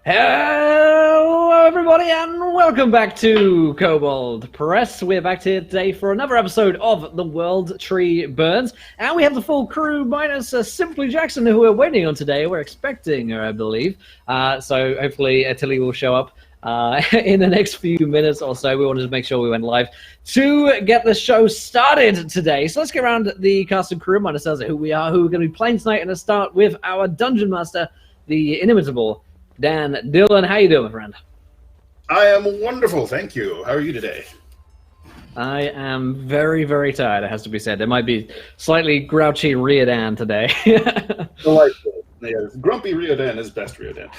Hello, everybody, and welcome back to Kobold Press. We're back here today for another episode of The World Tree Burns, and we have the full crew minus Simply Jackson, who we're waiting on today. We're expecting her, I believe. So hopefully Tilly will show up in the next few minutes or so. We wanted to make sure we went live to get the show started today. So let's get around the cast and crew, minus us, who we are, who we're going to be playing tonight, and let's start with our Dungeon Master, the inimitable Dan. Dylan, how you doing, my friend? I am wonderful, thank you. How are you today? I am very, very tired, it has to be said. There might be slightly grouchy Riordan today. Delightful. Yeah, grumpy Riordan is best Riordan.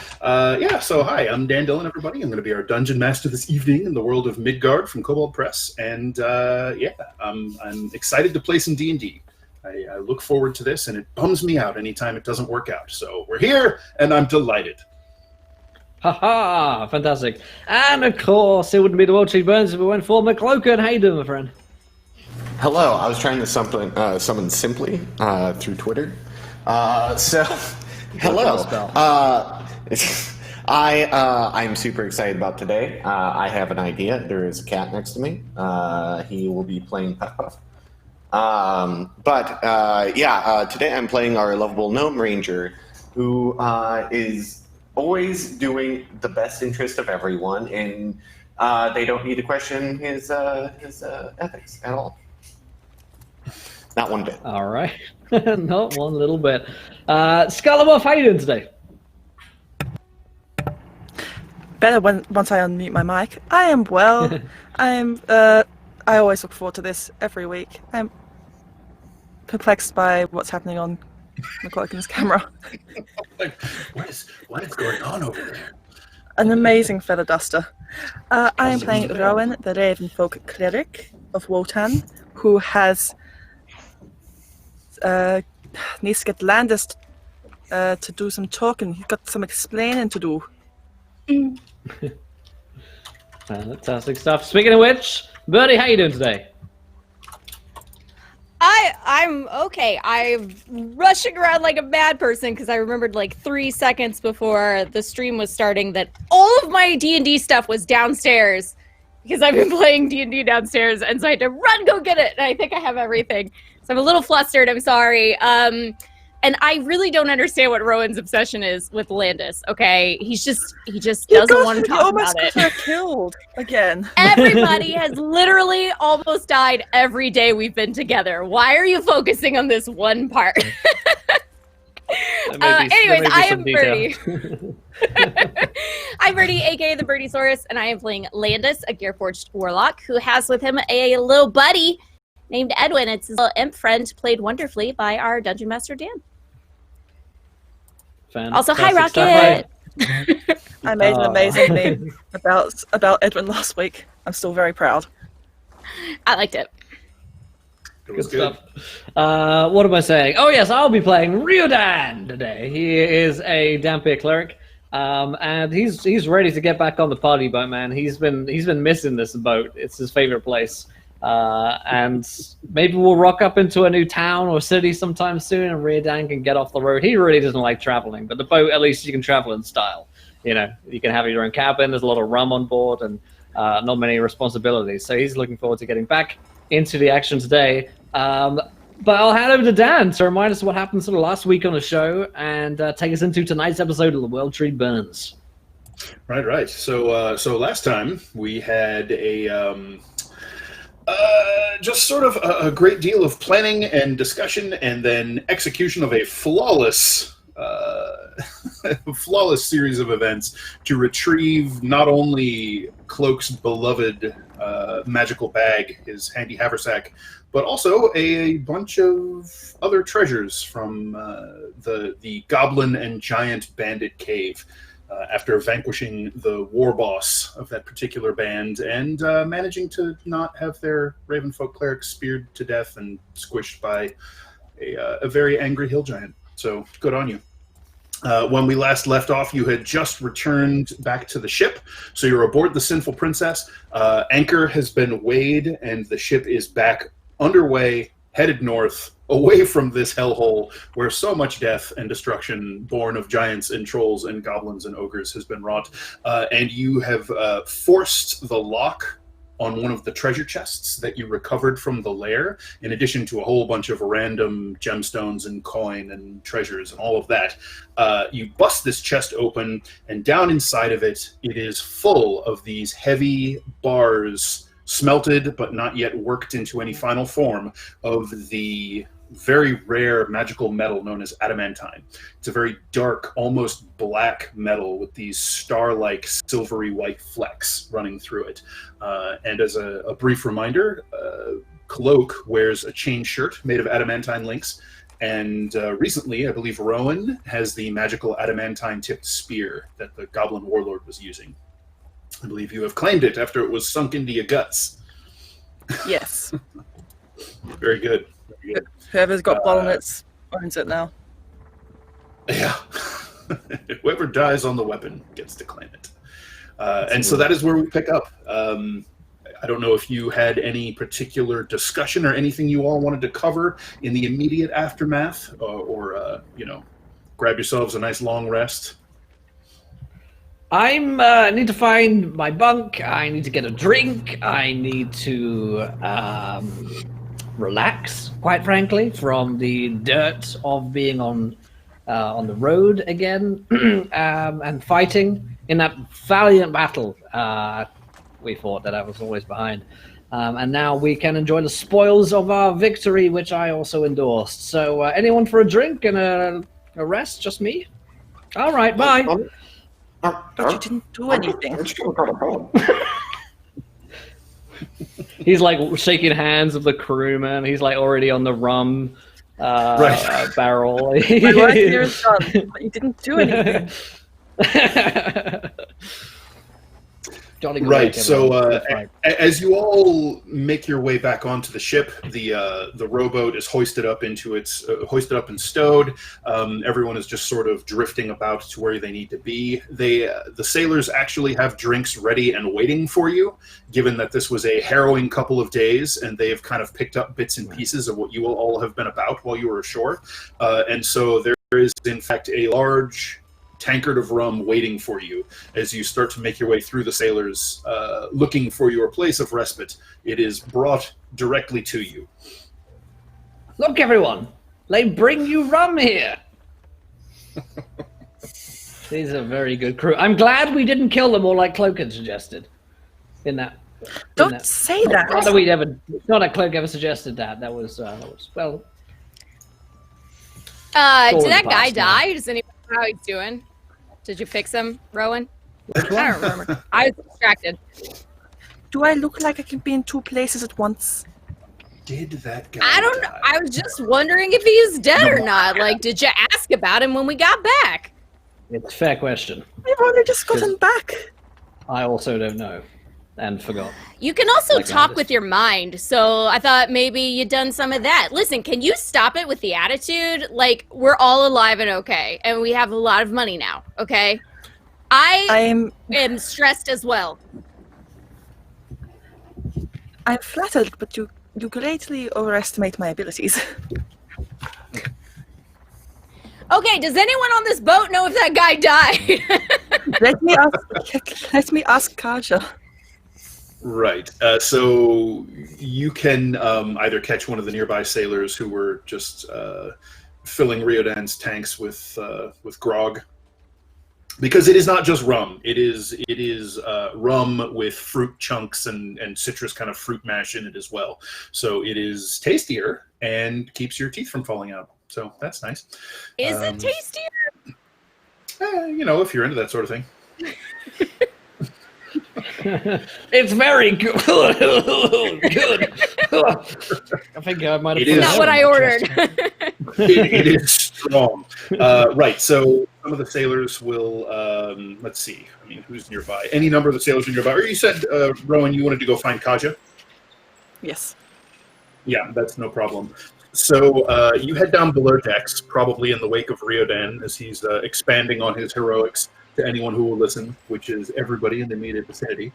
So hi, I'm Dan Dillon, everybody. I'm going to be our Dungeon Master this evening in the world of Midgard from Kobold Press. And I'm excited to play some D&D. I look forward to this, and it bums me out anytime it doesn't work out. So we're here, and I'm delighted. Haha, fantastic. And of course, it wouldn't be the World Tree Burns if we went for McCloken. How you doing, my friend? Hello, I was trying to summon Simply through Twitter. Hello. I'm super excited about today. I have an idea. There is a cat next to me. He will be playing Puff Puff. Today I'm playing our lovable Gnome Ranger, who is always doing the best interest of everyone, and they don't need to question his ethics at all. Not one bit. All right. Not one little bit. Scullabuff, how you doing today? Better once I unmute my mic. I am well. I always look forward to this every week. I'm perplexed by what's happening on McCloken's camera. What is going on over there? An amazing feather duster. I am playing Rowan, the Ravenfolk cleric of Wotan, who has needs to get Landis to do some talking. He's got some explaining to do. Fantastic stuff. Speaking of which, Birdie, how you doing today? I'm okay. I'm rushing around like a mad person because I remembered like 3 seconds before the stream was starting that all of my D&D stuff was downstairs because I've been playing D&D downstairs, and so I had to go get it, and I think I have everything. So I'm a little flustered, I'm sorry. And I really don't understand what Rowan's obsession is with Landis, okay? He just doesn't want to talk about it. He almost got her killed again. Everybody has literally almost died every day we've been together. Why are you focusing on this one part? Anyways, I am Birdie. I'm Birdie, aka the Birdiesaurus, and I am playing Landis, a Gearforged warlock, who has with him a little buddy named Edwin. It's his little imp friend, played wonderfully by our Dungeon Master Dan. Also, hi Rocket! I made an amazing meme about Edwin last week. I'm still very proud. I liked it. Good stuff. What am I saying? Oh yes, I'll be playing Riordan today. He is a Dampier cleric, and he's ready to get back on the party boat, man. He's been missing this boat. It's his favorite place. And maybe we'll rock up into a new town or city sometime soon, and Riordan can get off the road. He really doesn't like traveling, but the boat, at least you can travel in style. You know, you can have your own cabin. There's a lot of rum on board, and not many responsibilities. So he's looking forward to getting back into the action today. But I'll hand over to Dan to remind us what happened sort of last week on the show, and take us into tonight's episode of The World Tree Burns. Right. So last time we had just sort of a great deal of planning and discussion, and then execution of a flawless series of events to retrieve not only Cloak's beloved magical bag, his handy haversack, but also a bunch of other treasures from the Goblin and Giant Bandit Cave. After vanquishing the war boss of that particular band and managing to not have their Ravenfolk cleric speared to death and squished by a very angry hill giant. So good on you. When we last left off, you had just returned back to the ship, so you're aboard the Sinful Princess. Anchor has been weighed, and the ship is back underway, headed north, away from this hellhole where so much death and destruction born of giants and trolls and goblins and ogres has been wrought. And you have forced the lock on one of the treasure chests that you recovered from the lair, in addition to a whole bunch of random gemstones and coin and treasures and all of that. You bust this chest open, and down inside of it, it is full of these heavy bars, smelted but not yet worked into any final form, of the very rare magical metal known as adamantine. It's a very dark, almost black metal with these star-like silvery white flecks running through it. And as a brief reminder, Cloak wears a chain shirt made of adamantine links, and recently, I believe Rowan has the magical adamantine-tipped spear that the Goblin Warlord was using. I believe you have claimed it after it was sunk into your guts. Yes. Very good. Very good. Whoever's got bonnets owns it now. Yeah. Whoever dies on the weapon gets to claim it. And so that is where we pick up. I don't know if you had any particular discussion or anything you all wanted to cover in the immediate aftermath, or grab yourselves a nice long rest. I need to find my bunk. I need to get a drink. I need to relax, quite frankly, from the dirt of being on the road again and fighting in that valiant battle we fought that I was always behind. And now we can enjoy the spoils of our victory, which I also endorsed. So anyone for a drink and a rest? Just me? All right, bye. But you didn't do anything. He's like shaking hands with the crewman. He's like already on the rum barrel. My work here is done, but you didn't do anything. Jolly good Right, work, so everyone. as you all make your way back onto the ship, the rowboat is hoisted up and stowed. Everyone is just sort of drifting about to where they need to be. The sailors actually have drinks ready and waiting for you, given that this was a harrowing couple of days, and they have kind of picked up bits and pieces of what you all have been about while you were ashore. And so there is, in fact, a large tankard of rum waiting for you as you start to make your way through the sailors, looking for your place of respite. It is brought directly to you. Look, everyone, they bring you rum here. These are very good crew. I'm glad we didn't kill them all like Cloak had suggested. Don't say that. Not that Cloak ever suggested that. That was well. Did that guy die? Does anyone know how he's doing? Did you fix him, Rowan? I don't remember. I was distracted. Do I look like I can be in two places at once? Did that guy I don't know. die? I was just wondering if he's dead or not. Like, did you ask about him when we got back? It's a fair question. I've only just gotten back. I also don't know, and forgot. You can also Like talk Landis. with your mind, so I thought maybe you'd done some of that. Listen, can you stop it with the attitude? Like, we're all alive and okay, and we have a lot of money now, okay? I am stressed as well. I'm flattered, but you greatly overestimate my abilities. Okay, does anyone on this boat know if that guy died? Let me ask Kaja. Right. So you can either catch one of the nearby sailors who were just filling Riodan's tanks with grog, because it is not just rum. It is rum with fruit chunks and citrus kind of fruit mash in it as well. So it is tastier and keeps your teeth from falling out. So that's nice. Is it tastier? If you're into that sort of thing. It's very good. Good. I think I might have. It is Not what I ordered. It is strong. Right. So some of the sailors will. Let's see. I mean, who's nearby? Any number of the sailors are nearby. Or you said, Rowan, you wanted to go find Kaja? Yes. Yeah, that's no problem. So you head down below decks, probably in the wake of Riodan, as he's expanding on his heroics to anyone who will listen, which is everybody in the immediate vicinity.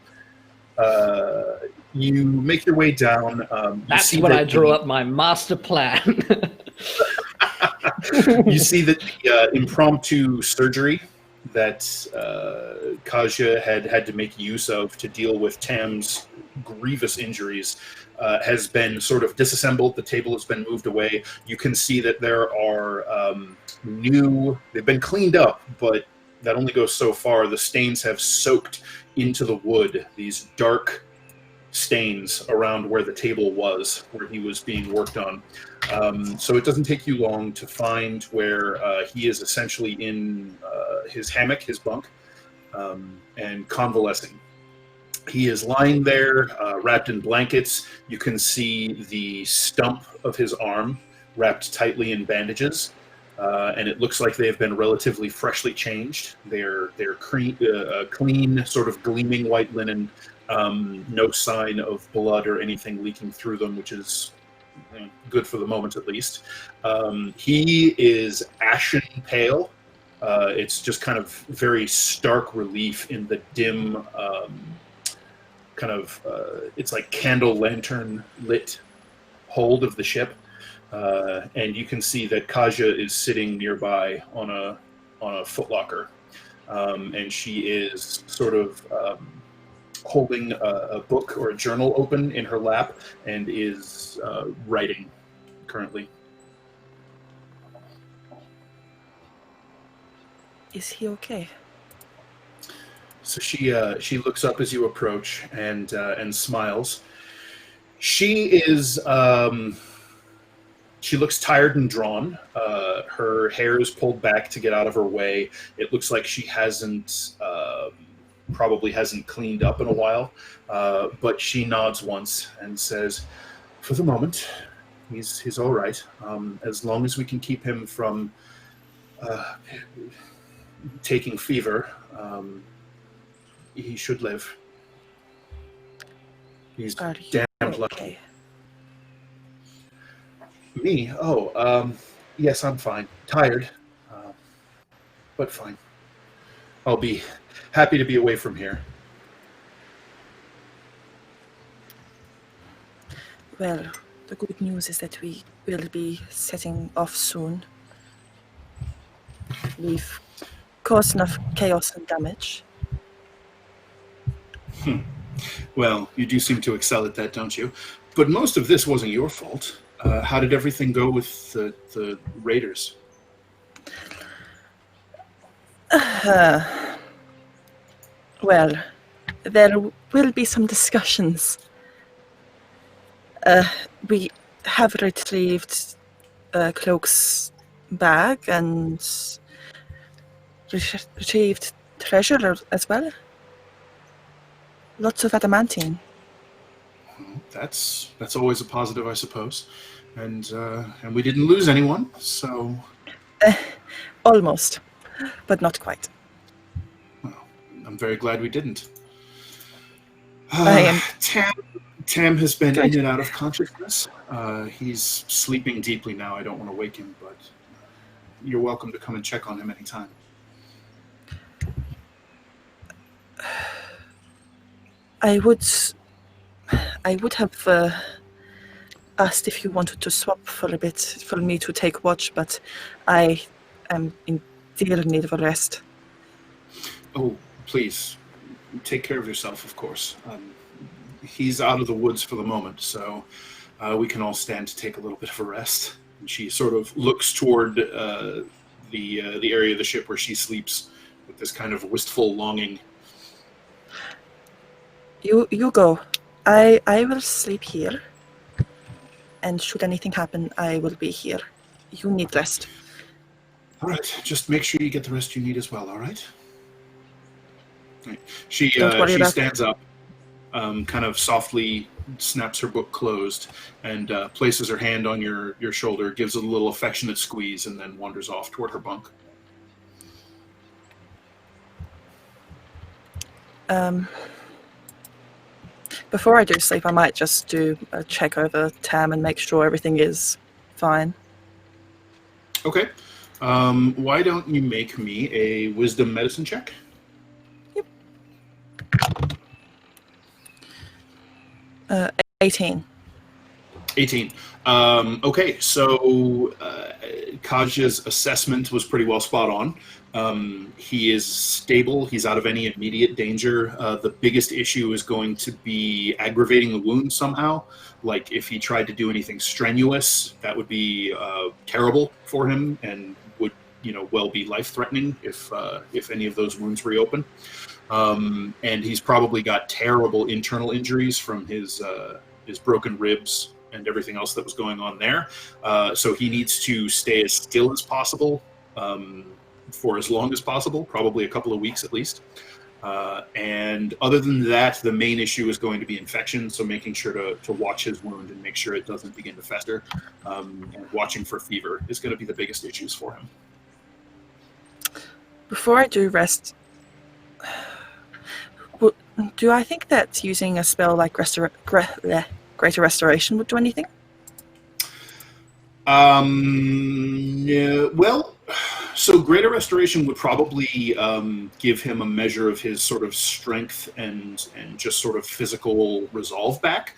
You make your way down. That's when I drew up my master plan. You see that the impromptu surgery that Kaja had to make use of to deal with Tam's grievous injuries has been sort of disassembled. The table has been moved away. You can see that there are they've been cleaned up, but that only goes so far. The stains have soaked into the wood, these dark stains around where the table was, where he was being worked on. So it doesn't take you long to find where he is essentially in his hammock, his bunk, and convalescing. He is lying there, wrapped in blankets. You can see the stump of his arm wrapped tightly in bandages, and it looks like they have been relatively freshly changed. They're clean, sort of gleaming white linen. No sign of blood or anything leaking through them, which is good for the moment at least. He is ashen pale. It's just kind of very stark relief in the dim, it's like candle lantern lit hold of the ship. And you can see that Kaja is sitting nearby on a footlocker. And she is sort of holding a book or a journal open in her lap and is writing currently. Is he okay? So she looks up as you approach and smiles. She is she looks tired and drawn. Her hair is pulled back to get out of her way. It looks like she probably hasn't cleaned up in a while, but she nods once and says, "For the moment, he's all right. As long as we can keep him from taking fever, he should live. He's damn lucky." Me? Oh, yes, I'm fine. Tired, but fine. I'll be happy to be away from here. Well, the good news is that we will be setting off soon. We've caused enough chaos and damage. Well, you do seem to excel at that, don't you? But most of this wasn't your fault. How did everything go with the raiders? Well, there will be some discussions. We have retrieved Cloak's bag and retrieved treasure as well. Lots of adamantine. That's always a positive, I suppose. And we didn't lose anyone, so... Almost, but not quite. Well, I'm very glad we didn't. I am... Tam has been Good. in and out of consciousness. He's sleeping deeply now. I don't want to wake him, but you're welcome to come and check on him anytime. I would have asked if you wanted to swap for a bit for me to take watch, but I am in dear need of a rest. Oh, please, take care of yourself, of course. He's out of the woods for the moment, so we can all stand to take a little bit of a rest. And she sort of looks toward the area of the ship where she sleeps with this kind of wistful longing. You go. I will sleep here. And should anything happen, I will be here. You need rest. All right, just make sure you get the rest you need as well, all right? Right. She stands up, kind of softly snaps her book closed, and places her hand on your shoulder, gives it a little affectionate squeeze, and then wanders off toward her bunk. Before I do sleep, I might just do a check over Tam and make sure everything is fine. Okay. Why don't you make me a wisdom medicine check? Yep. 18. 18. Okay, so Kaj's assessment was pretty well spot on. He is stable. He's out of any immediate danger. The biggest issue is going to be aggravating the wound somehow. Like if he tried to do anything strenuous, that would be terrible for him and would, well be life-threatening if any of those wounds reopen. And he's probably got terrible internal injuries from his broken ribs and everything else that was going on there. So he needs to stay as still as possible for as long as possible, probably a couple of weeks at least. And other than that, the main issue is going to be infection, so making sure to watch his wound and make sure it doesn't begin to fester. And watching for fever is going to be the biggest issues for him. Before I do rest, do I think that using a spell like Greater Restoration would do anything? Yeah, well, so Greater Restoration would probably give him a measure of his sort of strength and just sort of physical resolve back.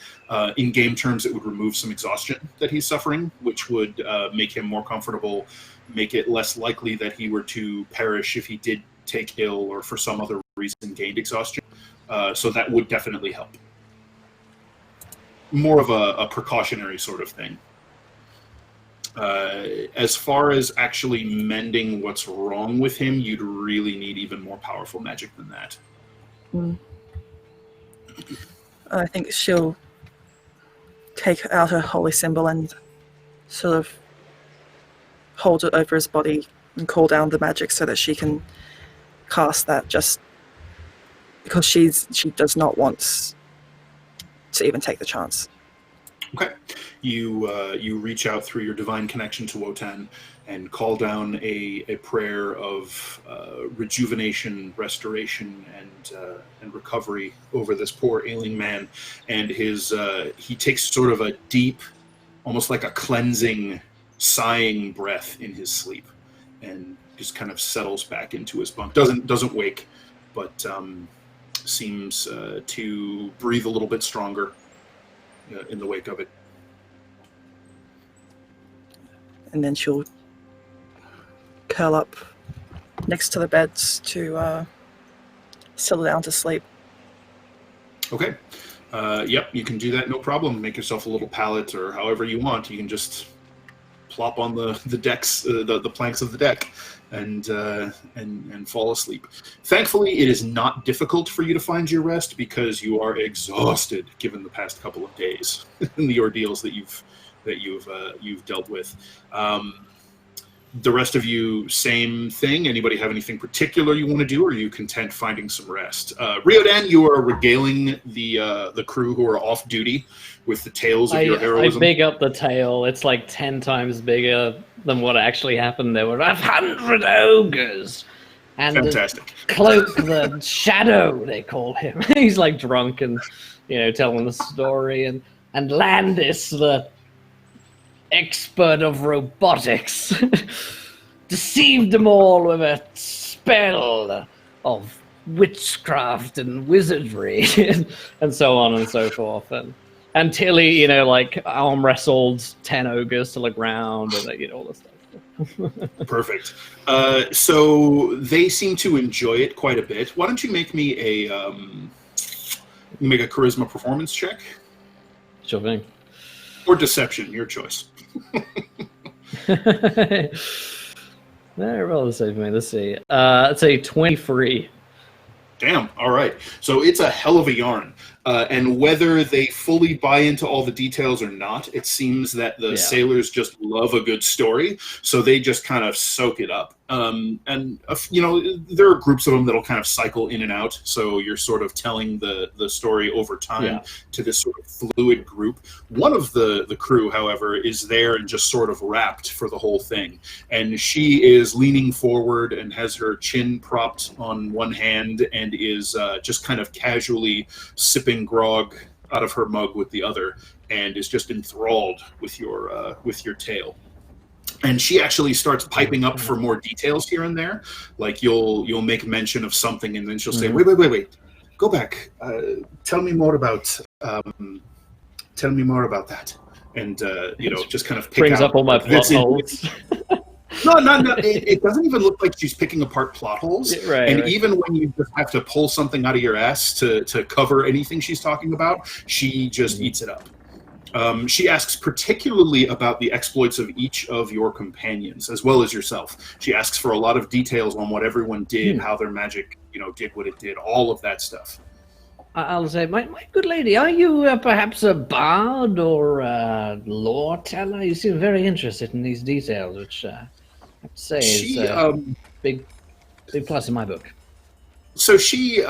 In game terms, it would remove some exhaustion that he's suffering, which would make him more comfortable, make it less likely that he were to perish if he did take ill or for some other reason gained exhaustion. So that would definitely help. More of a precautionary sort of thing. As far as actually mending what's wrong with him, you'd really need even more powerful magic than that. I think she'll take out her holy symbol and sort of hold it over his body and call down the magic so that she can cast that, just because she does not want to even take the chance. Okay. You reach out through your divine connection to Wotan and call down a prayer of rejuvenation, restoration, and recovery over this poor ailing man. And he takes sort of a deep, almost like a cleansing, sighing breath in his sleep, and just kind of settles back into his bunk. Doesn't wake, but seems to breathe a little bit stronger in the wake of it. And then she'll curl up next to the beds to settle down to sleep. Okay. Yep, you can do that, no problem. Make yourself a little pallet or however you want. You can just plop on the decks, the planks of the deck, and fall asleep. Thankfully, it is not difficult for you to find your rest because you are exhausted given the past couple of days and the ordeals that you've dealt with. The rest of you, same thing. Anybody have anything particular you want to do, or are you content finding some rest? Riodan, you are regaling the crew who are off duty with the tales of your heroism. I big up the tale. It's like 10 times bigger than what actually happened. There were 100 ogres. And fantastic. Cloak the Shadow, they call him. He's like drunk and, telling the story. And Landis, the expert of robotics, deceived them all with a spell of witchcraft and wizardry and so on and so forth. And Tilly, arm wrestled 10 ogres to the ground and all this stuff. Perfect. So they seem to enjoy it quite a bit. Why don't you make me a charisma performance check? Sure thing. Or deception, your choice. Roll the save for me. Let's see. Let's say 23. Damn. All right. So it's a hell of a yarn. And whether they fully buy into all the details or not, it seems that the sailors just love a good story. So they just kind of soak it up. And there are groups of them that'll kind of cycle in and out. So you're sort of telling the story over time to this sort of fluid group. One of the crew, however, is there and just sort of wrapped for the whole thing. And she is leaning forward and has her chin propped on one hand and is just kind of casually sipping grog out of her mug with the other, and is just enthralled with your tale. And she actually starts piping up for more details here and there. Like you'll make mention of something, and then she'll say, "Wait, go back. Tell me more about tell me more about that. And just kind of pick Brings out up all my plot holes. No. It doesn't even look like she's picking apart plot holes. Right. Even when you just have to pull something out of your ass to cover anything she's talking about, she just eats it up. She asks particularly about the exploits of each of your companions, as well as yourself. She asks for a lot of details on what everyone did, how their magic, did what it did, all of that stuff. I'll say, my good lady, are you perhaps a bard or a lore teller? You seem very interested in these details, which I have to say is a big plus in my book. So she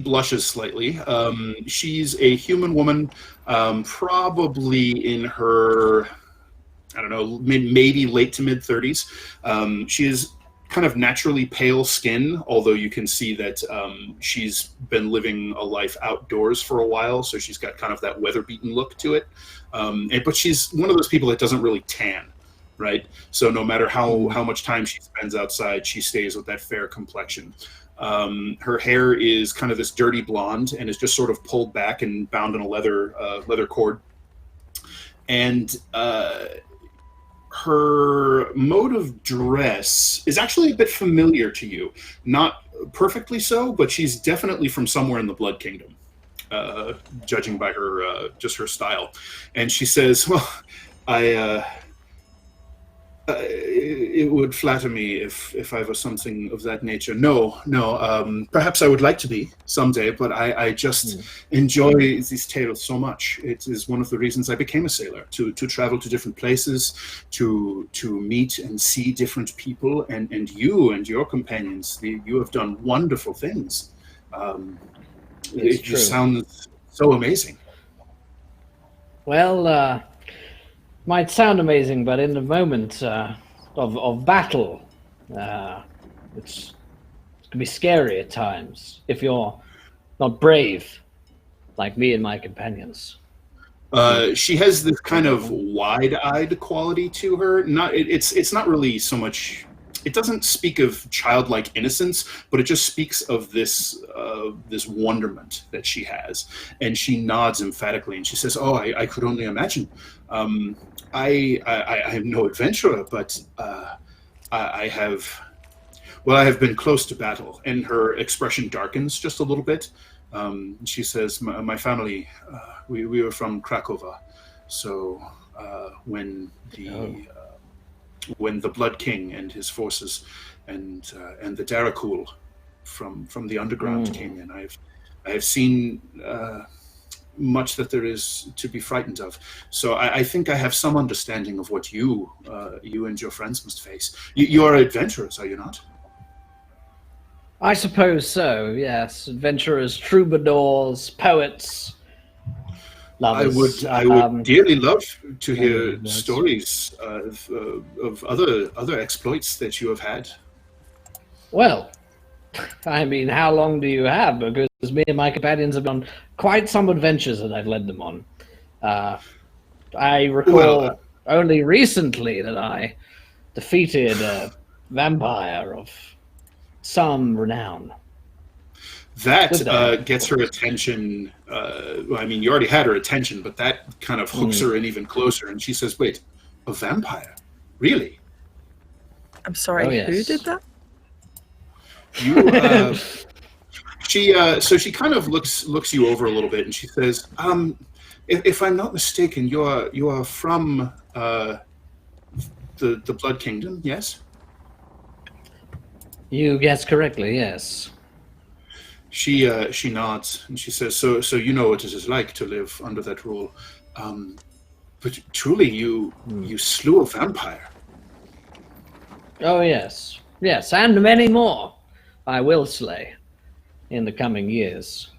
blushes slightly. She's a human woman, probably in her, I don't know, maybe late to mid 30s. She is kind of naturally pale skin, although you can see that she's been living a life outdoors for a while, so she's got kind of that weather-beaten look to it. But she's one of those people that doesn't really tan, right? So no matter how much time she spends outside, she stays with that fair complexion. Her hair is kind of this dirty blonde and is just sort of pulled back and bound in a leather cord. And her mode of dress is actually a bit familiar to you. Not perfectly so, but she's definitely from somewhere in the Blood Kingdom, judging by her just her style. And she says, well, it would flatter me if I was something of that nature. No. Perhaps I would like to be someday, but I just enjoy these tales so much. It is one of the reasons I became a sailor, to travel to different places, to meet and see different people. And you and your companions, you have done wonderful things. It just sounds so amazing. Well, might sound amazing, but in the moment of battle, it can be scary at times if you're not brave, like me and my companions. She has this kind of wide-eyed quality to her. It's not really so much. It doesn't speak of childlike innocence, but it just speaks of this wonderment that she has. And she nods emphatically, and she says, "Oh, I could only imagine. I am no adventurer, but I have been close to battle." And her expression darkens just a little bit. She says, "My family, we were from Krakowa, so when the Blood King and his forces and the Darakul from the underground came in, I have seen much that there is to be frightened of. So I think I have some understanding of what you and your friends must face. You are adventurers, are you not?" I suppose so, yes. Adventurers, troubadours, poets, lovers. I would dearly love to hear stories of other exploits that you have had. Well, I mean, how long do you have? Because me and my companions have done quite some adventures that I've led them on. I recall only recently that I defeated a vampire of some renown. That gets her attention. I mean, you already had her attention, but that kind of hooks her in even closer. And she says, "Wait, a vampire? Really?" I'm sorry, who did that? So she kind of looks you over a little bit, and she says, if I'm not mistaken, you are from the Blood Kingdom, yes?" You guessed correctly, yes. She nods and she says, "So you know what it is like to live under that rule, but truly you slew a vampire." Oh yes, and many more I will slay in the coming years.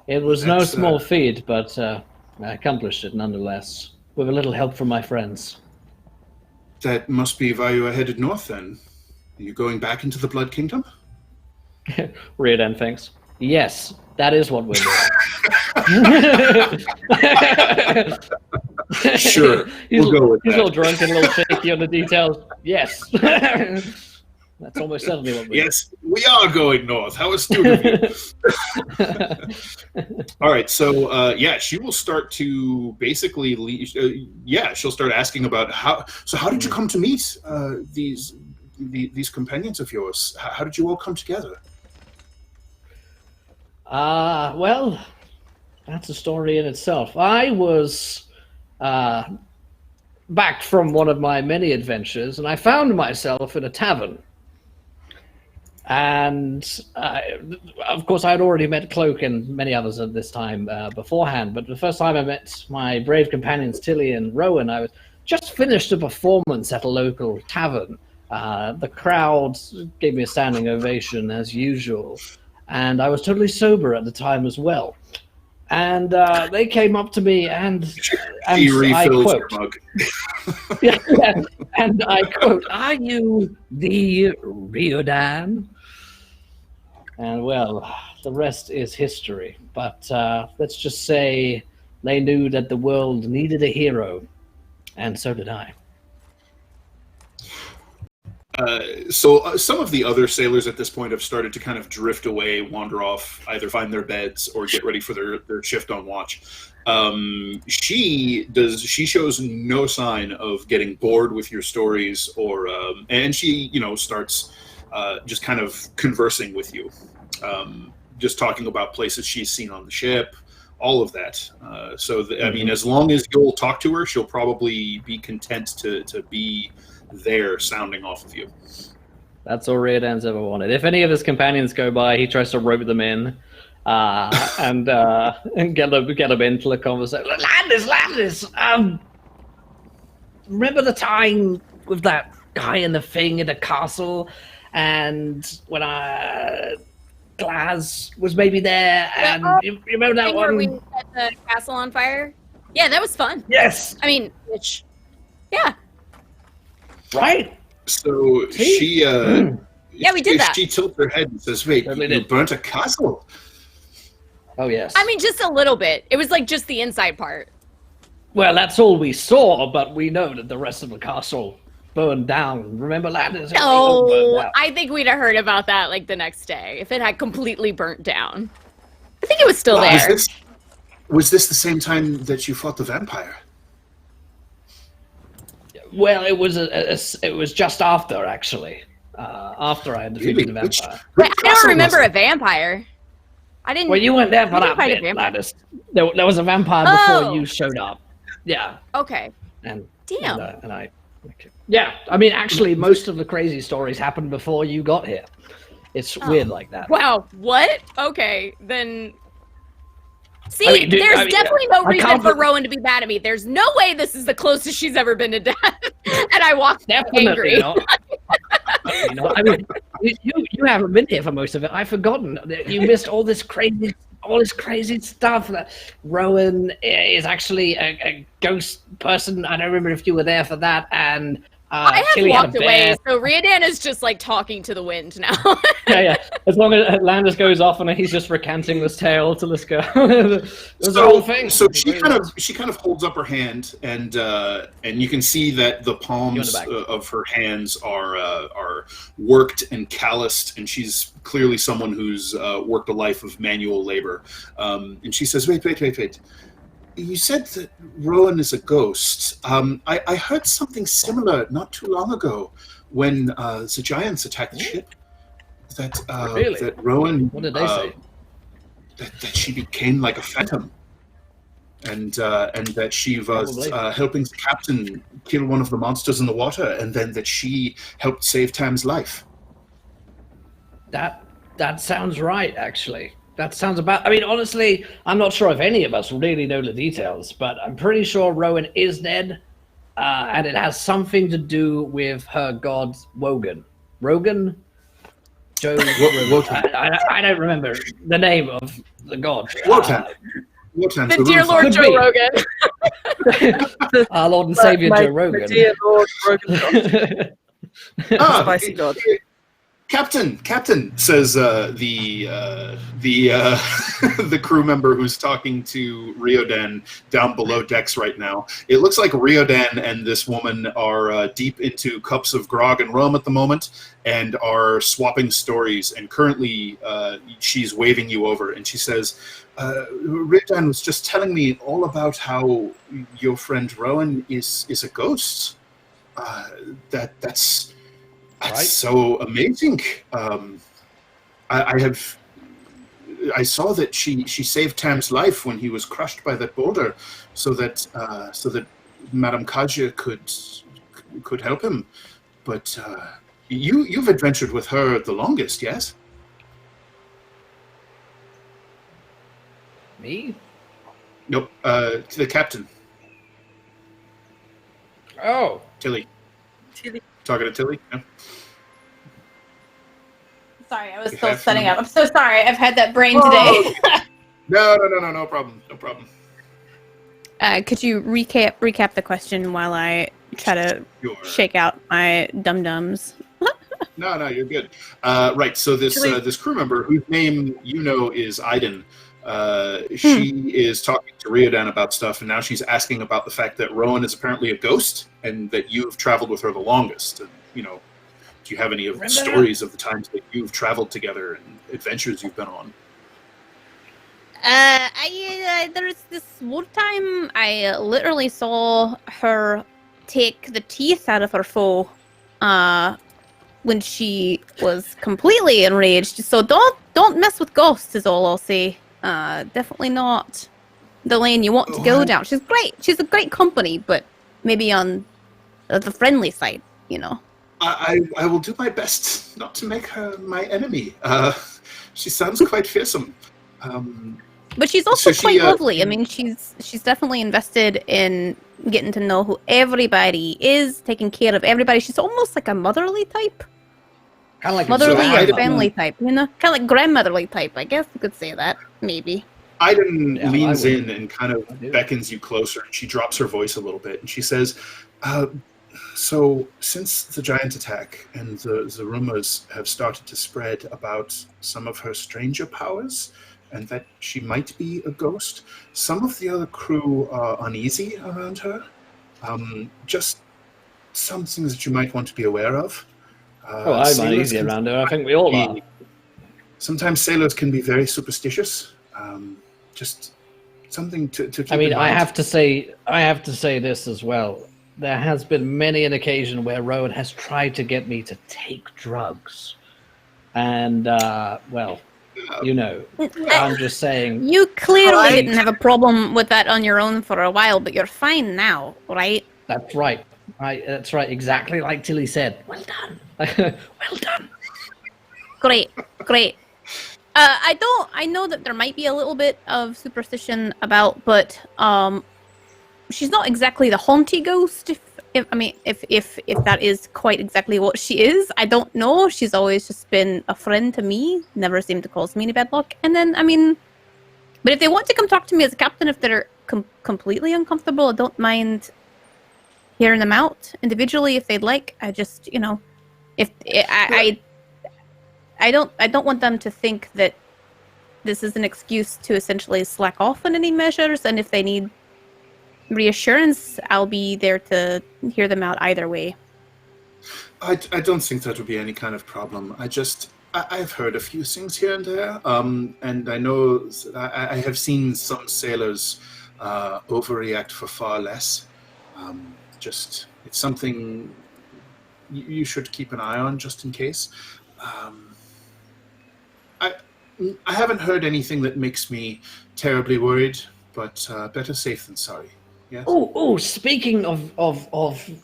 It was no small feat, but I accomplished it nonetheless, with a little help from my friends. That must be why you are headed north, then. Are you going back into the Blood Kingdom? Riordan thinks, "Yes, that is what we're doing." Sure, we'll go with that. He's all drunk and a little shaky on the details. Yes. That's almost certainly what we Yes, we are going north. How astute of you. All right, so she will start to basically she'll start asking about how did you come to meet these companions of yours? How did you all come together? Well, that's a story in itself. I was back from one of my many adventures, and I found myself in a tavern. And of course, I had already met Cloak and many others at this time beforehand. But the first time I met my brave companions, Tilly and Rowan, I was just finished a performance at a local tavern. The crowd gave me a standing ovation as usual, and I was totally sober at the time as well. And they came up to me and I quote, and I quote, "Are you the Riodan?" And well, the rest is history. But let's just say they knew that the world needed a hero, and so did I. So some of the other sailors at this point have started to kind of drift away, wander off, either find their beds or get ready for their shift on watch. She shows no sign of getting bored with your stories, or and she starts just kind of conversing with you, just talking about places she's seen on the ship, all of that. I mean, as long as you'll talk to her, she'll probably be content to be there sounding off of you. That's all Riordan's ever wanted. If any of his companions go by, he tries to rope them in and get them into the conversation. Landis! Remember the time with that guy in the thing in the castle, and when Glaz was maybe there, and you remember that one? Where we set the castle on fire? Yeah, that was fun. Yes. I mean, yeah. Right. So she we did that. She tilts her head and says, "Wait, you burnt a castle?" Oh yes. I mean, just a little bit. It was like just the inside part. Well, that's all we saw, but we know that the rest of the castle burned down. Remember, Landis? No, I think we'd have heard about that like the next day if it had completely burnt down. I think it was still there. Was this the same time that you fought the vampire? Well, it was just after, actually. After I had defeated the vampire. I don't remember a vampire. I didn't. Well, you weren't there for that bit, Gladys. There was a vampire before you showed up. Yeah. Okay. And damn. And I. Yeah, I mean, actually, most of the crazy stories happened before you got here. It's weird like that. Wow. What? Okay, then. See, there's definitely no reason for Rowan to be mad at me. There's no way this is the closest she's ever been to death. And I walked angry. Not. I mean, you haven't been here for most of it. I've forgotten. You missed all this crazy stuff. Rowan is actually a ghost person. I don't remember if you were there for that. And I have walked away, so Riordan is just like talking to the wind now. yeah. As long as Landis goes off and he's just recanting this tale to this girl. So she kind of holds up her hand, and you can see that the palms of her hands are worked and calloused, and she's clearly someone who's worked a life of manual labor. And she says, "Wait. You said that Rowan is a ghost. I heard something similar not too long ago when the giants attacked the ship. That Rowan. What did they say? That she became like a phantom, and that she was helping the captain kill one of the monsters in the water, and then that she helped save Tam's life." That sounds right, actually. That sounds about... I mean, honestly, I'm not sure if any of us really know the details, but I'm pretty sure Rowan is dead, and it has something to do with her god, Wogan. Rogan? Joe... I don't remember the name of the god. Wotan. The dear Lord Joe Rogan. Our Lord and Savior Joe Rogan. The dear Lord Rogan. Spicy god. Captain, says the crew member who's talking to Riodan down below decks right now. It looks like Riodan and this woman are deep into cups of grog and rum at the moment and are swapping stories. And currently, she's waving you over, and she says, Riodan was just telling me all about how your friend Rowan is a ghost. That's Right. so amazing. I saw that she saved Tam's life when he was crushed by that boulder, so that Madame Kaja could help him. But you've adventured with her the longest, yes? Me? Nope. To the captain, Oh. Tilly. Tilly. Talking to Tilly. Yeah. Sorry, I was You still have setting some- up. I'm so sorry. I've had that brain Oh. today. No problem. No problem. Could you recap the question while I try to Sure. shake out my dum-dums? No, you're good. Right, so this crew member, whose name you know is Aiden, she is talking to Riodan about stuff, and now she's asking about the fact that Rowan is apparently a ghost, and that you've traveled with her the longest. And, do you have any of the Remember? stories of the times that you've traveled together and adventures you've been on? There's this one time I literally saw her take the teeth out of her foe, when she was completely enraged. So don't mess with ghosts is all I'll say. Definitely not the lane you want to go down. She's great. She's a great company, but maybe on the friendly side, I will do my best not to make her my enemy. She sounds quite fearsome. But she's also So she, quite lovely. I mean, she's definitely invested in getting to know who everybody is, taking care of everybody. She's almost like a motherly type. Kind of like Motherly So or Aiden- family type, kind of like grandmotherly type. I guess you could say that, maybe. Aiden Yeah, leans I would. in and kind of beckons you closer, and she drops her voice a little bit, and she says, so since the giant attack and the rumors have started to spread about some of her stranger powers, and that she might be a ghost, some of the other crew are uneasy around her. Just some things that you might want to be aware of. Oh, I'm Sailors uneasy can around her. I think we all are. Sometimes sailors can be very superstitious. Just something to keep I mean, in I mind. have to say this as well. There has been many an occasion where Rowan has tried to get me to take drugs. And, I'm just saying. You clearly Right. didn't have a problem with that on your own for a while, but you're fine now, right? That's right. That's right. Exactly like Tilly said. Well done. Well done. Great. I know that there might be a little bit of superstition about, but she's not exactly the haunty ghost. If that is quite exactly what she is, I don't know. She's always just been a friend to me. Never seemed to cause me any bad luck. And then, but if they want to come talk to me as a captain, if they're completely uncomfortable, I don't mind hearing them out individually if they'd like. I just, I don't want them to think that this is an excuse to essentially slack off on any measures, and if they need reassurance, I'll be there to hear them out either way. I don't think that would be any kind of problem. I've heard a few things here and there, and I know I have seen some sailors overreact for far less. It's something you should keep an eye on just in case. I haven't heard anything that makes me terribly worried, but better safe than sorry. Yes? Oh, speaking of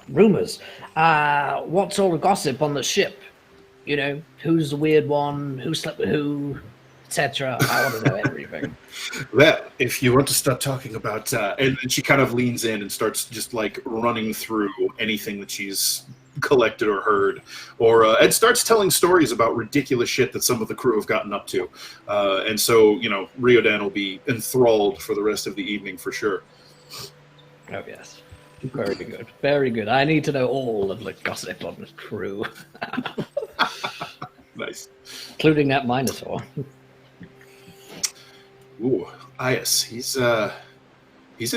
rumors, what's all the gossip on the ship? Who's the weird one, who slept with who, etc. I want to know everything. Well, if you want to start talking about, and she kind of leans in and starts just like running through anything that she's collected or heard, or and starts telling stories about ridiculous shit that some of the crew have gotten up to, and so Riodan will be enthralled for the rest of the evening for sure. Oh yes, very good, very good. I need to know all of the gossip on the crew. Nice. including that Minotaur. Ooh, Aias. He's an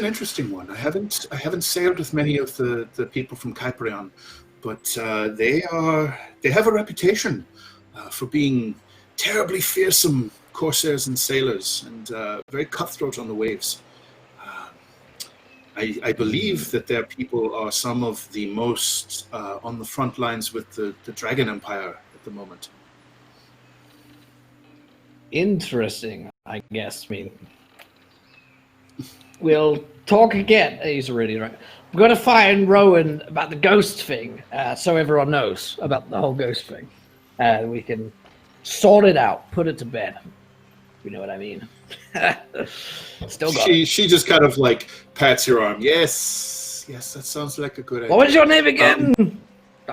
interesting one. I haven't sailed with many of the people from Kyprion, but they have a reputation for being terribly fearsome corsairs and sailors, and very cutthroat on the waves. I believe that their people are some of the most on the front lines with the Dragon Empire at the moment. Interesting, I guess. I mean, we'll talk again. He's already right. I'm going to find Rowan about the ghost thing, so everyone knows about the whole ghost thing. We can sort it out, put it to bed. You know what I mean? Still got it. She just kind of like pats your arm. Yes, that sounds like a good idea. What was your name again?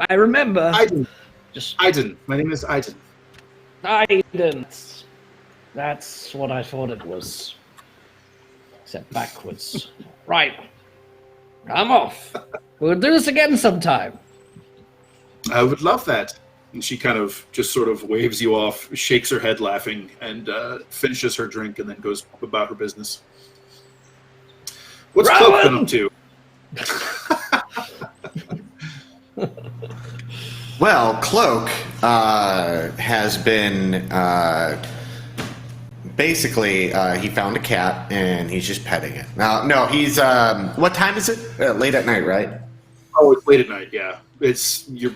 I remember. Aiden. My name is Aiden. Aiden. That's what I thought it was. Except backwards. Right. I'm off. We'll do this again sometime. I would love that. And she kind of just sort of waves you off, shakes her head laughing, and finishes her drink and then goes about her business. What's Cloak been up to? Well, Cloak has been basically he found a cat and he's just petting it. No, he's what time is it? Late at night, right? Oh, it's late at night. Yeah, it's you.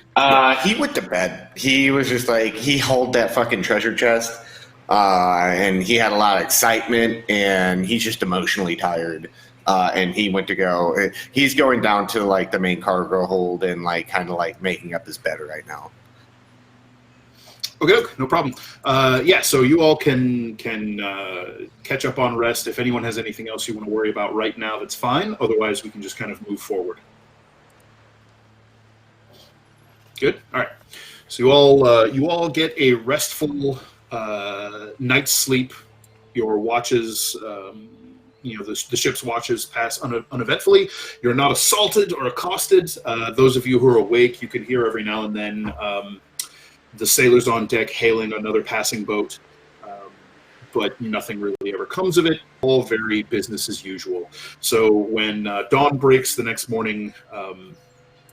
He went to bed. He was just like he held that fucking treasure chest, and he had a lot of excitement, and he's just emotionally tired. And he went to go. He's going down to like the main cargo hold and like kind of like making up his bed right now. Okay, no problem. Yeah, so you all can catch up on rest. If anyone has anything else you want to worry about right now, that's fine. Otherwise, we can just kind of move forward. Good. All right. So you all get a restful night's sleep. Your watches. The ship's watches pass uneventfully. You're not assaulted or accosted. Those of you who are awake, you can hear every now and then the sailors on deck hailing another passing boat, but nothing really ever comes of it. All very business as usual. So when dawn breaks the next morning,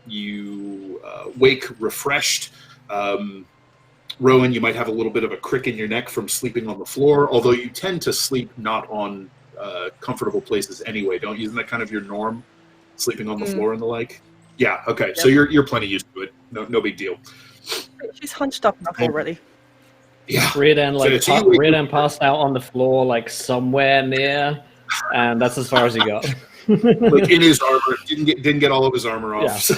you wake refreshed. Rowan, you might have a little bit of a crick in your neck from sleeping on the floor, although you tend to sleep not on comfortable places anyway, don't you? Isn't that kind of your norm, sleeping on the floor and the like? Yeah. Okay. Yep. So you're plenty used to it. No big deal. She's hunched up enough already. Yeah. Redan passed out on the floor, like somewhere near, and that's as far as he got. Like in his armor, didn't get all of his armor off.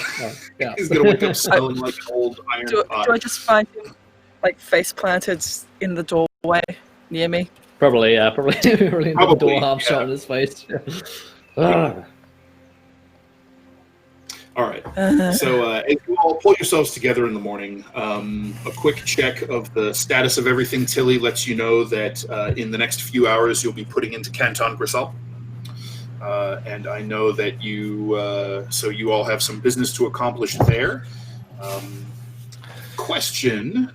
Yeah. He's gonna wake up smelling like an old iron pot. Do I just find him like face planted in the doorway near me? Probably in the door, half shot in his face. All right. So as you all pull yourselves together in the morning, a quick check of the status of everything. Tilly lets you know that in the next few hours you'll be putting into Canton Grisel. And I know that you all have some business to accomplish there. Question.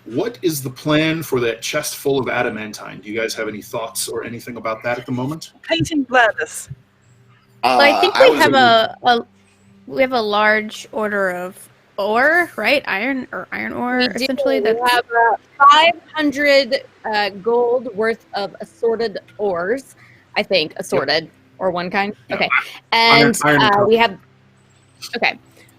What is the plan for that chest full of adamantine? Do you guys have any thoughts or anything about that at the moment? Painting bladders. I think we have a large order of ore, right? Iron ore, essentially. We have 500 gold worth of assorted ores. I think assorted or one kind. Yeah. Okay, and iron we have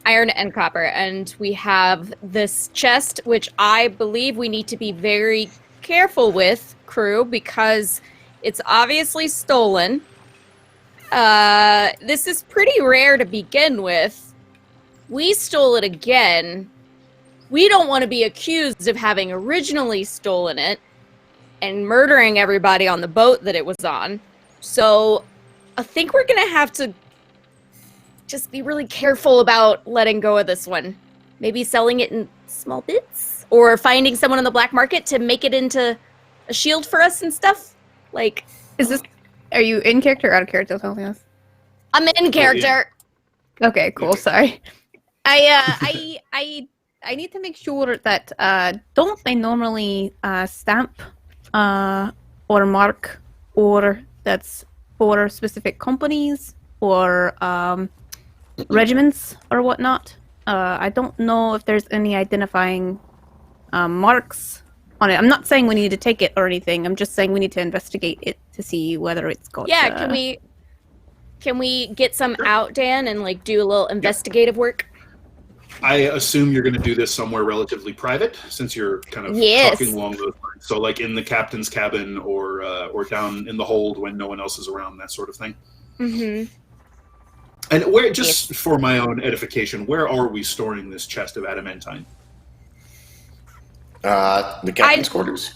iron and copper, and we have this chest, which I believe we need to be very careful with, crew, because it's obviously stolen. This is pretty rare to begin with. We stole it again. We don't want to be accused of having originally stolen it and murdering everybody on the boat that it was on. So I think we're going to have to just be really careful about letting go of this one. Maybe selling it in small bits, or finding someone on the black market to make it into a shield for us and stuff. Like, are you in character or out of character telling us? I'm in character. Okay, cool. Sorry. I I need to make sure that don't they normally stamp or mark or that's for specific companies or regiments or whatnot? I don't know if there's any identifying marks on it. I'm not saying we need to take it or anything. I'm just saying we need to investigate it to see whether it's got. Yeah, can we get some out, Dan, and like do a little investigative work? I assume you're going to do this somewhere relatively private, since you're kind of talking along those lines. So, like in the captain's cabin, or down in the hold when no one else is around, that sort of thing. Mm-hmm. And where, just for my own edification, where are we storing this chest of adamantine? The captain's quarters.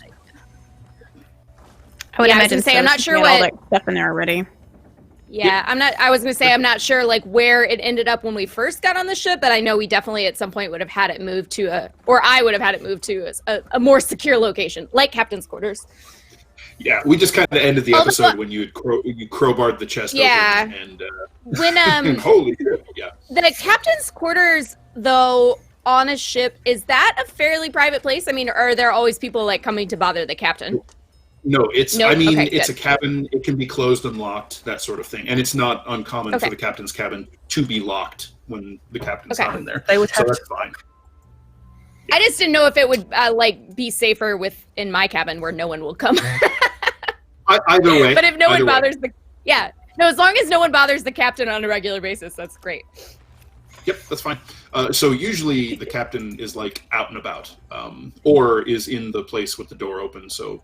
I would Yeah, I was imagine gonna say, so, I'm not since sure we had all what- that stuff in there already. Yeah, I was gonna say I'm not sure like where it ended up when we first got on the ship, but I know we definitely at some point would have had it moved to I would have had it moved to a more secure location, like captain's quarters. Yeah, we just kind of ended the Although- episode when you crowbarred the chest Yeah. open, and When holy shit, yeah. the captain's quarters though on a ship, is that a fairly private place? I mean, are there always people like coming to bother the captain? No, it's. Nope. I mean, Okay, it's good. a cabin. It can be closed and locked, that sort of thing. And it's not uncommon Okay. for the captain's cabin to be locked when the captain's Okay. not in there. They would So have that's to. fine. I just didn't know if it would like be safer in my cabin where no one will come. Either way. But if no one either way. bothers as long as no one bothers the captain on a regular basis, that's great. Yep, that's fine. So usually the captain is like out and about, or is in the place with the door open. So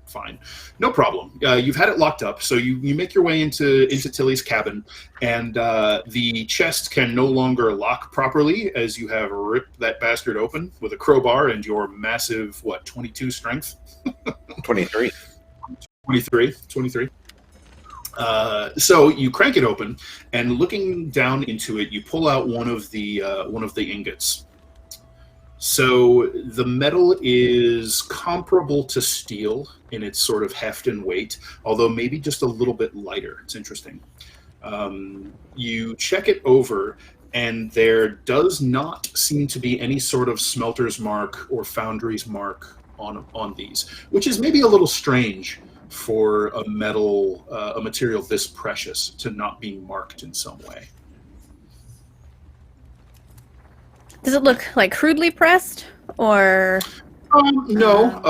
fine, no problem. You've had it locked up, so you make your way into Tilly's cabin, and the chest can no longer lock properly as you have ripped that bastard open with a crowbar and your massive 22 strength. 23. 23. So you crank it open, and looking down into it, you pull out one of the ingots. So the metal is comparable to steel in its sort of heft and weight, although maybe just a little bit lighter. It's interesting. You check it over, and there does not seem to be any sort of smelter's mark or foundry's mark on these, which is maybe a little strange for a material this precious to not be marked in some way. Does it look like crudely pressed, or? No,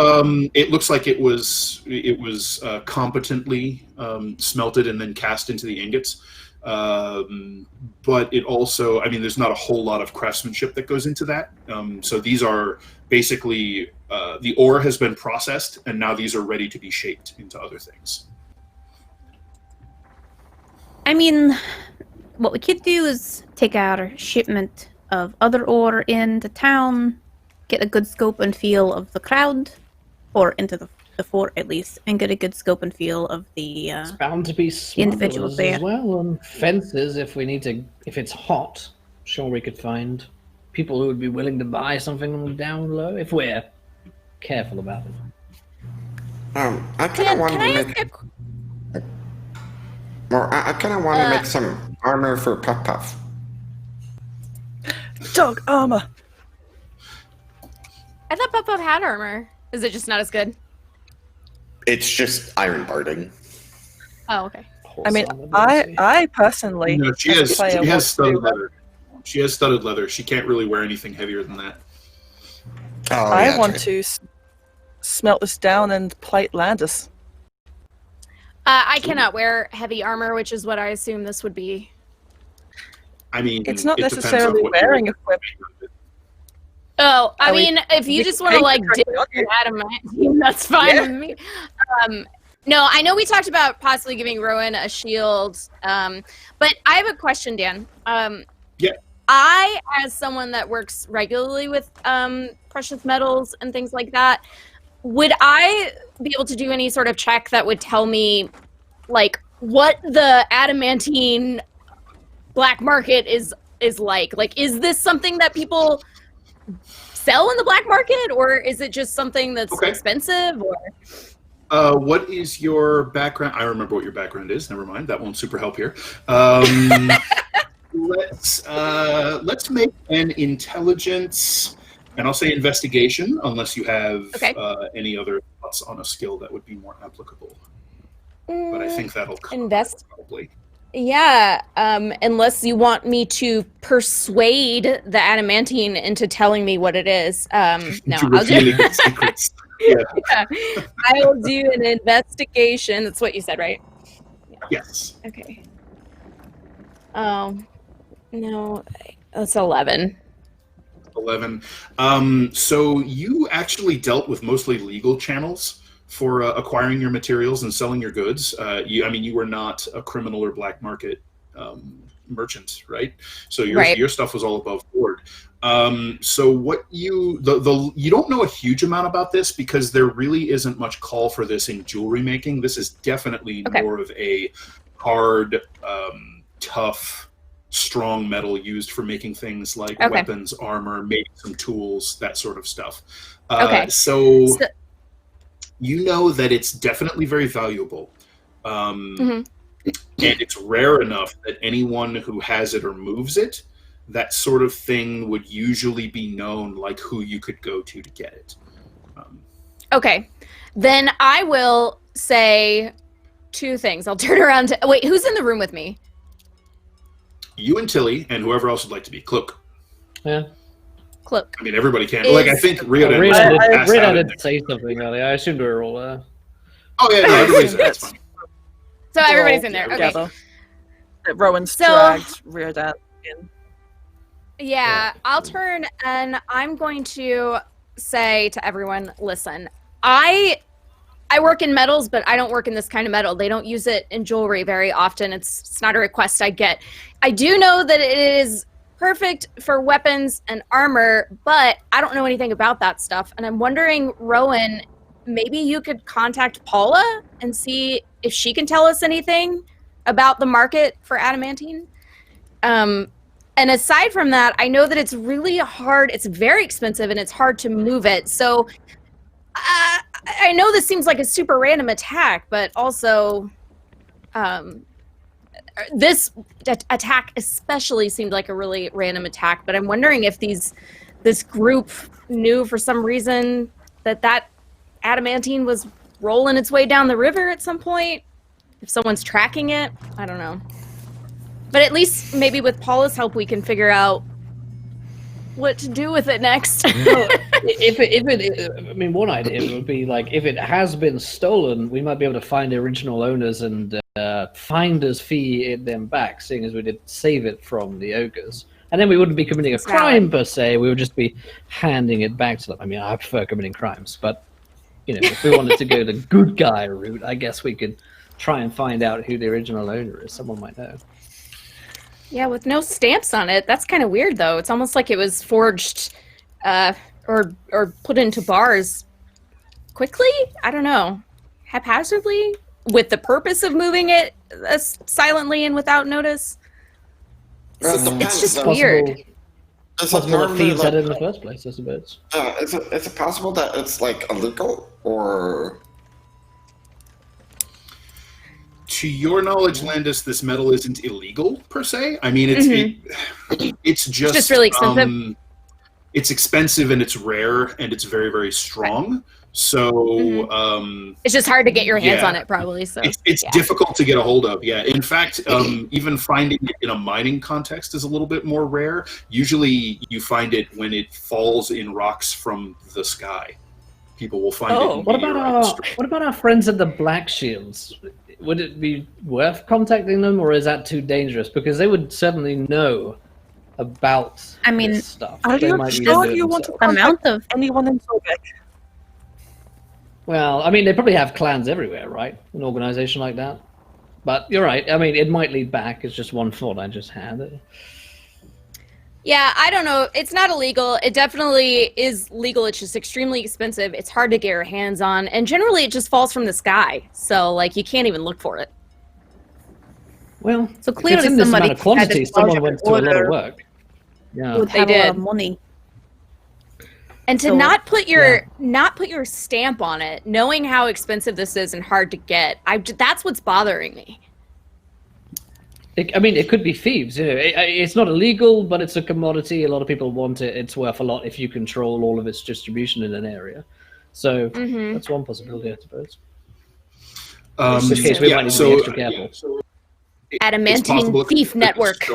it looks like it was competently smelted and then cast into the ingots. But it also, there's not a whole lot of craftsmanship that goes into that. So these are basically the ore has been processed, and now these are ready to be shaped into other things. What we could do is take our shipment of other ore into town, get a good scope and feel of the crowd, or into the fort at least, and get a good scope and feel of the It's bound to be individuals smugglers there. as well, and fences if we need to. If it's hot, sure we could find people who would be willing to buy something down low if we're careful about it. I kind of want Can I to ask make. a Well, I kind of want to make some armor for Puff Puff. Dog armor. I thought Puff Puff had armor. Is it just not as good? It's just iron barding. Oh, okay. I mean, Horse armor, let's see. I personally. No, she as a has player, want to- studded leather. She has studded leather. She can't really wear anything heavier than that. Oh, I yeah, want true. to smelt this down and plate Landis. I cannot wear heavy armor, which is what I assume this would be. It's not it depends on necessarily what you're wearing doing. equipment. Oh, I Are we- mean, if you we just want to can like correct dip it, okay. adamant, that's fine Yeah. with me. No, I know we talked about possibly giving Rowan a shield, but I have a question, Dan. Yeah. I, as someone that works regularly with precious metals and things like that, would I be able to do any sort of check that would tell me, like, what the adamantine black market is like? Like, is this something that people sell in the black market, or is it just something that's Okay. expensive? Or What is your background? I remember what your background is. Never mind. That won't super help here. Let's make an intelligence And I'll say investigation, unless you have Okay. any other thoughts on a skill that would be more applicable. But I think that'll come probably. Yeah, unless you want me to persuade the adamantine into telling me what it is. No, To I'll do. revealing its secrets. Yeah. Yeah. I will do an investigation. That's what you said, right? Yes. Okay. Oh, no, that's 11. 11. So you actually dealt with mostly legal channels for acquiring your materials and selling your goods. You were not a criminal or black market merchant, right? So your stuff was all above board. So what you don't know a huge amount about this because there really isn't much call for this in jewelry making. This is definitely more of a hard, tough, strong metal used for making things like weapons, armor, maybe some tools, that sort of stuff. So you know that it's definitely very valuable. And it's rare enough that anyone who has it or moves it, that sort of thing would usually be known, like who you could go to get it. Okay. Then I will say two things. I'll turn around to... Wait, who's in the room with me? You and Tilly, and whoever else would like to be. Cloak. Yeah. Cloak. I mean, everybody can. I think Rita did say something earlier. I assumed we were all there. Oh, yeah, no, everybody's there. That's fine. So everybody's in there. Okay. Rowan's dragged Riordan in. Yeah, I'll turn and I'm going to say to everyone, listen, I work in metals, but I don't work in this kind of metal. They don't use it in jewelry very often. It's not a request I get. I do know that it is perfect for weapons and armor, but I don't know anything about that stuff. And I'm wondering, Rowan, maybe you could contact Paula and see if she can tell us anything about the market for adamantine. And aside from that, I know that it's really hard. It's very expensive and it's hard to move it. So I know this seems like a super random attack, but also this attack especially seemed like a really random attack. But I'm wondering if this group knew for some reason that adamantine was rolling its way down the river at some point. If someone's tracking it, I don't know. But at least maybe with Paula's help, we can figure out what to do with it next. One idea would be like if it has been stolen, we might be able to find the original owners and finder's fee them back, seeing as we did save it from the ogres. And then we wouldn't be committing a crime per se. We would just be handing it back to them. I mean, I prefer committing crimes, but if we wanted to go the good guy route, I guess we could try and find out who the original owner is. Someone might know. Yeah, with no stamps on it. That's kind of weird, though. It's almost like it was forged or put into bars quickly? I don't know. Haphazardly? With the purpose of moving it silently and without notice? It's just weird. It's possible that thieves had it in the first place, I suppose. Is it possible that it's illegal or... To your knowledge, Landis, this metal isn't illegal per se. I mean, it's just really expensive. It's expensive and it's rare and it's very, very strong. Right. So it's just hard to get your hands on it, probably. So it's difficult to get a hold of. Yeah, in fact, even finding it in a mining context is a little bit more rare. Usually, you find it when it falls in rocks from the sky. People will find it. What about our friends at the Black Shields? Would it be worth contacting them, or is that too dangerous? Because they would certainly know about this stuff. Are you sure you want to contact anyone in Solvik? Well, I mean, they probably have clans everywhere, right? An organization like that. But you're right. I mean, it might lead back. It's just one thought I just had. Yeah, I don't know. It's not illegal. It definitely is legal. It's just extremely expensive. It's hard to get your hands on. And generally, it just falls from the sky. So, you can't even look for it. Well, so clearly in this amount of quantity, someone went to a lot of work. Yeah, they did. A lot of money. And to not put your stamp on it, knowing how expensive this is and hard to get, that's what's bothering me. It could be thieves. It's not illegal, but it's a commodity. A lot of people want it. It's worth a lot if you control all of its distribution in an area. So that's one possibility, I suppose. In which case, we might need to be extra careful. Adamantine thief network.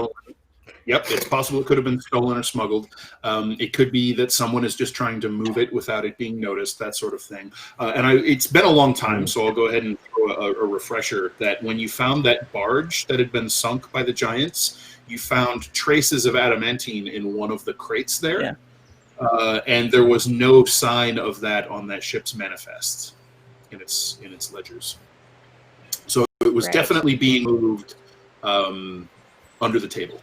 Yep, it's possible it could have been stolen or smuggled. It could be that someone is just trying to move it without it being noticed, that sort of thing. It's been a long time, so I'll go ahead and throw a refresher that when you found that barge that had been sunk by the giants, you found traces of adamantine in one of the crates there. Yeah. And there was no sign of that on that ship's manifest in its ledgers. So it was definitely being moved under the table.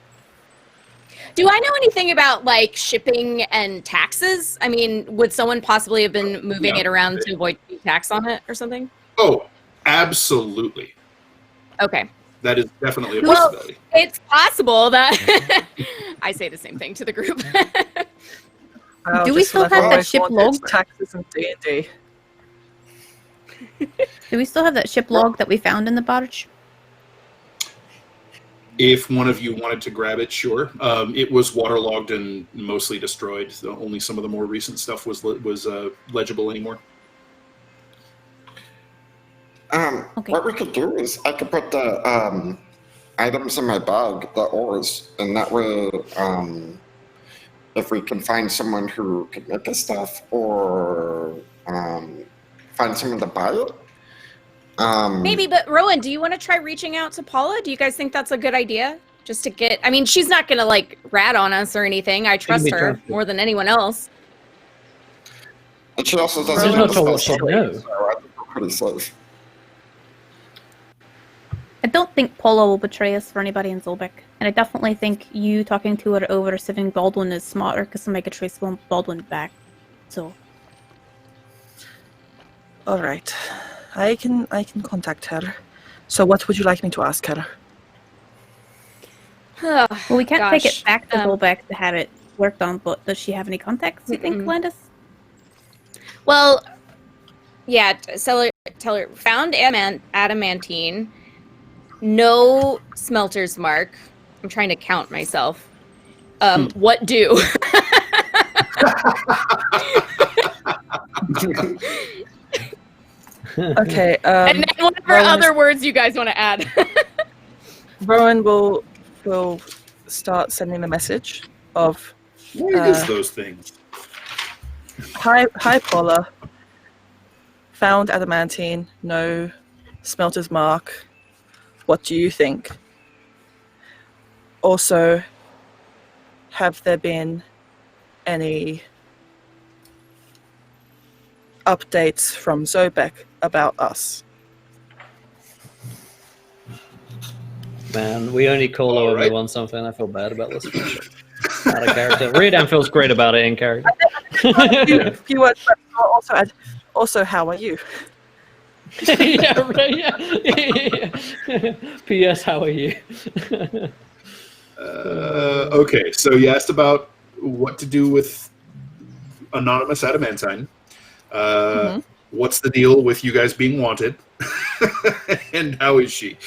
Do I know anything about like shipping and taxes? I mean, would someone possibly have been moving it around to avoid tax on it or something? Oh, absolutely. Okay. That is definitely a possibility. It's possible that I say the same thing to the group. Do we still have that ship log? Taxes and D&D. Do we still have that ship log that we found in the barge? If one of you wanted to grab it, sure. It was waterlogged and mostly destroyed. Only some of the more recent stuff was legible anymore. Okay. What we could do is I could put the items in my bag, the ores, and that way, if we can find someone who can make the stuff or find someone to buy it. Maybe, but Rowan, do you want to try reaching out to Paula? Do you guys think that's a good idea? Just to get, I mean, she's not going to like rat on us or anything. I trust her more than anyone else. And she also doesn't I'm not sure what she'll know. So I think we're pretty safe. I don't think Paulo will betray us for anybody in Zolbeck. And I definitely think you talking to her over receiving Baldwin is smarter because somebody could trace Baldwin back. So. All right. I can contact her. So what would you like me to ask her? Well, we can't take it back to Zolbeck to have it worked on, but does she have any contacts, you think, Landis? Well, yeah, tell her, found adamantine, no smelter's mark. I'm trying to count myself. What do? Okay. And then whatever other words you guys want to add. Rowan will start sending a message of What is those things? Hi Paula. Found adamantine, no smelter's mark. What do you think? Also, have there been any updates from Zobek about us? Man, we only call her when we want something. I feel bad about this. Out of character. Riordan feels great about it in character. Few words, but also, how are you? Yeah, right. Yeah. P.S. How are you? Okay, so you asked about what to do with anonymous adamantine. What's the deal with you guys being wanted? And how is she?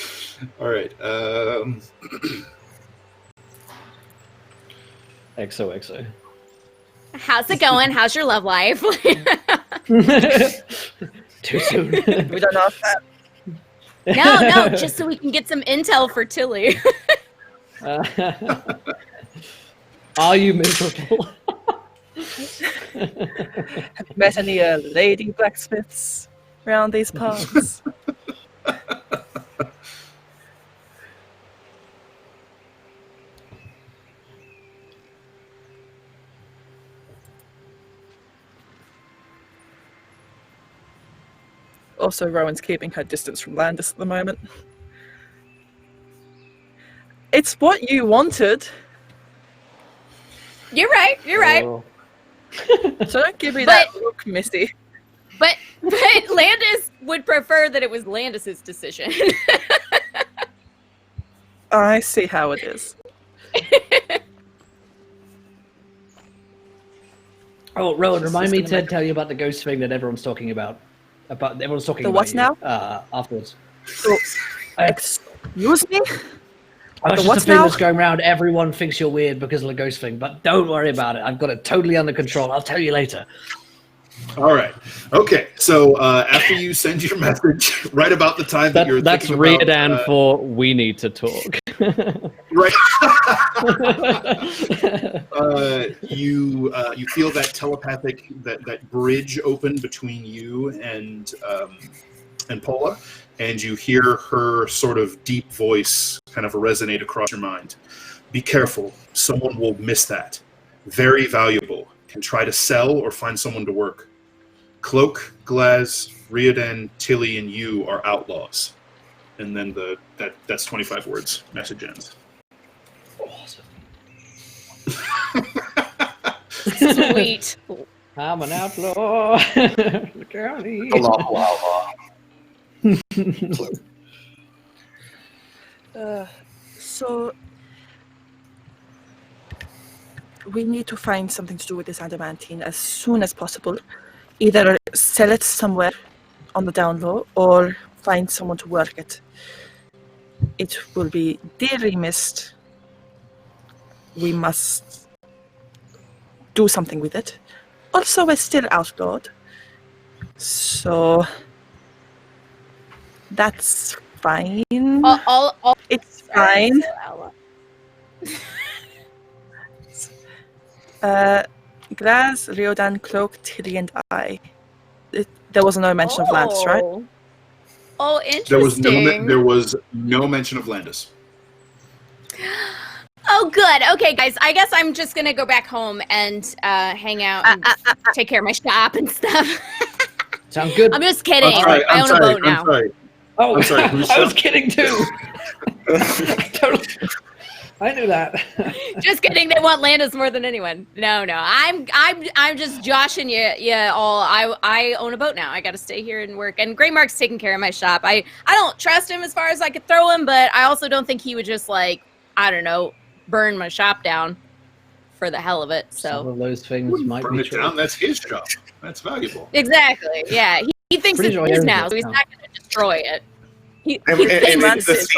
All right. XOXO. How's it going? How's your love life? Too soon. We don't ask that. No, just so we can get some intel for Tilly. Are you miserable? Have you met any lady blacksmiths around these parts? Also, Rowan's keeping her distance from Landis at the moment. It's what you wanted. You're right. Oh. So don't give me that look, Missy. But Landis would prefer that it was Landis's decision. I see how it is. Oh, Rowan, remind me to tell you about the ghost thing that everyone's talking about. Everyone's talking the about what now? Afterwards. So, excuse me? Oh, it's just a what's thing now? that's going around. Everyone thinks you're weird because of the ghost thing, but don't worry about it. I've got it totally under control. I'll tell you later. All right. Okay. So after you send your message, right about the time that you're That's thinking about, Riordan for we need to talk. right. You feel that telepathic that bridge open between you and Paula, and you hear her sort of deep voice kind of resonate across your mind. Be careful. Someone will miss that. Very valuable. Can try to sell or find someone to work. Cloak, Glaz, Riordan, Tilly, and you are outlaws. And then that's 25 words. Message ends. Awesome. Sweet. I'm an outlaw. The county. The lawful outlaw. So we need to find something to do with this adamantine as soon as possible. Either sell it somewhere on the down low or find someone to work it. It will be dearly missed. We must do something with it. Also, we're still outlawed. So that's fine. All It's fine. Glaz, Riordan, Cloak, Tilly, and I. There was no mention of Lance, right? Oh, interesting. There was no mention of Landis. Oh, good. Okay, guys. I guess I'm just gonna go back home and hang out and take care of my shop and stuff. Sounds good. I'm just kidding. I'm I own a boat now. I'm sorry. Oh, I'm sorry, who's I was that? kidding too. Totally. I knew that. Just kidding. They want Landis more than anyone. No. I'm just joshing you all. I own a boat now. I got to stay here and work. And Grey Mark's taking care of my shop. I don't trust him as far as I could throw him, but I also don't think he would just I don't know, burn my shop down for the hell of it. Some So of those things might Burn be it true. down. That's his job. That's valuable. exactly. Yeah. He thinks Pretty it's sure his Aaron now, does so he's now. not going to destroy it. He And thinks the it's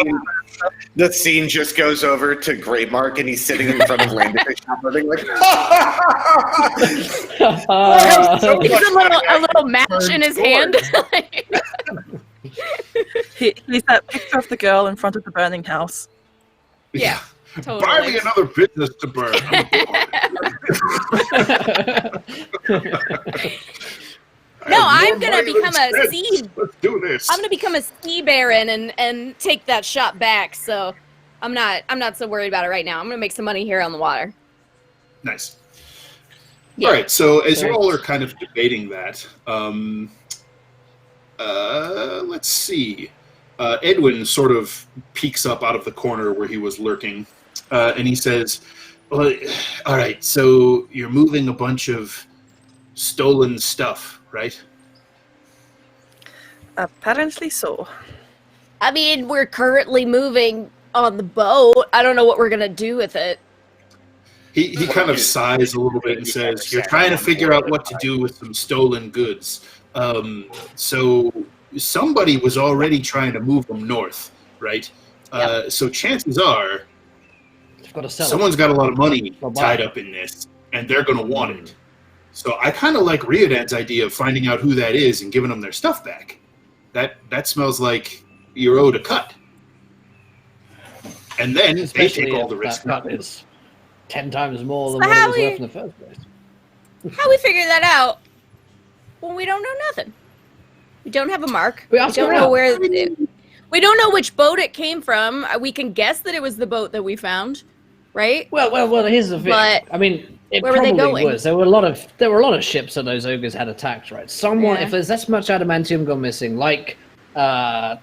his. scene just goes over to Grey Mark, and he's sitting in front of Landis' shop, living like, He's a little match in his hand. He's that picture of the girl in front of the burning house. Yeah, totally. Buy me another business to burn. No, I'm gonna become a sea. Let's do this. I'm gonna become a sea baron and take that shop back. So I'm not so worried about it right now. I'm gonna make some money here on the water. Nice. Yeah. All right. So as you Thanks. all are kind of debating that, let's see. Edwin sort of peeks up out of the corner where he was lurking, and he says, well, all right, so you're moving a bunch of stolen stuff, right? Apparently so. I mean, we're currently moving on the boat. I don't know what we're gonna do with it. He kind of sighs a little bit and says, you're trying to figure out what to do with some stolen goods. So somebody was already trying to move them north, right? So chances are You've got to sell someone's got a lot of money Well, buy tied it. up in this, and they're going to want it. So I kind of like Riordan's idea of finding out who that is and giving them their stuff back. That smells like you're owed a cut. And then they Especially take all if the risk. that cut is 10 times more than So what it how was we- worth in the first place. How we figure that out when we don't know nothing? We don't have a mark. We We ask don't around. know where. We don't know which boat it came from. We can guess that it was the boat that we found, right? Well, here's the thing. But I mean, it where were they probably going? was. There were a lot of ships that those ogres had attacked, right? Someone, Yeah. if there's this much adamantium gone missing, like Paula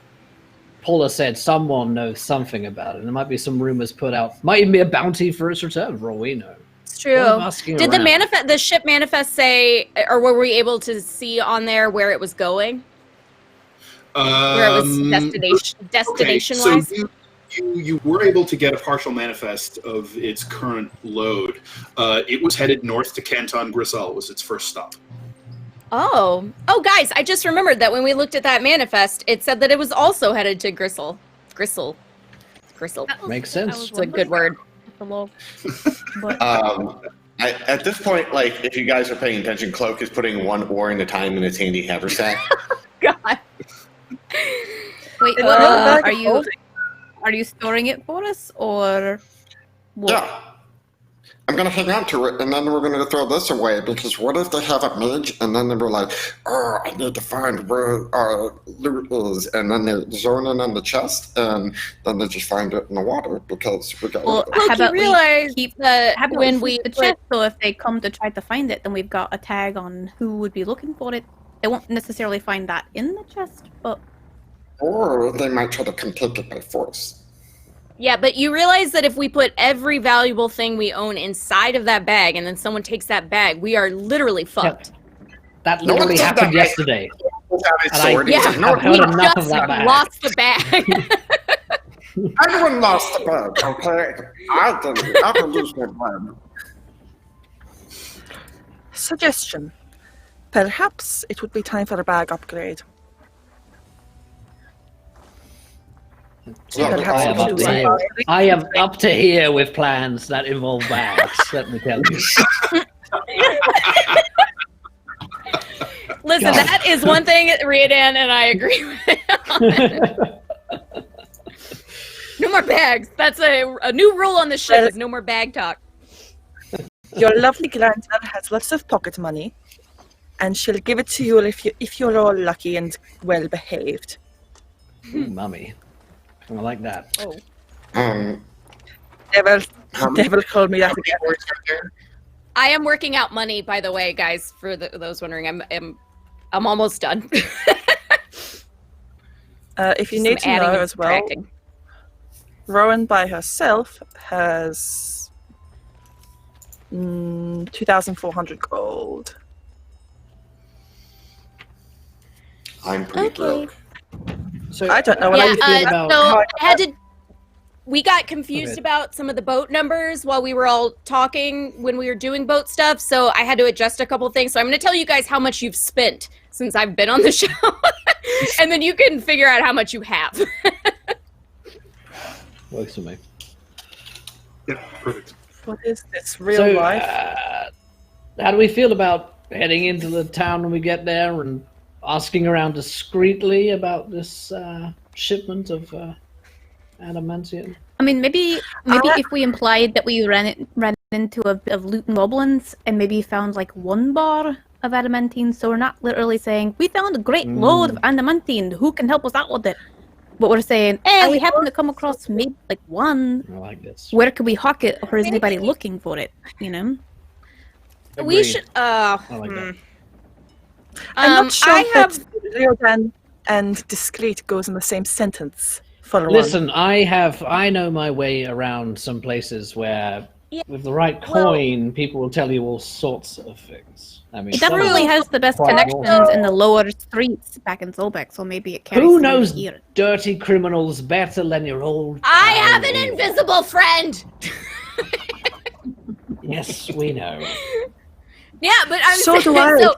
said, someone knows something about it. And there might be some rumors put out. Might even be a bounty for its return, for all we know. It's true. Worth asking Did around. the ship manifest say, or were we able to see on there where it was going? Where it was destination so wise? you were able to get a partial manifest of its current load. It was headed north to Canton Grisel was its first stop. Oh, guys, I just remembered that when we looked at that manifest, it said that it was also headed to Grisel. crystal. Makes sense. It's a good word. The log. But At this point, like, if you guys are paying attention, Cloak is putting one oar at a time in its handy haversack. God. wait, Bag are of you holding. storing it for us or what? Yeah. I'm gonna hang on to it, and then we're gonna throw this away, because what if they have a mage, and then they were like, oh, I need to find where our loot is, and then they zone in on the chest, and then they just find it in the water, because we got Well, it. Look, how about you realize we keep that how about when we we keep the put- chest, so if they come to try to find it, then we've got a tag on who would be looking for it. They won't necessarily find that in the chest, but Or they might try to come take it by force. Yeah, but you realize that if we put every valuable thing we own inside of that bag and then someone takes that bag, we are literally fucked. That No one literally said happened that. yesterday. Pulls out his And I- sword. He's Yeah, like, no, I've heard we enough of just that bag. lost the bag. Everyone lost the bag, okay? I didn't ever lose my bag. Suggestion. Perhaps it would be time for a bag upgrade. Yeah, Perhaps I am we up should to do here. I am up to here with plans that involve bags. Let me tell you. Listen, God. that is one thing Riordan and I agree with. No more bags. That's a new rule on the ship Well- is no more bag talk. Your lovely grandmother has lots of pocket money, and she'll give it to you if you're all lucky and well behaved. Ooh, mummy. I like that. Oh. Never, How many- never call me that how many again. oars are there? I am working out money, by the way, guys, for those wondering. I'm almost done. If you need Some to adding know and as well, subtracting. Rowan by herself has 2,400 gold. I'm pretty broke. So I don't know what Yeah, how do you feel about so how I- I had to. We got confused Okay. about some of the boat numbers while we were all talking when we were doing boat stuff. So I had to adjust a couple things. So I'm going to tell you guys how much you've spent since I've been on the show, and then you can figure out how much you have. works for me. Yeah, perfect. What is this, real So, life? how do we feel about heading into the town when we get there and asking around discreetly about this shipment of adamantium? I mean, maybe if we implied that we ran into a bit of loot and goblins and maybe found like one bar of adamantine, so we're not literally saying we found a great load of adamantine. Who can help us out with it? But we're saying, we happen to come across maybe like one. I like this. Where could we hawk it, or is anybody looking for it? You know. We Agreed. should. I like that. I'm not sure I that have. Riordan and discreet goes in the same sentence. For one. Listen, I know my way around some places where, with the right coin, people will tell you all sorts of things. I mean, It some of definitely them- has the best quite connections awesome. in the lower streets back in Zolbeck, so maybe it carries Who through knows here. dirty criminals better than your old? I pal have an Will? invisible friend. Yes, we know. Yeah, but I'm So do saying, I. so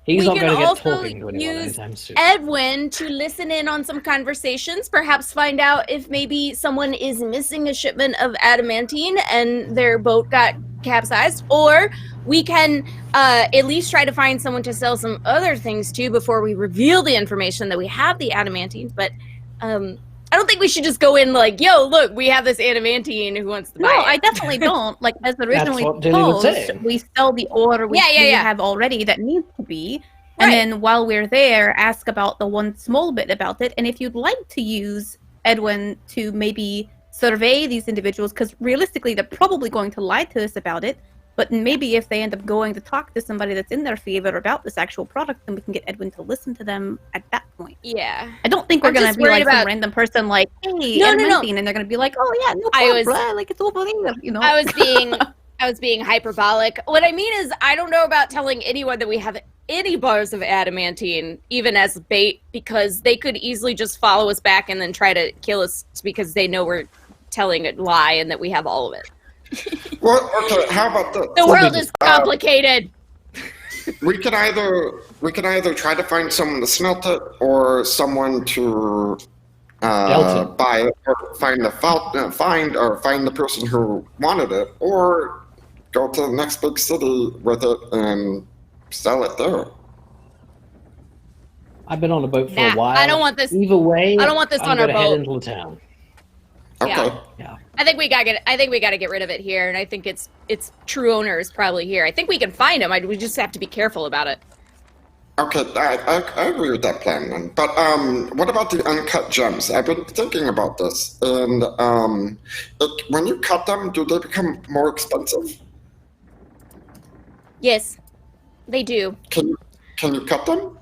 He's We not can going to get also talking to anyone use anytime soon. Edwin to listen in on some conversations, perhaps find out if maybe someone is missing a shipment of adamantine and their boat got capsized, or we can at least try to find someone to sell some other things to before we reveal the information that we have the adamantine. But I don't think we should just go in like, yo, look, we have this adamantine, who wants to buy No, it? I definitely don't. Like, as originally what Dilly was proposed, saying. we sell the order we Yeah. have already that needs to be. And Right. then while we're there, ask about the one small bit about it. And if you'd like to use Edwin to maybe survey these individuals, because realistically, they're probably going to lie to us about it. But maybe if they end up going to talk to somebody that's in their favor about this actual product, then we can get Edwin to listen to them at that point. Yeah. I don't think we're I'm going to just be worried like about- some random person like, hey, No, no. adamantine, and they're going to be like, oh yeah, no I problem, was- bruh, like it's over there, you know. I was being hyperbolic. What I mean is, I don't know about telling anyone that we have any bars of adamantine, even as bait, because they could easily just follow us back and then try to kill us because they know we're telling a lie and that we have all of it. Well, okay, how about this? The world is complicated. We can either try to find someone to smelt it, or someone to Delta. buy it or find the person who wanted it, or go to the next big city with it and sell it there. I've been on a boat for Nah, a while. I don't want this. Either way, I don't want this I'm on our gonna head boat. into the town. Okay. Yeah. I think we gotta get rid of it here, and I think its true owner is probably here. I think we can find him. We just have to be careful about it. Okay, I agree with that plan then. But what about the uncut gems? I've been thinking about this, and when you cut them, do they become more expensive? Yes, they do. Can you cut them?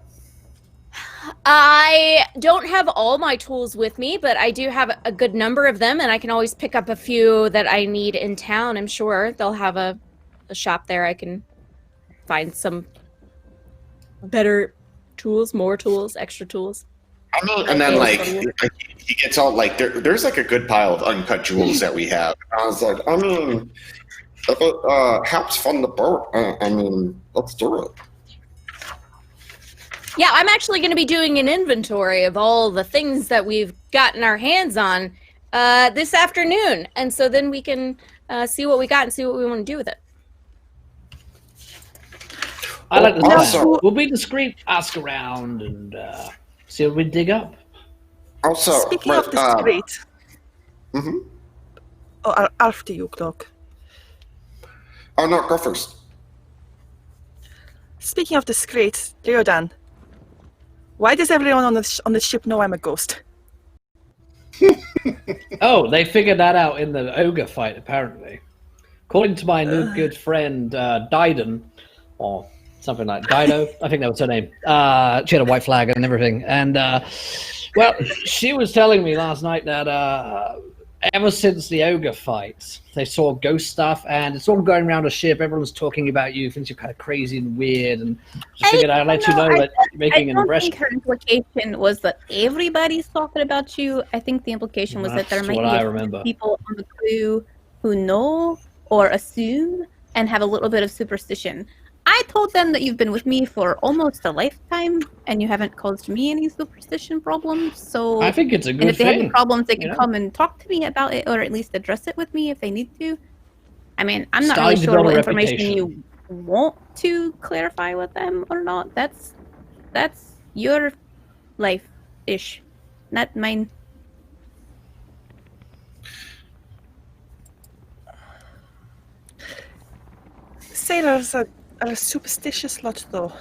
I don't have all my tools with me, but I do have a good number of them, and I can always pick up a few that I need in town. I'm sure they'll have a shop there. I can find some better tools, more tools, extra tools. I mean, and then like he gets all like there's like a good pile of uncut jewels that we have. I was like, I mean, if it helps fund the boat, I mean, let's do it. Yeah, I'm actually going to be doing an inventory of all the things that we've gotten our hands on this afternoon, and so then we can see what we got and see what we want to do with it. I like this Also- plan. We'll be discreet, ask around, and see what we dig up. Also, Speaking of discreet. Mm-hmm. Oh, after you, Cloak. Oh no, go first. Speaking of discreet, Riodan, why does everyone on the ship know I'm a ghost? Oh, they figured that out in the ogre fight, apparently. According to my new good friend, Diden, or something like Dido, I think that was her name. She had a white flag and everything. And, well, she was telling me last night that ever since the ogre fight, they saw ghost stuff, and it's all going around the ship. Everyone's talking about you, thinks you're kind of crazy and weird, and just figured I'd let you know that you're making an I don't impression. think her implication was that everybody's talking about you. I think the implication was that there That's might what be I a few remember. people on the crew who know or assume and have a little bit of superstition. I told them that you've been with me for almost a lifetime and you haven't caused me any superstition problems. So I think it's a and good if they have thing. any problems, they can know? come and talk to me about it, or at least address it with me if they need to. I mean, I'm not Starting really to sure build a what information reputation. you want to clarify with them or not. That's your life-ish, not mine. Sailors are a superstitious lot, though.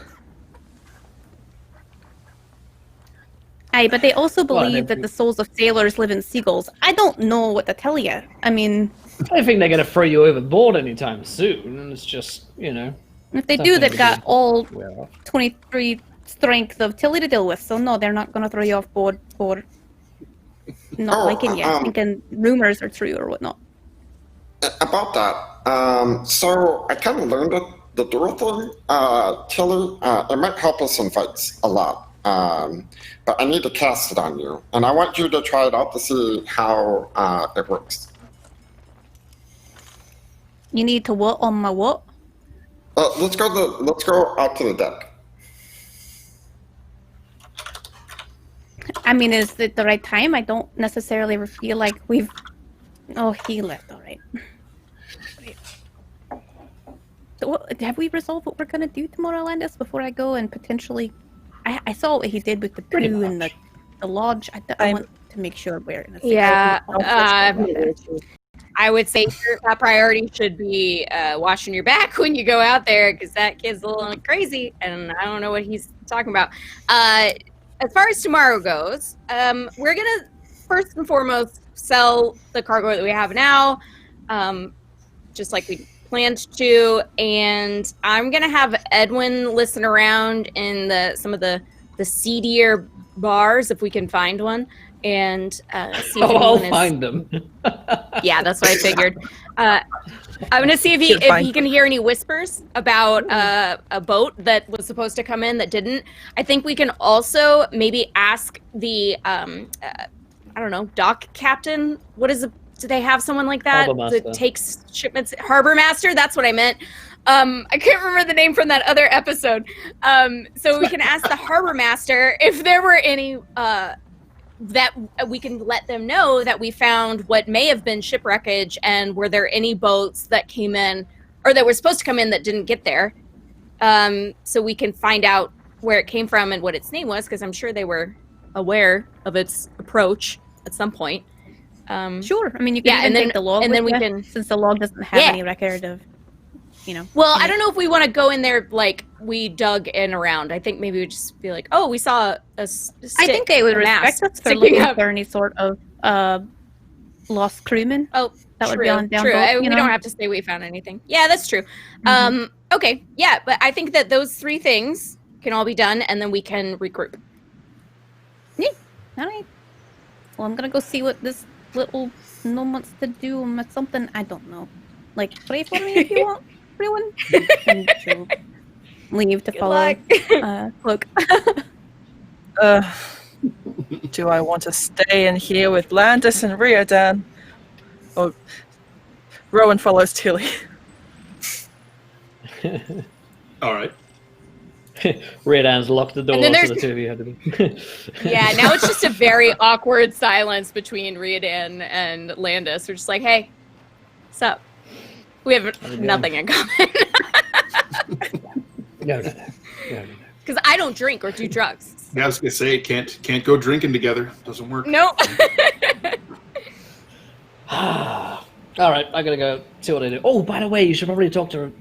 Aye, but they also Well, believe that the souls of sailors live in seagulls. I don't know what to tell you. I mean, I think they're going to throw you overboard anytime soon, and it's just, you know. if they Something do, they've to got be all aware of. 23 strength of Tilly to deal with, so no, they're not going to throw you off board for not liking you, thinking rumors are true or whatnot. About that, so I kind of learned the dual thing. Tilly, it might help us in fights a lot. But I need to cast it on you, and I want you to try it out to see how it works. You need to what on my what? Let's go out to the deck. I mean, is it the right time? I don't necessarily feel like we've... Oh, he left, all right. Wait. So have we resolved what we're going to do tomorrow, Landis, before I go and potentially... I saw what he did with the Pretty crew and the lodge. I want to make sure we're in a safe Yeah, place. I would say your top priority should be washing your back when you go out there, because that kid's a little crazy, and I don't know what he's talking about. As far as tomorrow goes, we're gonna first and foremost sell the cargo that we have now, just like we planned to, and I'm gonna have Edwin listen around in some of the seedier bars if we can find one, and see if I'll anyone is... find them. Yeah, that's what I figured. I'm gonna see if he can hear any whispers about a boat that was supposed to come in that didn't. I think we can also maybe ask the I don't know, dock captain. What is it? Do they have someone like that Harbormaster. that takes shipments? Harbormaster. That's what I meant. I can't remember the name from that other episode. So we can ask the Harbormaster if there were any that we can let them know that we found what may have been shipwreckage, and were there any boats that came in or that were supposed to come in that didn't get there, so we can find out where it came from and what its name was, because I'm sure they were aware of its approach at some point. Sure. I mean, you can even take the log, and then we you, can, since the log doesn't have any record of, Well, I don't know if we want to go in there like we dug in around. I think maybe we'd just be like, oh, we saw a stick, I think they would respect us for looking for any sort of lost crewmen. Oh, that would be on down true. boat, We don't have to say we found anything. Yeah, that's true. Okay, yeah, but I think that those 3 things can all be done, and then we can regroup. Yeah. All right. Well, I'm gonna go see what this little gnome wants to do with something. I don't know. Like, pray for me if you want, everyone. And she'll leave to follow Cloak. Do I want to stay in here with Landis and Riordan? Or Rowan follows Tilly. All right. Riordan's locked the door, And then so the 2 of you had to be. Yeah, now it's just a very awkward silence between Riordan and Landis. We're just like, hey, what's up? We have nothing in common. No. Because I don't drink or do drugs. Yeah, I was gonna say can't go drinking together. Doesn't work. No. All right, I gotta go see what I do. Oh, by the way, you should probably talk to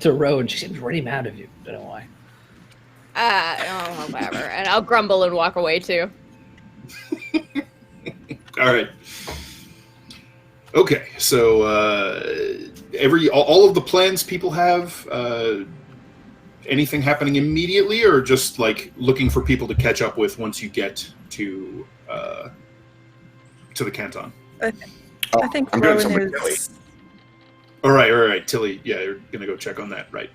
Rowan. She seems really mad at you. Don't know why. Whatever. And I'll grumble and walk away too. All right. Okay, so all of the plans people have, anything happening immediately, or just like looking for people to catch up with once you get to the canton? I think I'm doing Rowan something Tilly. is. All right, Tilly. Yeah, you're gonna go check on that, right?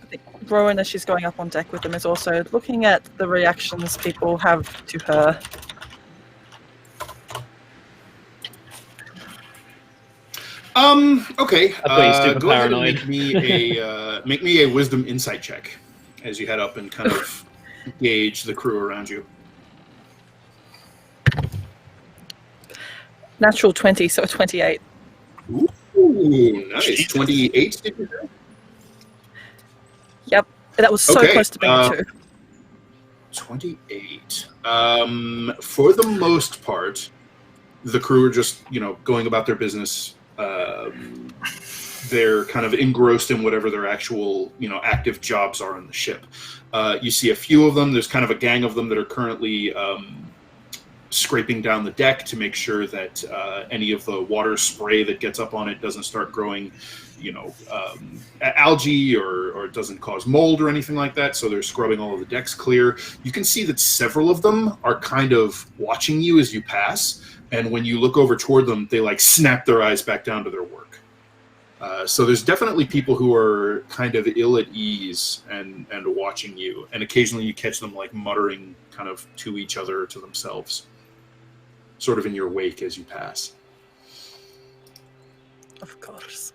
I think Rowan, as she's going up on deck with them, is also looking at the reactions people have to her. Okay. super Go ahead and paranoid. make me a wisdom insight check as you head up and kind of gauge the crew around you. Natural 20, so 28. Ooh, nice. 28, did you say? Yep, that was so Okay, close to being a 2. 28. For the most part, the crew are just, going about their business. They're kind of engrossed in whatever their actual, active jobs are on the ship. You see a few of them. There's kind of a gang of them that are currently scraping down the deck to make sure that any of the water spray that gets up on it doesn't start growing, algae or it doesn't cause mold or anything like that. So they're scrubbing all of the decks clear. You can see that several of them are kind of watching you as you pass. And when you look over toward them, they snap their eyes back down to their work. So there's definitely people who are kind of ill at ease and watching you. And occasionally you catch them muttering kind of to each other or to themselves, sort of in your wake as you pass. Of course.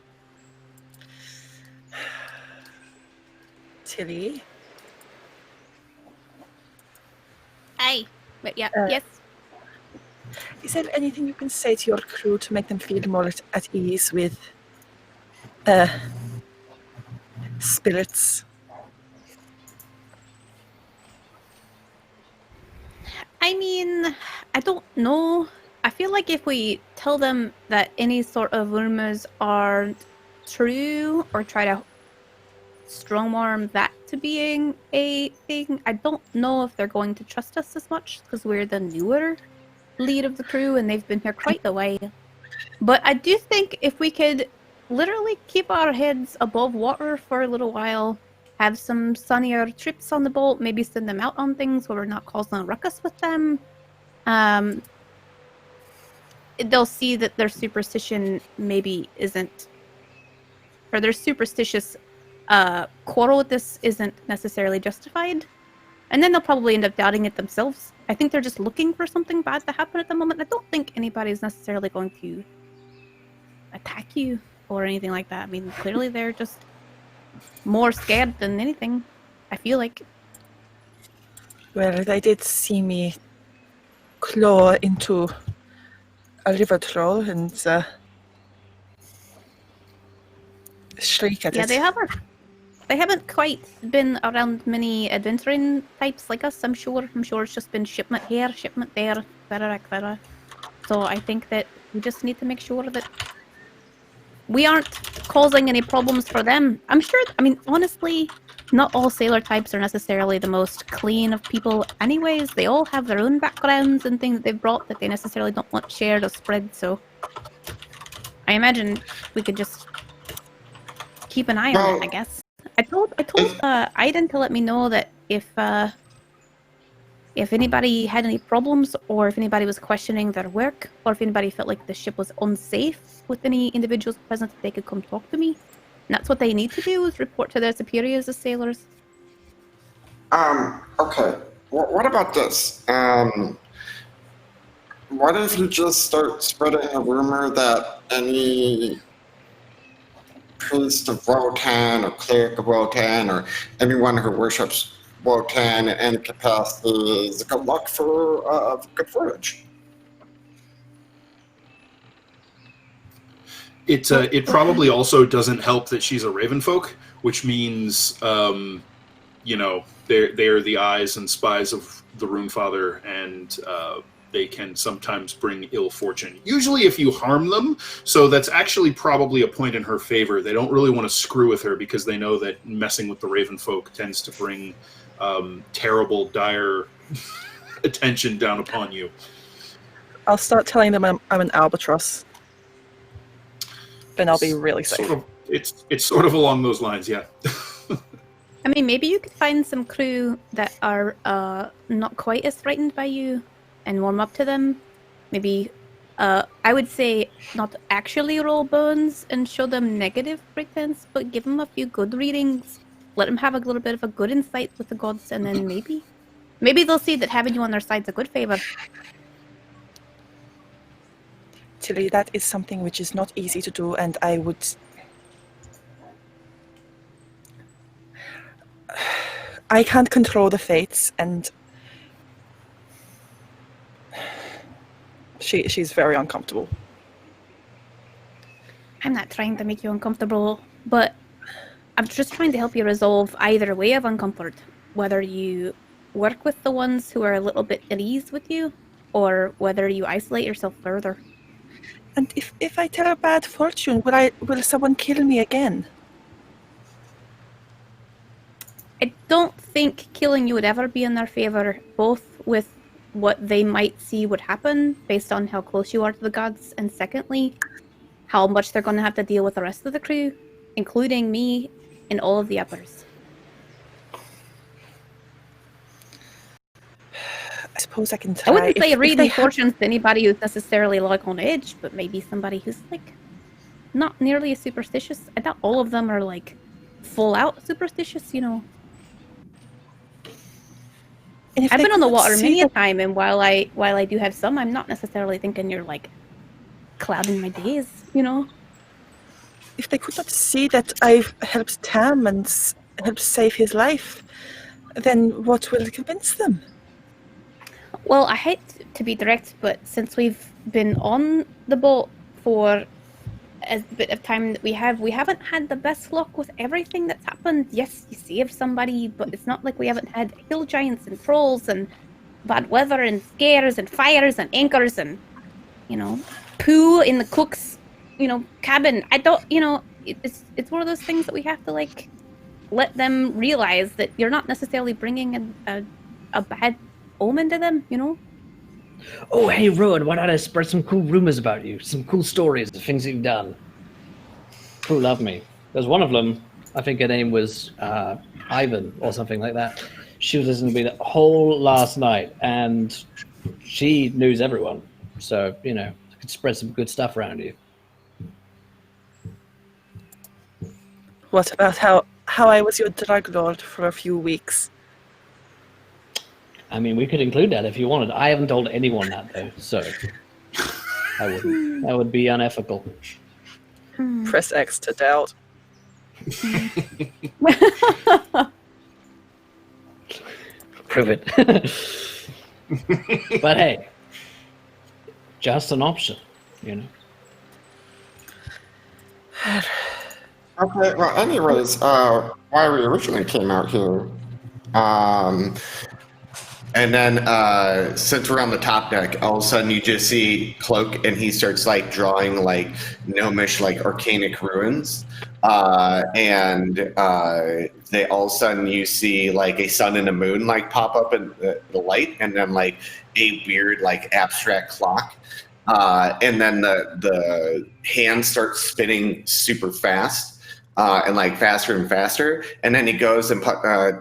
Tilly? Aye. But yeah, yes. Is there anything you can say to your crew to make them feel more at ease with spirits? I mean, I don't know. I feel like if we tell them that any sort of rumors aren't true or try to strong-arm that to being a thing, I don't know if they're going to trust us as much because we're the newer lead of the crew and they've been here quite a while. But I do think if we could literally keep our heads above water for a little while, have some sunnier trips on the boat, maybe send them out on things where we're not causing a ruckus with them, they'll see that their superstition maybe isn't, or their superstitious quarrel with this isn't necessarily justified. And then they'll probably end up doubting it themselves. I think they're just looking for something bad to happen at the moment. I don't think anybody's necessarily going to attack you or anything like that. I mean, clearly they're just more scared than anything, I feel like. Well, they did see me claw into a river troll and shriek at Yeah, it. they haven't quite been around many adventuring types like us, I'm sure. I'm sure it's just been shipment here, shipment there, etc. So I think that we just need to make sure that we aren't causing any problems for them. I'm sure, I mean, honestly, not all sailor types are necessarily the most clean of people anyways. They all have their own backgrounds and things that they've brought that they necessarily don't want shared or spread, so I imagine we could just keep an eye on it, I guess. I told Aiden to let me know that if anybody had any problems, or if anybody was questioning their work, or if anybody felt like the ship was unsafe with any individuals present, they could come talk to me. And that's what they need to do, is report to their superiors as sailors. Okay. What about this? What if you just start spreading a rumor that any priest of Wotan or cleric of Wotan or anyone who worships Wotan in any capacity is good luck for good forage? It probably also doesn't help that she's a Ravenfolk, which means they're the eyes and spies of the Runefather, and they can sometimes bring ill fortune. Usually if you harm them, so that's actually probably a point in her favor. They don't really want to screw with her because they know that messing with the Ravenfolk tends to bring terrible, dire attention down upon you. I'll start telling them I'm an albatross. Then I'll be really safe. It's sort of along those lines, yeah. I mean, maybe you could find some crew that are not quite as frightened by you and warm up to them. Maybe, I would say not actually roll bones and show them negative pretense, but give them a few good readings. Let them have a little bit of a good insight with the gods, and then maybe they'll see that having you on their side's a good favor. Tilly, that is something which is not easy to do, and I can't control the fates, and she's very uncomfortable. I'm not trying to make you uncomfortable, but I'm just trying to help you resolve either way of uncomfort. Whether you work with the ones who are a little bit at ease with you, or whether you isolate yourself further. And if I tell a bad fortune, will someone kill me again? I don't think killing you would ever be in their favor, both with what they might see would happen based on how close you are to the gods, and secondly, how much they're going to have to deal with the rest of the crew, including me and all of the others. I suppose I can try. I wouldn't say reading fortunes to anybody who's necessarily like on edge, but maybe somebody who's like not nearly as superstitious. I doubt all of them are like full out superstitious, you know. I've been on the water many a time, and while I do have some, I'm not necessarily thinking you're like clouding my days, you know. If they could not see that I've helped Tam and helped save his life, then what will convince them? Well, I hate to be direct, but since we've been on the boat for a bit of time that we haven't had the best luck with everything that's happened. Yes, you saved somebody, but it's not like we haven't had hill giants and trolls and bad weather and scares and fires and anchors and, you know, poo in the cook's, you know, cabin. I don't, you know, it's one of those things that we have to, like, let them realize that you're not necessarily bringing a bad omen to them, you know? Oh, hey, Rowan, why don't I spread some cool rumors about you? Some cool stories of things you've done. Who love me? There's one of them, I think her name was Ivan or something like that. She was listening to me the whole last night, and she knows everyone. So, you know, I could spread some good stuff around you. What about how I was your drug lord for a few weeks? I mean, we could include that if you wanted. I haven't told anyone that, though, so I wouldn't. That would be unethical. Press X to doubt. Prove it. But hey, just an option, you know. Okay, well, anyways, why we originally came out here, And then, since we're on the top deck, all of a sudden you just see Cloak, and he starts like drawing like gnomish, like arcanic ruins. They all of a sudden you see like a sun and a moon like pop up in the light, and then like a weird like abstract clock. And then the hand starts spinning super fast. And like faster and faster, and then he goes and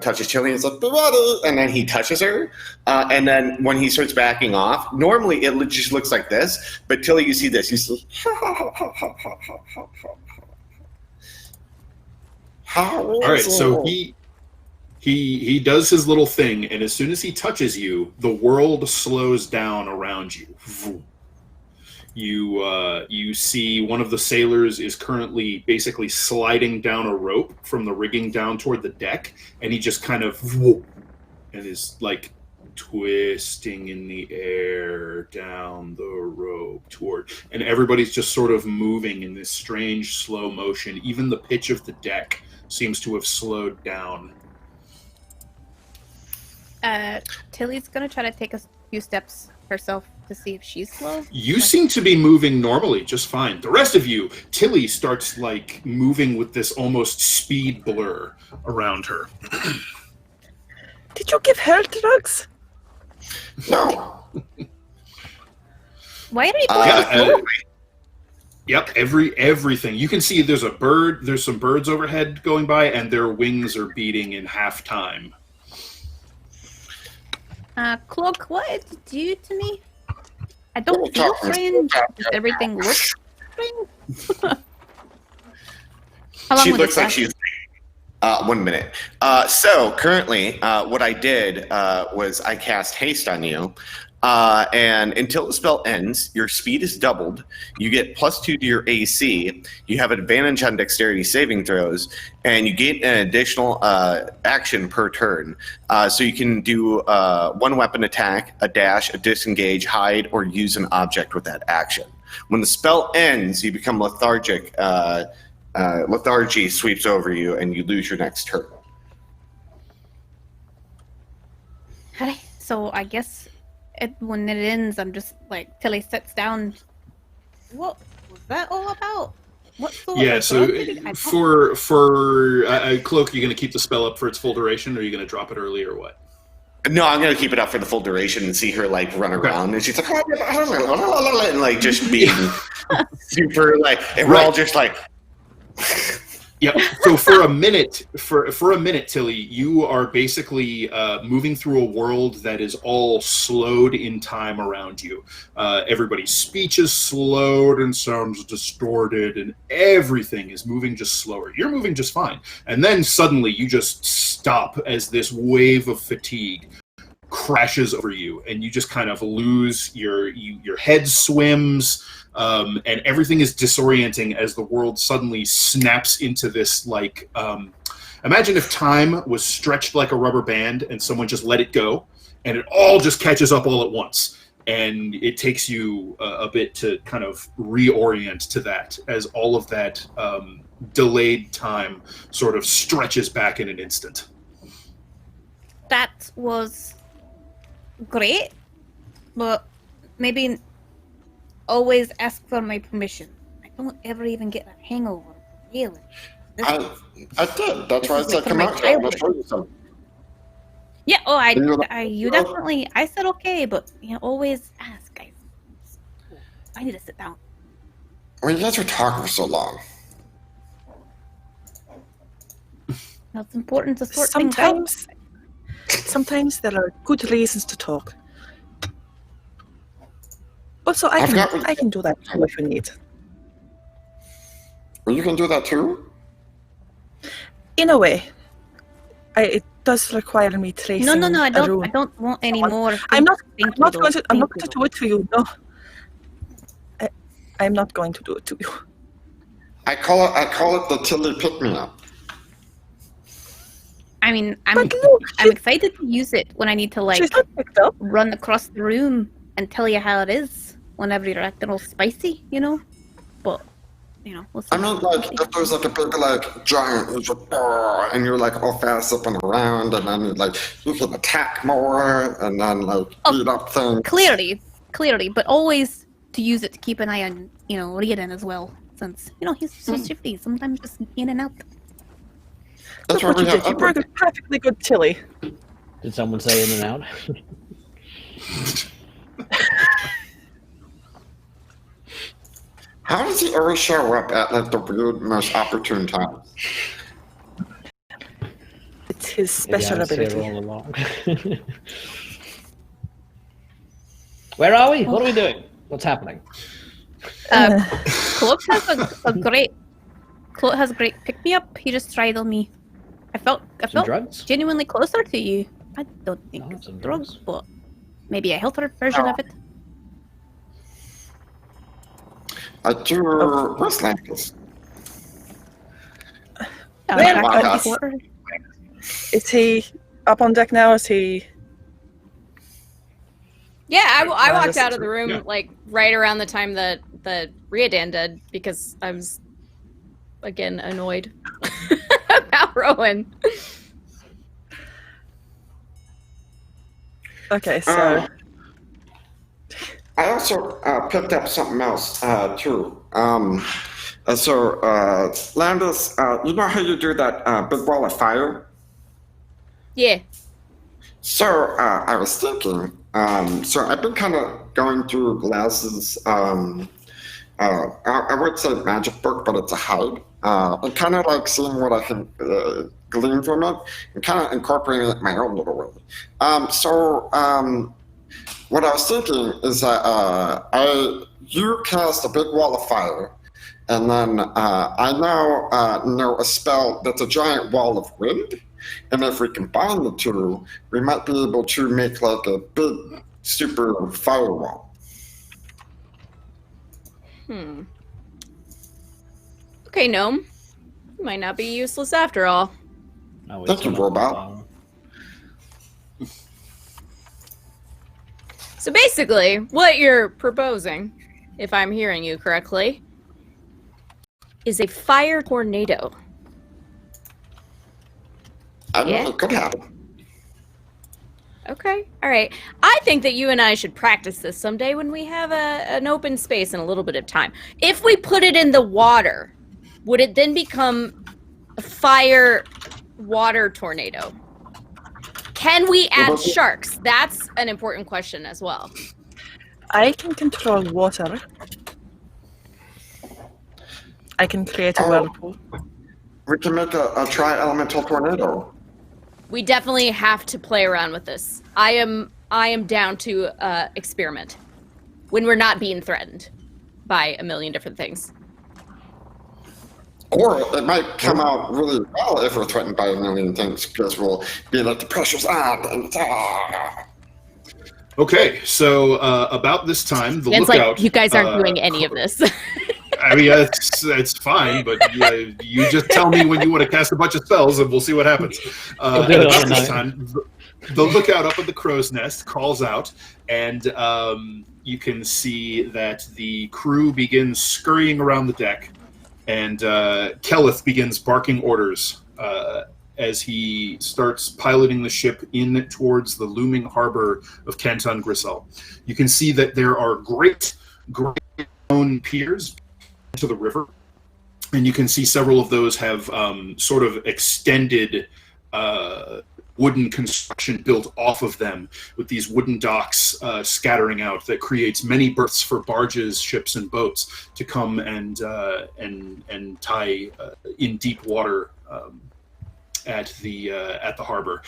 touches Chili and he's like, "Be ready!" And then he touches her, and then when he starts backing off, normally it just looks like this, but Tilly, you see this, you see, All right, so he does his little thing, and as soon as he touches you, the world slows down around you. You see one of the sailors is currently basically sliding down a rope from the rigging down toward the deck, and he just kind of and is like twisting in the air down the rope toward, and everybody's just sort of moving in this strange slow motion. Even the pitch of the deck seems to have slowed down. Tilly's gonna try to take a few steps herself to see if she's slow. You seem to be moving normally, just fine. The rest of you, Tilly starts like moving with this almost speed blur around her. Did you give her drugs? No. Why are you going slow? Yep, everything. You can see there's a bird, there's some birds overhead going by, and their wings are beating in half time. Cloak, what did you do to me? I don't feel strange. Does everything look strange? How long she would looks it like last? she's 1 minute. So currently, what I did was I cast haste on you, and until the spell ends, your speed is doubled. You get +2 to your AC. You have advantage on dexterity saving throws, and you get an additional action per turn. So you can do one weapon attack, a dash, a disengage, hide, or use an object with that action. When the spell ends, you become lethargic. Lethargy sweeps over you, and you lose your next turn. Okay, so I guess when it ends, I'm just like, Tilly sits down. What was that all about? What sort Yeah, of so drug did it- I don't- for Cloak, you're going to keep the spell up for its full duration, or are you going to drop it early, or what? No, I'm gonna keep it up for the full duration and see her like run around, and she's like, and like just being super like, and we're all just like. Yep. So for a minute, Tilly, you are basically moving through a world that is all slowed in time around you. Everybody's speech is slowed and sounds distorted, and everything is moving just slower. You're moving just fine, and then suddenly you just stop as this wave of fatigue crashes over you, and you just kind of lose your head swims. And everything is disorienting as the world suddenly snaps into this, like, imagine if time was stretched like a rubber band and someone just let it go, and it all just catches up all at once. And it takes you a bit to kind of reorient to that, as all of that delayed time sort of stretches back in an instant. That was great, but maybe always ask for my permission. I don't ever even get a hangover, really. I did. That's why I said, come out here. I'm going to show you something. Yeah, you definitely, I said okay, but always ask, guys. I need to sit down. Well, you guys were talking for so long. It's important to sort things out. Sometimes there are good reasons to talk. Also, I can do that too if you need. Well, you can do that too? In a way. It does require me tracing. No, I a room. don't want any more. I'm not going to do it to you. No. I'm not going to do it to you. I call it the Tilly pick-me-up. I mean, I'm look, excited to use it when I need to she's not picked up. run across the room and tell you how it is whenever you're acting all spicy, you know. But we'll see. I mean, like, if there's like a big, like, giant, it's like, and you're like all fast up and around, and then like you can attack more, and then like beat up things. Clearly, but always to use it to keep an eye on, Riordan as well, since he's so shifty, sometimes just in and out. That's Look why what we you have did. You broke a perfectly good tilly. Did someone say in and out? How does he always show up at like the weird, most opportune times? It's his special Yeah, I see it ability. all along. Where are we? What are we doing? What's happening? Cloak has a great pick me up. He just tried on me. I felt drugs? genuinely closer to you. I don't think Oh, it's some drugs, drugs. but maybe a healthier version of it. I do. Where's Lankus? Lankus. Water. Is he up on deck now? Is he? Yeah, I walked that's out of the room yeah. like right around the time that Riordan did because I was again annoyed about Rowan. Okay, so I also picked up something else too. Landis, you know how you do that big wall of fire? Yeah. So I was thinking. So I've been kind of going through Glass's. I would say magic book, but it's a hide. And kind of like seeing what I can glean from it, and kind of incorporating it in my own little way. What I was thinking is that you cast a big wall of fire, and then I now know a spell that's a giant wall of wind, and if we combine the two, we might be able to make like a big, super firewall. Okay, gnome. Might not be useless after all. No, Thank you, not. Robot. So basically, what you're proposing, if I'm hearing you correctly, is a fire tornado. I mean, Yeah. it could happen. Okay, all right. I think that you and I should practice this someday when we have an open space and a little bit of time. If we put it in the water, would it then become a fire water tornado? Can we add sharks? That's an important question as well. I can control water. I can create a whirlpool. We can make a tri-elemental tornado. We definitely have to play around with this. I am down to experiment when we're not being threatened by a million different things. Or it might come out really well if we're threatened by a million things, because we'll be like, the pressure's on. And, Okay, so about this time, the It's lookout. like you guys aren't doing any of this. I mean, it's fine, but you just tell me when you want to cast a bunch of spells, and we'll see what happens. We'll do it About on this the time, the lookout up at the crow's nest calls out, and you can see that the crew begins scurrying around the deck, and Kelleth begins barking orders as he starts piloting the ship in towards the looming harbor of Canton Grisel. You can see that there are great stone piers to the river, and you can see several of those have sort of extended wooden construction built off of them, with these wooden docks scattering out that creates many berths for barges, ships, and boats to come and tie in deep water at the harbor.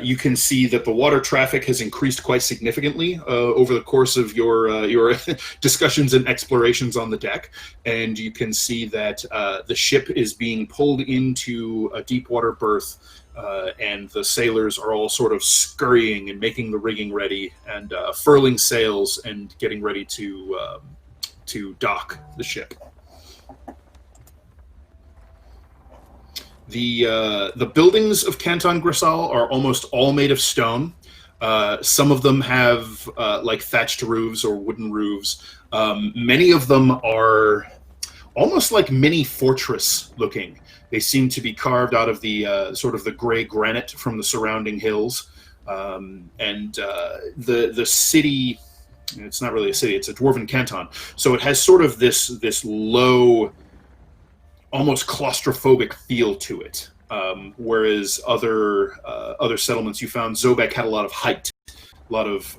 You can see that the water traffic has increased quite significantly over the course of your discussions and explorations on the deck, and you can see that the ship is being pulled into a deep water berth, and the sailors are all sort of scurrying and making the rigging ready and furling sails and getting ready to dock the ship. The buildings of Canton Grisel are almost all made of stone. Some of them have like thatched roofs or wooden roofs. Many of them are almost like mini fortress looking. They seem to be carved out of the sort of the gray granite from the surrounding hills. The city, it's not really a city, it's a dwarven canton. So it has sort of this low, almost claustrophobic feel to it. Whereas other settlements you found, Zobek had a lot of height, a lot of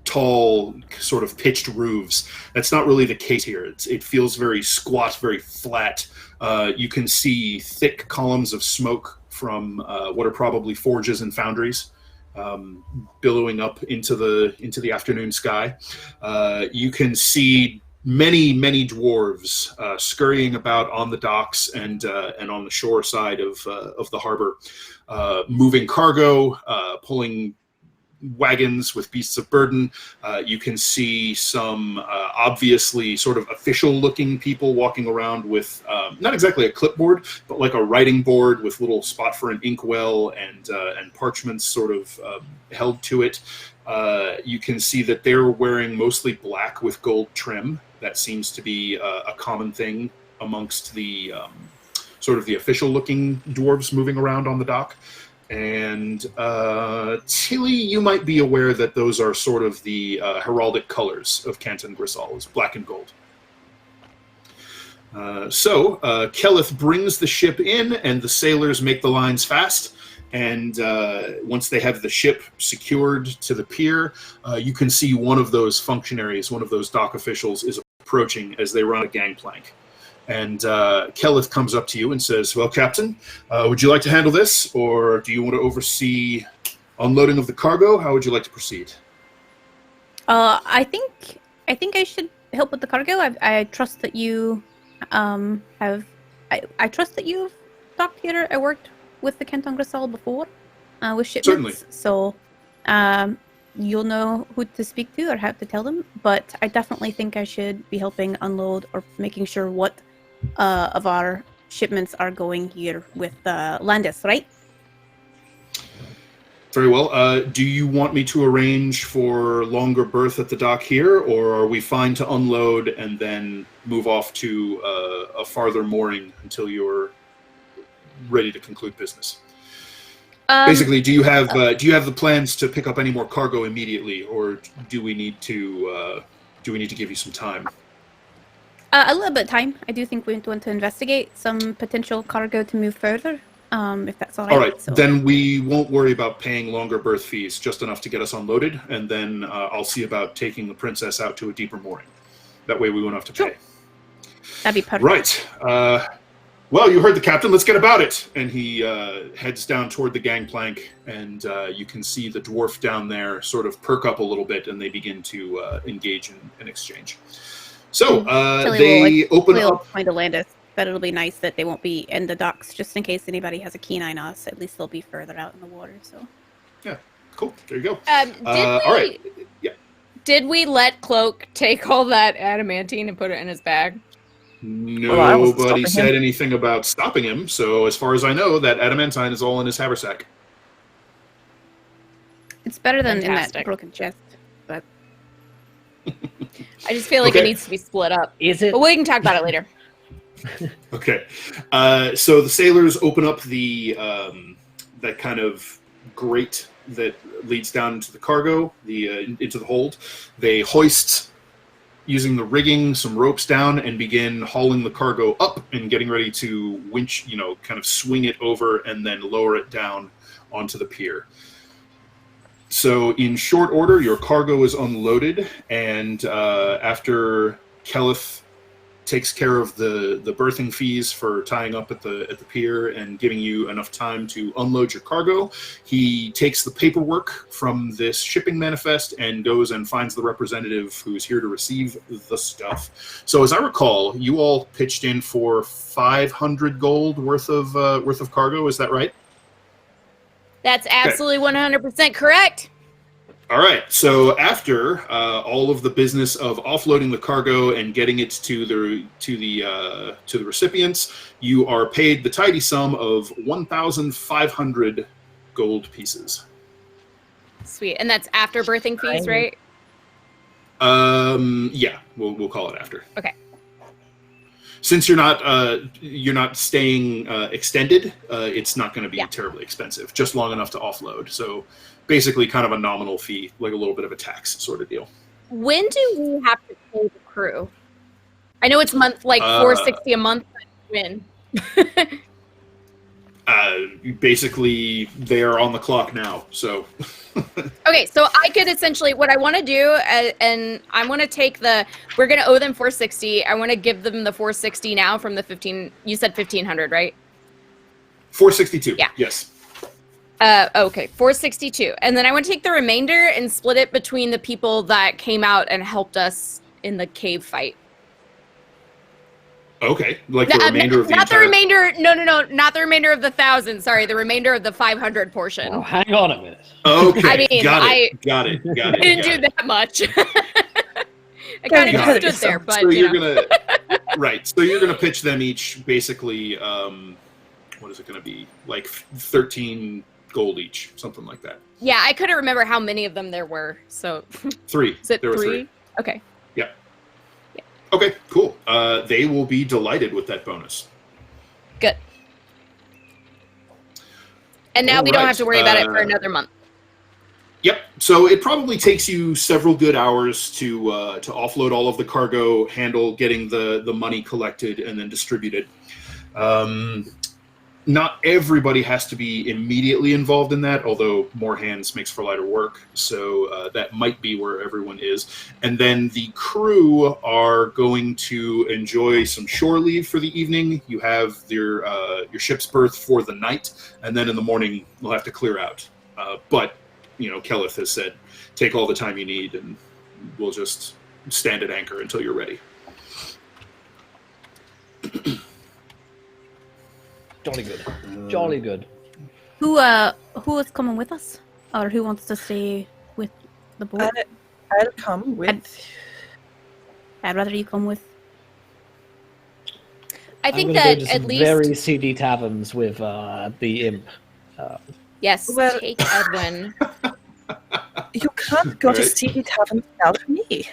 tall, sort of pitched roofs. That's not really the case here. It feels very squat, very flat. You can see thick columns of smoke from what are probably forges and foundries, billowing up into the afternoon sky. You can see many dwarves scurrying about on the docks and on the shore side of the harbor, moving cargo, pulling wagons with beasts of burden. You can see some obviously sort of official-looking people walking around with not exactly a clipboard, but like a writing board with little spot for an inkwell and parchments sort of held to it. You can see that they're wearing mostly black with gold trim. That seems to be a common thing amongst the sort of the official-looking dwarves moving around on the dock. And Tilly, you might be aware that those are sort of the heraldic colors of Canton Grisal, is black and gold. So Kelleth brings the ship in, and the sailors make the lines fast. And once they have the ship secured to the pier, you can see one of those functionaries, one of those dock officials, is approaching as they run a gangplank. And Kelleth comes up to you and says, "Well, Captain, would you like to handle this, or do you want to oversee unloading of the cargo? How would you like to proceed?" I think I should help with the cargo. I trust that you have. I trust that you've docked here. I worked with the Canton Grisal before with shipments, Certainly. so you'll know who to speak to or how to tell them. But I definitely think I should be helping unload or making sure what of our shipments are going here with Landis, right? Very well. Do you want me to arrange for longer berth at the dock here, or are we fine to unload and then move off to a farther mooring until you're ready to conclude business? Basically, do you have the plans to pick up any more cargo immediately, or do we need to give you some time? A little bit of time. I do think we want to investigate some potential cargo to move further, if that's all right. All right, so. then we won't worry about paying longer berth fees, just enough to get us unloaded, and then I'll see about taking the princess out to a deeper mooring. That way we won't have to pay. That'd be perfect. Right. Well, you heard the captain. Let's get about it. And he heads down toward the gangplank, and you can see the dwarf down there sort of perk up a little bit, and they begin to engage in an exchange. So they open up. Point to Landis that it'll be nice that they won't be in the docks, just in case anybody has a keen eye on us. At least they'll be further out in the water. So. Yeah. Cool. There you go. All right. Yeah. Did we let Cloak take all that adamantine and put it in his bag? Nobody said anything about stopping him, so as far as I know, that adamantine is all in his haversack. It's better than Fantastic. in that broken chest, but I just feel like it needs to be split up. Is it? But we can talk about it later. Okay. So the sailors open up the that kind of grate that leads down into the cargo, into the hold. They hoist, using the rigging, some ropes down, and begin hauling the cargo up and getting ready to winch, kind of swing it over and then lower it down onto the pier. So in short order, your cargo is unloaded, and after Kelleth takes care of the berthing fees for tying up at the pier and giving you enough time to unload your cargo, he takes the paperwork from this shipping manifest and goes and finds the representative who's here to receive the stuff. So as I recall, you all pitched in for 500 gold worth of cargo. Is that right? That's absolutely 100% correct. All right. So after all of the business of offloading the cargo and getting it to the recipients, you are paid the tidy sum of 1,500 gold pieces. Sweet. And that's after birthing fees, right? Yeah, we'll call it after. Okay. Since you're not staying extended, it's not going to be terribly expensive. Just long enough to offload. So basically, kind of a nominal fee, like a little bit of a tax sort of deal. When do we have to pay the crew? I know it's $460 a month, but when? Basically, they are on the clock now. So. Okay, so I could essentially, what I want to do, and I want to take we're going to owe them $460. I want to give them the $460 now from the 15. You said 1,500, right? $462. Yeah. Yes. Okay, $462, and then I want to take the remainder and split it between the people that came out and helped us in the cave fight. Okay, like the remainder of the not entire... the remainder. No, not the remainder of the 1,000. Sorry, the remainder of the 500 portion. Oh, hang on a minute. Okay, I mean, got it. I didn't do that much. I kind of just stood there, but so you're gonna right. So you're gonna pitch them each basically. What is it gonna be? Like 13 gold each, something like that. Yeah, I couldn't remember how many of them there were. So 3. Is it there were 3? 3. Okay. Yeah. Okay, cool. They will be delighted with that bonus. Good. And now we don't have to worry about it for another month. Yep. So it probably takes you several good hours to offload all of the cargo, handle getting the money collected, and then distributed. Not everybody has to be immediately involved in that, although more hands makes for lighter work. So that might be where everyone is. And then the crew are going to enjoy some shore leave for the evening. You have your ship's berth for the night, and then in the morning you'll have to clear out. But Kelleth has said, take all the time you need, and we'll just stand at anchor until you're ready. Jolly good. Jolly good. Who is coming with us, or who wants to stay with the boat? I'll come with. I'd rather you come with. I think I'm that gonna go to at some least very seedy taverns with the imp. yes, Well- take Edwin. You can't go to Alright. Stevie Tavern without me.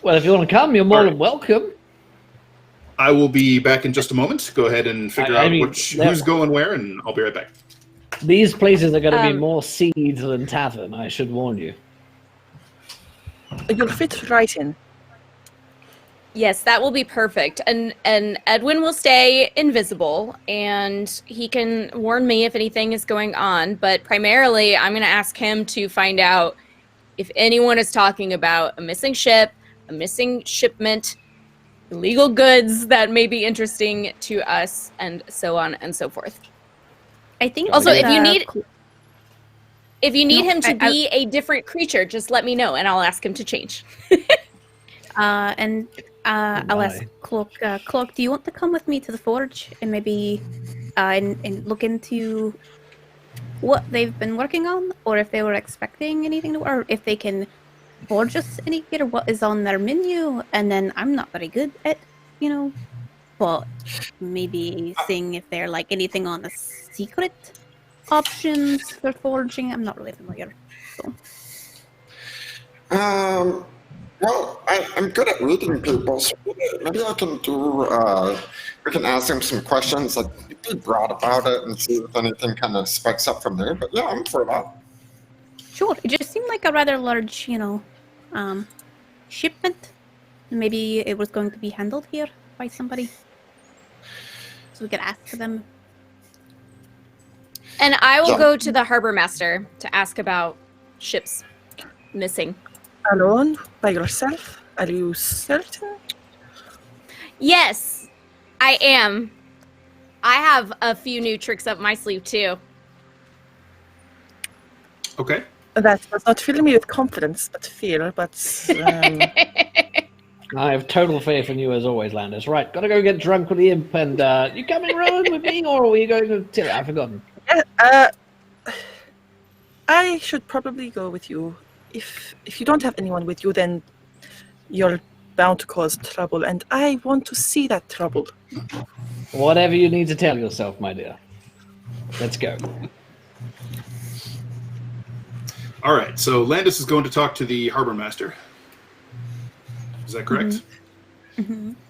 Well, if you want to come, you're more Alright. than welcome. I will be back in just a moment. Go ahead and figure I out mean, who's going where, and I'll be right back. These places are going to be more seeds than tavern, I should warn you. You'll fit right in. Yes, that will be perfect. And Edwin will stay invisible, and he can warn me if anything is going on. But primarily, I'm going to ask him to find out if anyone is talking about a missing ship, a missing shipment, illegal goods that may be interesting to us, and so on and so forth. I think. Also, Okay. if you need him to I- be a different creature, just let me know, and I'll ask him to change. I'll ask Cloak. Cloak, do you want to come with me to the forge and maybe and look into what they've been working on, or if they were expecting anything, or if they can forge us any or what is on their menu? And then I'm not very good at, but maybe seeing if they're like anything on the secret options for forging. I'm not really familiar. So. Well, I'm good at reading people, so maybe I can do, we can ask them some questions, like, be broad about it and see if anything kind of spikes up from there. But yeah, I'm for that. Sure. It just seemed like a rather large, shipment. Maybe it was going to be handled here by somebody. So we could ask them. And I will Yeah. go to the Harbormaster to ask about ships missing. Alone? By yourself? Are you certain? Yes, I am. I have a few new tricks up my sleeve, too. Okay. That does not fill me with confidence, but fear, but... I have total faith in you as always, Landis. Right, gotta go get drunk with the imp, and you coming round with me, or are you going to Tilly? I've forgotten. I should probably go with you. If you don't have anyone with you, then you're bound to cause trouble, and I want to see that trouble. Whatever you need to tell yourself, my dear. Let's go. All right, so Landis is going to talk to the Harbormaster. Is that correct?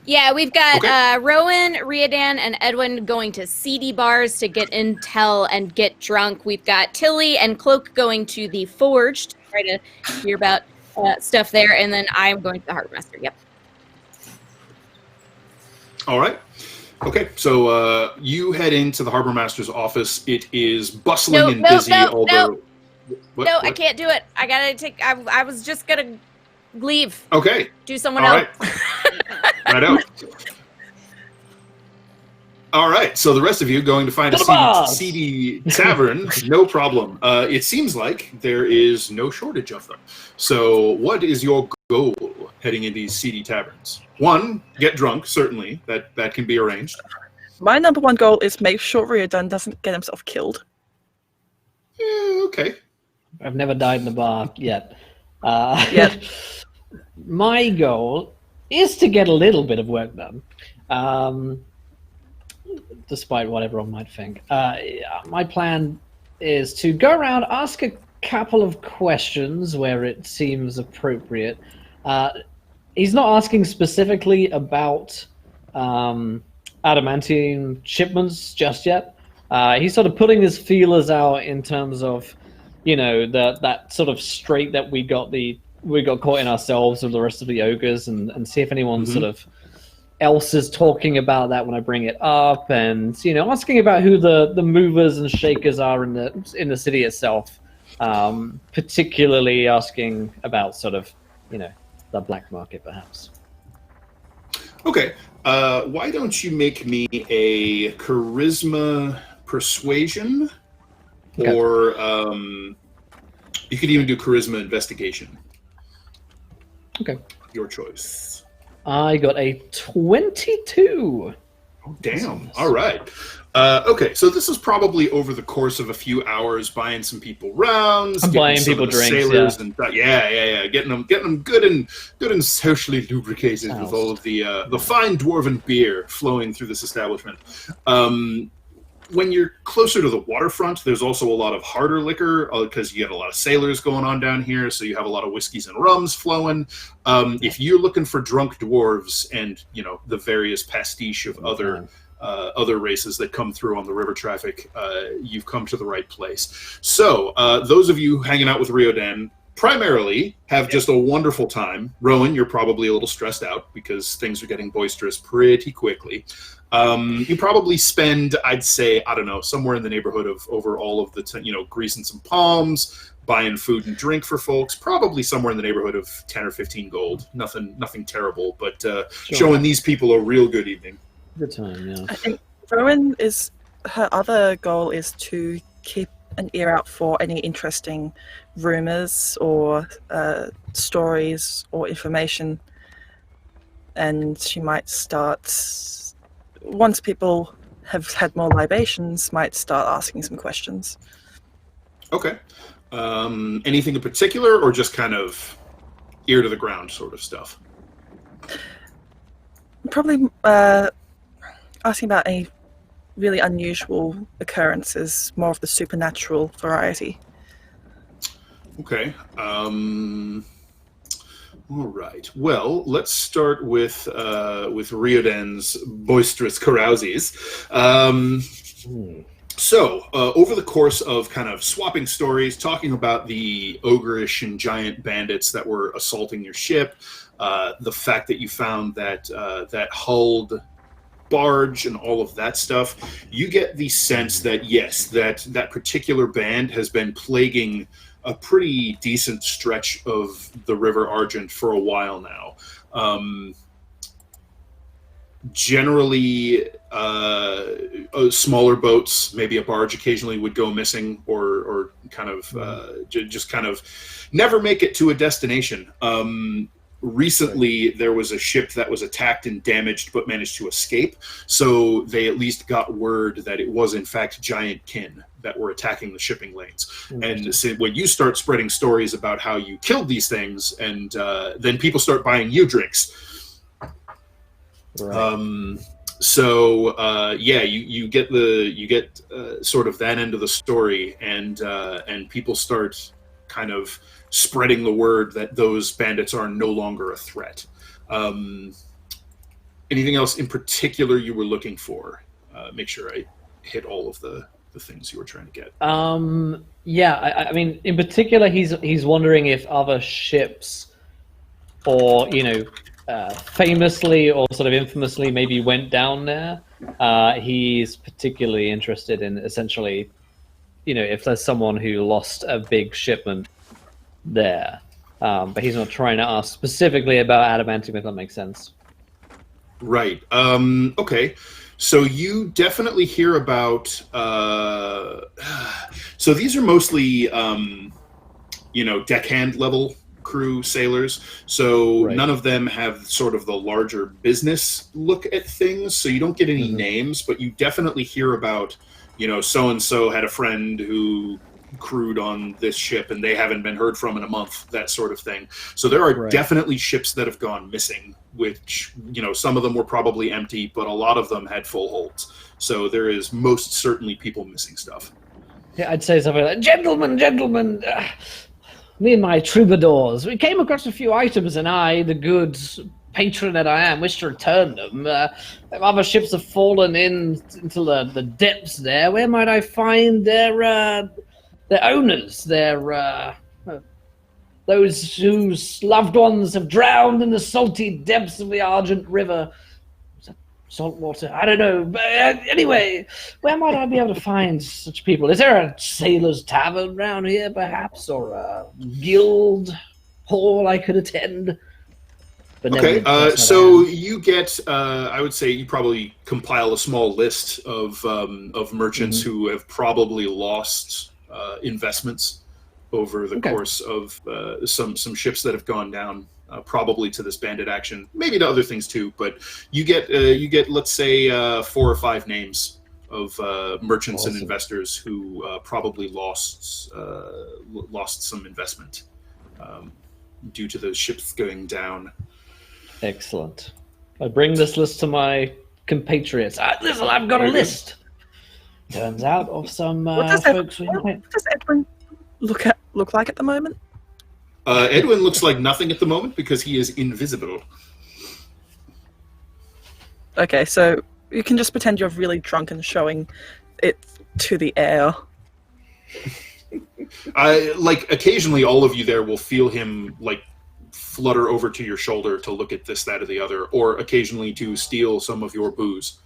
Yeah, we've got Okay. Rowan, Riordan, and Edwin going to CD bars to get intel and get drunk. We've got Tilly and Cloak going to the Forge to try to hear about stuff there, and then I'm going to the Harbormaster. Yep. All right. Okay, so you head into the Harbormaster's office. It is bustling and busy, although... What? I can't do it. I gotta take... I was just gonna leave. Okay. Do someone All else. right. Right out. All right, so the rest of you going to find a seedy tavern, no problem. It seems like there is no shortage of them. So what is your goal heading into these seedy taverns? One, get drunk, certainly. That can be arranged. My number one goal is make sure Riordan doesn't get himself killed. Yeah, okay. I've never died in a bar yet. Yet. My goal is to get a little bit of work done. Despite what everyone might think. My plan is to go around, ask a couple of questions where it seems appropriate. He's not asking specifically about adamantine shipments just yet. He's sort of putting his feelers out in terms of, that sort of strait that we got caught in ourselves with the rest of the ogres, and see if anyone sort of else is talking about that when I bring it up, and asking about who the movers and shakers are in the city itself. Particularly asking about sort of the black market, perhaps. Okay. Why don't you make me a charisma persuasion, or you could even do charisma investigation. Okay. Your choice. I got a 22. Oh, damn. All right. Okay, so this is probably over the course of a few hours, buying some people rounds, buying people drinks, sailors, and getting them good and socially lubricated with all of the fine dwarven beer flowing through this establishment. When you're closer to the waterfront, there's also a lot of harder liquor because you get a lot of sailors going on down here, so you have a lot of whiskeys and rums flowing. If you're looking for drunk dwarves and the various pastiche of other races that come through on the river traffic, you've come to the right place. So those of you hanging out with Riordan primarily have just a wonderful time. Rowan, you're probably a little stressed out because things are getting boisterous pretty quickly. You probably spend, I'd say, I don't know, somewhere in the neighborhood of over all of the, greasing some palms, buying food and drink for folks, probably somewhere in the neighborhood of 10 or 15 gold. Nothing terrible, but showing these people a real good evening. Good time, yeah. I think Rowan her other goal is to keep an ear out for any interesting rumors or stories or information, and she might start, once people have had more libations, might start asking some questions. Okay. Anything in particular, or just kind of ear to the ground sort of stuff? Probably asking about any really unusual occurrences, more of the supernatural variety. Okay. All right. Well, let's start with Riordan's boisterous carouses. So, over the course of kind of swapping stories, talking about the ogreish and giant bandits that were assaulting your ship, the fact that you found that hulled barge and all of that stuff, you get the sense that yes, that particular band has been plaguing a pretty decent stretch of the River Argent for a while now. Generally, smaller boats, maybe a barge occasionally would go missing, or kind of just kind of never make it to a destination. Recently, there was a ship that was attacked and damaged but managed to escape, so they at least got word that it was in fact giant kin that were attacking the shipping lanes. And so when you start spreading stories about how you killed these things, and then people start buying you drinks. Right. You get sort of that end of the story, and people start kind of spreading the word that those bandits are no longer a threat. Anything else in particular you were looking for? Make sure I hit all of the things you were trying to get. Yeah, I mean, in particular, he's wondering if other ships, or famously or sort of infamously, maybe went down there. He's particularly interested in essentially, if there's someone who lost a big shipment there. But he's not trying to ask specifically about adamantium, if that makes sense. Right. Okay. So you definitely hear about. So these are mostly, deckhand level crew sailors. So Right. none of them have sort of the larger business look at things. So you don't get any names, but you definitely hear about, so and so had a friend who crewed on this ship and they haven't been heard from in a month, that sort of thing. So there are definitely ships that have gone missing, which, some of them were probably empty, but a lot of them had full holds. So there is most certainly people missing stuff. Yeah, I'd say something like, gentlemen, me and my troubadours, we came across a few items and I, the good patron that I am, wish to return them. Other ships have fallen into the depths there. Where might I find their owners, those whose loved ones have drowned in the salty depths of the Argent River? Salt water, I don't know. But anyway, where might I be able to find such people? Is there a sailor's tavern around here, perhaps, or a guild hall I could attend? But Okay, so you get, I would say you probably compile a small list of merchants who have probably lost investments over the course of some ships that have gone down, probably to this bandit action, maybe to other things too. But you get let's say 4 or 5 names of merchants and investors who probably lost some investment due to the ships going down. Excellent. I bring this list to my compatriots. Listen, I've got a list. Turns out of some folks we know. What does Edwin look like at the moment? Edwin looks like nothing at the moment because he is invisible. Okay, so you can just pretend you're really drunk and showing it to the air. Occasionally all of you there will feel him flutter over to your shoulder to look at this, that, or the other, or occasionally to steal some of your booze.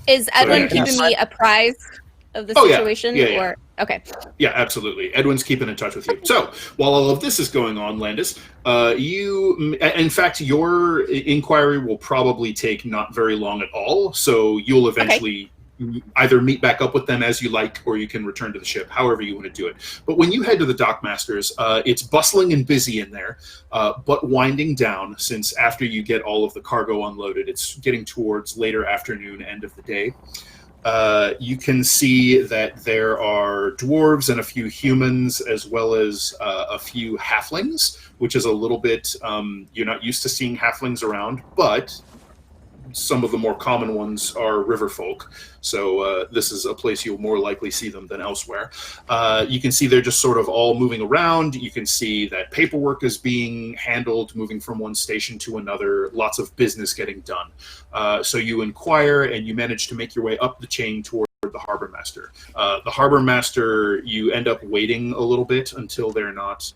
Is Edwin keeping me apprised of the situation? Yeah. Okay. Yeah, absolutely. Edwin's keeping in touch with you. So, while all of this is going on, Landis, in fact, your inquiry will probably take not very long at all, so you'll eventually either meet back up with them as you like, or you can return to the ship, however you want to do it. But when you head to the Dockmasters, it's bustling and busy in there, but winding down, since after you get all of the cargo unloaded, it's getting towards later afternoon, end of the day. You can see that there are dwarves and a few humans, as well as a few halflings, which is a little bit, you're not used to seeing halflings around, but some of the more common ones are river folk. So this is a place you'll more likely see them than elsewhere. You can see they're just sort of all moving around. You can see that paperwork is being handled, moving from one station to another, lots of business getting done. So you inquire and you manage to make your way up the chain toward the Harbormaster. The Harbormaster, you end up waiting a little bit until they're not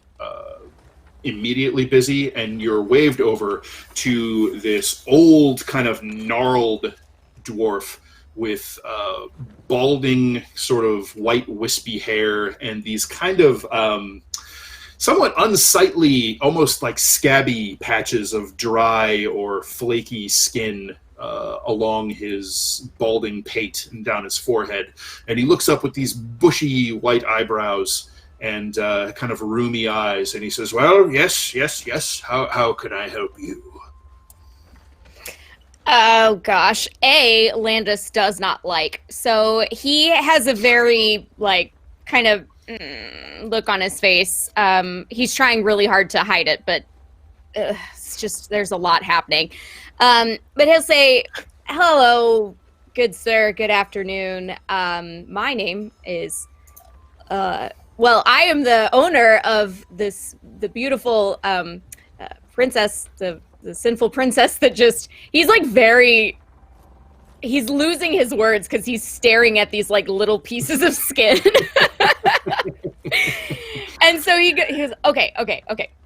immediately busy, and you're waved over to this old kind of gnarled dwarf with balding sort of white wispy hair and these kind of somewhat unsightly, almost like scabby patches of dry or flaky skin along his balding pate and down his forehead. And he looks up with these bushy white eyebrows and kind of roomy eyes, and he says, "Well, yes. How can I help you?" Oh gosh, Landis does not like. So he has a very kind of look on his face. He's trying really hard to hide it, but it's just there's a lot happening. But he'll say, "Hello, good sir. Good afternoon. My name is well, I am the owner of the beautiful princess, the sinful princess that he's like he's losing his words because he's staring at these like little pieces of skin. And so he goes, okay,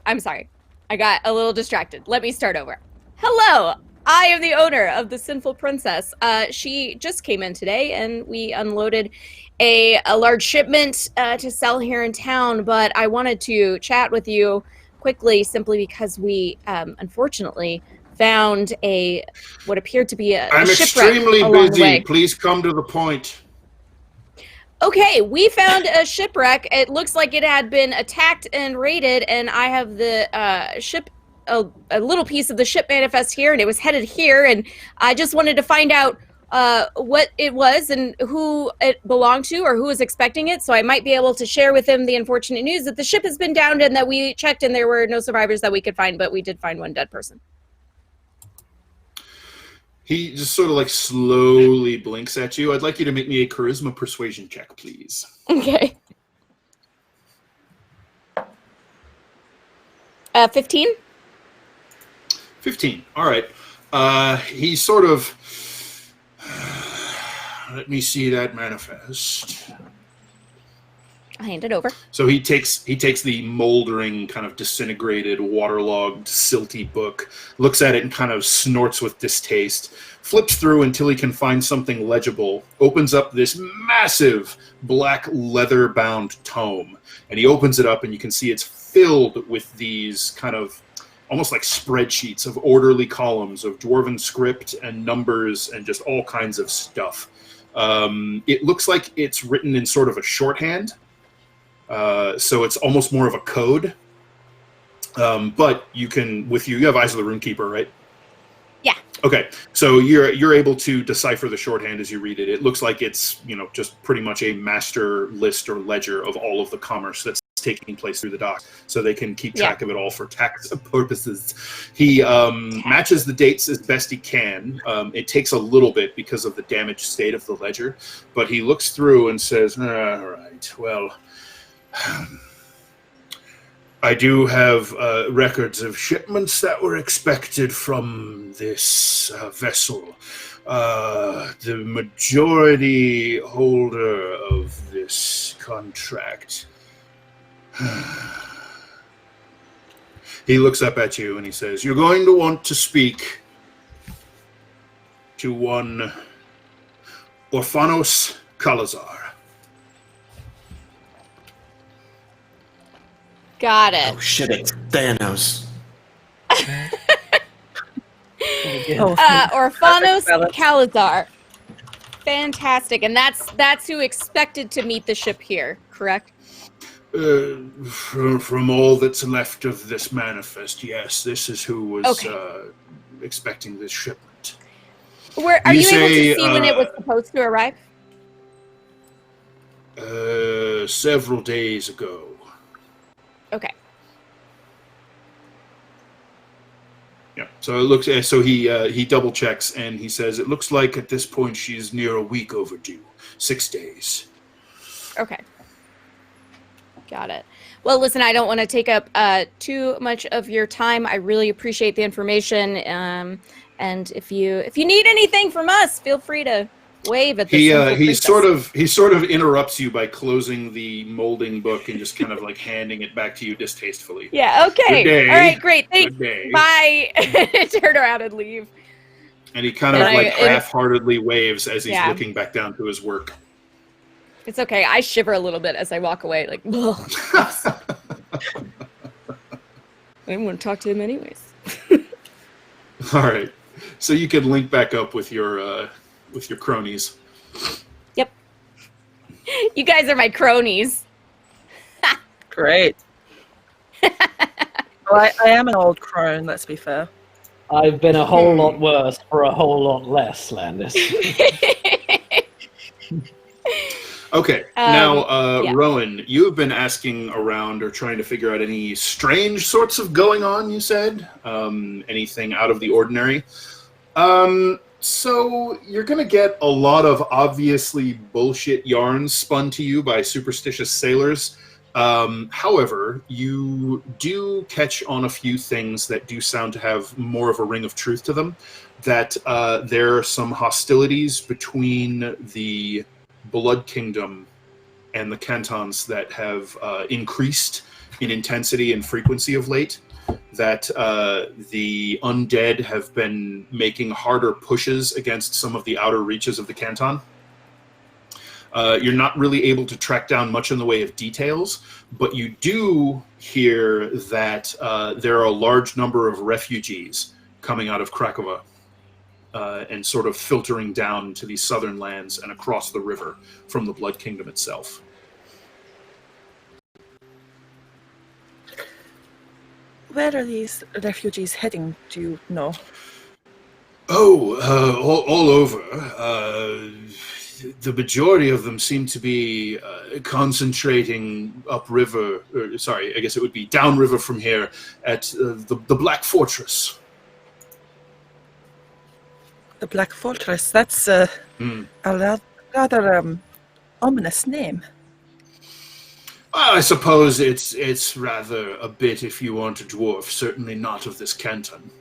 I'm sorry. I got a little distracted. Let me start over. Hello, I am the owner of the Sinful Princess. She just came in today, and we unloaded a large shipment to sell here in town, but I wanted to chat with you quickly simply because we, unfortunately, found what appeared to be a I'm shipwreck extremely along the busy. way. Please come to the point. Okay, we found a shipwreck. It looks like it had been attacked and raided, and I have the ship, a little piece of the ship manifest here, and it was headed here, and I just wanted to find out what it was and who it belonged to or who was expecting it, so I might be able to share with him the unfortunate news that the ship has been downed and that we checked and there were no survivors that we could find, but we did find one dead person. He just sort of like slowly blinks at you. I'd like you to make me a charisma persuasion check, please. Okay. 15? 15. All right. He sort of... Let me see that manifest. I'll hand it over. So he takes the moldering, kind of disintegrated, waterlogged, silty book, looks at it and kind of snorts with distaste, flips through until he can find something legible, opens up this massive black leather-bound tome, and he opens it up and you can see it's filled with these kind of almost like spreadsheets of orderly columns of dwarven script and numbers and just all kinds of stuff. It looks like it's written in sort of a shorthand. So it's almost more of a code, but you have Eyes of the Runekeeper, right? Yeah. Okay, so you're able to decipher the shorthand as you read it. It looks like it's just pretty much a master list or ledger of all of the commerce that's taking place through the docks, so they can keep track of it all for tax purposes. He matches the dates as best he can. It takes a little bit because of the damaged state of the ledger, but he looks through and says, "All right, well." I do have records of shipments that were expected from this vessel. The majority holder of this contract. He looks up at you and he says, "You're going to want to speak to one Orphanos Kalazar." Got it. Oh shit, it's Thanos. Orphanos Kalazar. Fantastic. And that's who expected to meet the ship here, correct? From all that's left of this manifest, yes, this is who was expecting this shipment. Are you able to see when it was supposed to arrive? Several days ago. Okay. Yeah. So it looks. So he double checks and he says it looks like at this point she's near a week overdue. 6 days. Okay. Got it. Well, listen, I don't want to take up too much of your time. I really appreciate the information. And if you need anything from us, feel free to wave at the he sort of interrupts you by closing the molding book and just kind of like handing it back to you distastefully. Yeah, okay. Good day. All right, great. Thanks. Good day. Bye. Turn around and leave. And he kind of half-heartedly waves as he's looking back down to his work. It's okay. I shiver a little bit as I walk away, like, I didn't want to talk to him anyways. All right. So you can link back up with your cronies. Yep. You guys are my cronies. Great. Well, I am an old crone, let's be fair. I've been a whole lot worse for a whole lot less, Landis. Okay, now, Rowan, you have been asking around or trying to figure out any strange sorts of going on, you said? Anything out of the ordinary? So you're going to get a lot of obviously bullshit yarns spun to you by superstitious sailors. However, you do catch on a few things that do sound to have more of a ring of truth to them. That there are some hostilities between the Blood Kingdom and the cantons that have increased in intensity and frequency of late. That the undead have been making harder pushes against some of the outer reaches of the canton. You're not really able to track down much in the way of details, but you do hear that there are a large number of refugees coming out of Krakow and sort of filtering down to these southern lands and across the river from the Blood Kingdom itself. Where are these refugees heading, do you know? All over. The majority of them seem to be concentrating upriver. Sorry, I guess it would be downriver from here at the Black Fortress. The Black Fortress, that's a rather ominous name. I suppose it's rather a bit if you want a dwarf, certainly not of this canton.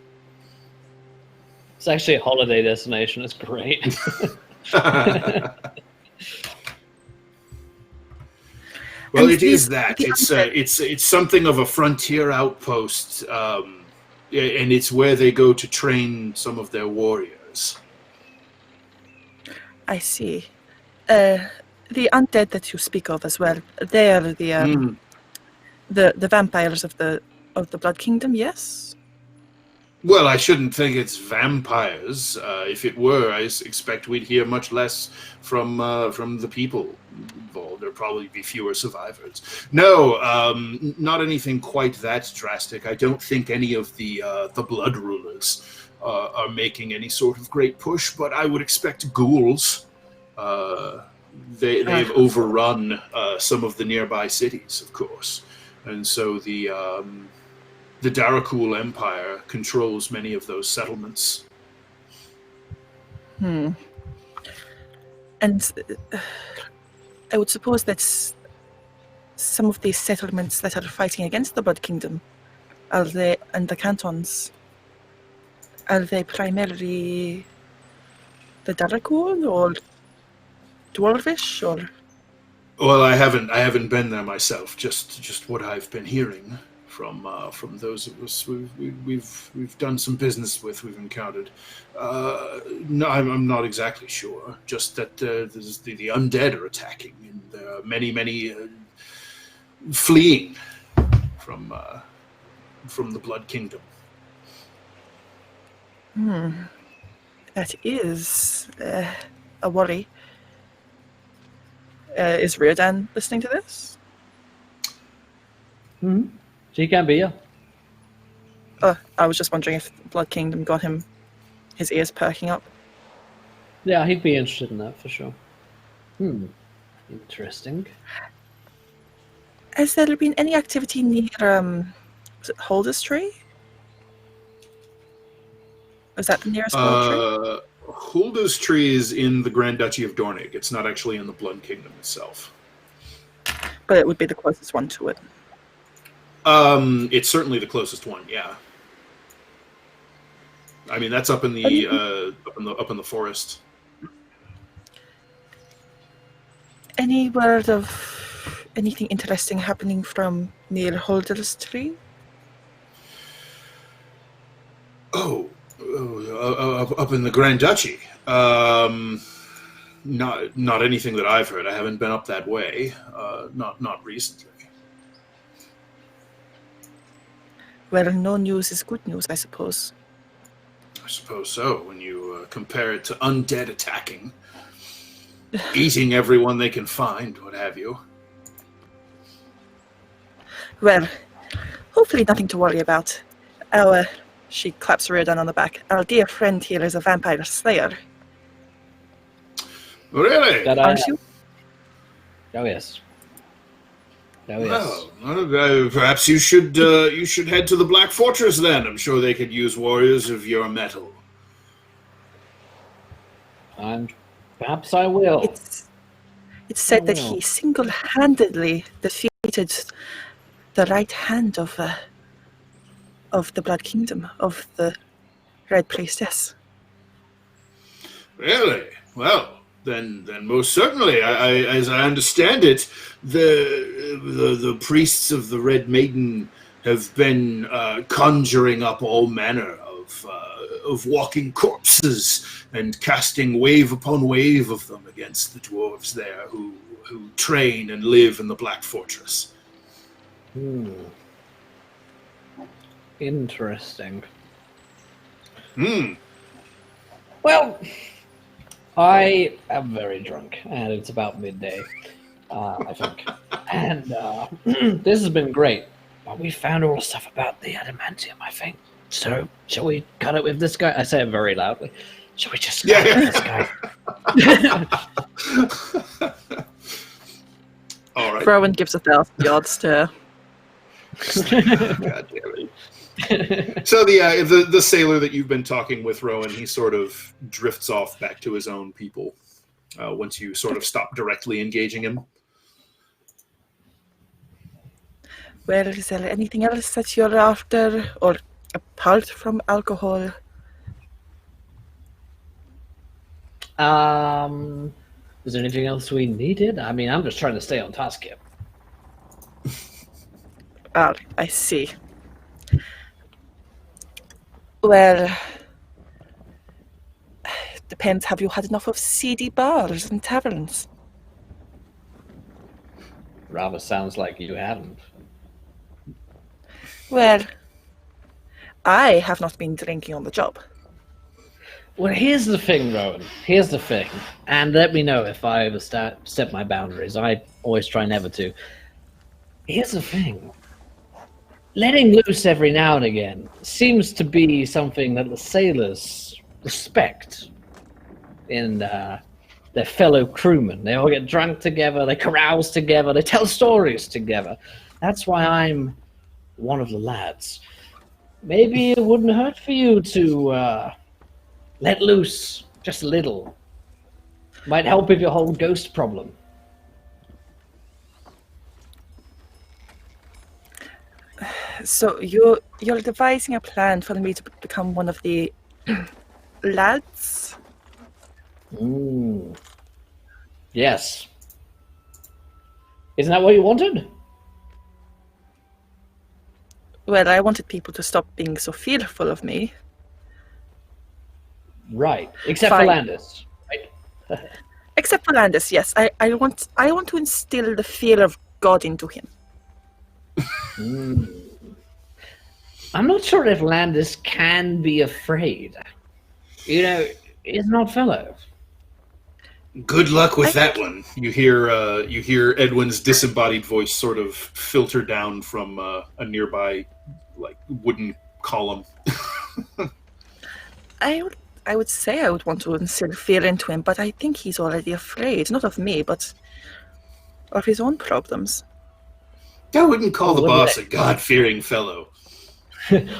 It's actually a holiday destination. It's great. Well, And it is these- that. the It's something of a frontier outpost, and it's where they go to train some of their warriors. I see. The undead that you speak of as well, they are the vampires of the Blood Kingdom, yes? Well, I shouldn't think it's vampires. If it were, I expect we'd hear much less from the people involved. There'd probably be fewer survivors. No, not anything quite that drastic. I don't think any of the blood rulers are making any sort of great push, but I would expect ghouls. They've overrun some of the nearby cities, of course, and so the Darakul Empire controls many of those settlements. And I would suppose that some of these settlements that are fighting against the Blood Kingdom, and the cantons, are they primarily the Darakul or Dwarvish or? Well, I haven't been there myself. Just what I've been hearing from those of us we've done some business with, we've encountered. No, I'm not exactly sure. Just that the undead are attacking, and there are many fleeing from the Blood Kingdom. That is a worry. Is Riordan listening to this? She can be, yeah. I was just wondering if Blood Kingdom got him his ears perking up. Yeah, he'd be interested in that for sure. Interesting. Has there been any activity near was it Holder's Tree? Was that the nearest Gold Tree? Hulda's tree is in the Grand Duchy of Dornig. It's not actually in the Blood Kingdom itself. But it would be the closest one to it. It's certainly the closest one. Yeah. I mean, that's up in the up in the forest. Any word of anything interesting happening from near Holder's Tree? Up in the Grand Duchy. Not anything that I've heard. I haven't been up that way. Not recently. Well, no news is good news, I suppose. I suppose so. When you compare it to undead attacking, eating everyone they can find, what have you. Well, hopefully nothing to worry about. She claps Riordan on the back. Our dear friend here is a vampire slayer. Really? That Aren't you? Oh yes. Oh yes. Well, perhaps you should head to the Black Fortress then. I'm sure they could use warriors of your mettle. And perhaps I will. It's said that Oh. he single-handedly defeated the right hand of the Blood Kingdom, of the Red Priestess. Really? Well, then most certainly. As I understand it, the priests of the Red Maiden have been conjuring up all manner of walking corpses and casting wave upon wave of them against the dwarves there who train and live in the Black Fortress. Interesting. Hmm. Well, I am very drunk, and it's about midday, I think. And this has been great. But we found all the stuff about the adamantium, I think. So, shall we cut it with this guy? I say it very loudly. Shall we just cut it with this guy? All right. Rowan gives 1,000 yards stare. God damn it. So the sailor that you've been talking with, Rowan, he sort of drifts off back to his own people once you sort of stop directly engaging him. Well, is there anything else that you're after, or apart from alcohol? Is there anything else we needed? I mean, I'm just trying to stay on task here. Ah, I see. Well, depends. Have you had enough of seedy bars and taverns? Rather sounds like you haven't. Well, I have not been drinking on the job. Well, here's the thing, Rowan. Here's the thing. And let me know if I overstep my boundaries. I always try never to. Here's the thing. Letting loose every now and again seems to be something that the sailors respect in their fellow crewmen. They all get drunk together, they carouse together, they tell stories together. That's why I'm one of the lads. Maybe it wouldn't hurt for you to let loose just a little. Might help with your whole ghost problem. So you're devising a plan for me to become one of the lads? Yes. Isn't that what you wanted? Well, I wanted people to stop being so fearful of me. Right. Except for Fine. Landis. Right? Except for Landis, yes. I want to instill the fear of God into him. I'm not sure if Landis can be afraid. You know, he's not fellow. Good luck with that one. You hear Edwin's disembodied voice sort of filter down from a nearby wooden column. I would say I would want to instill fear into him, but I think he's already afraid, not of me, but of his own problems. I wouldn't call the boss a God-fearing fellow.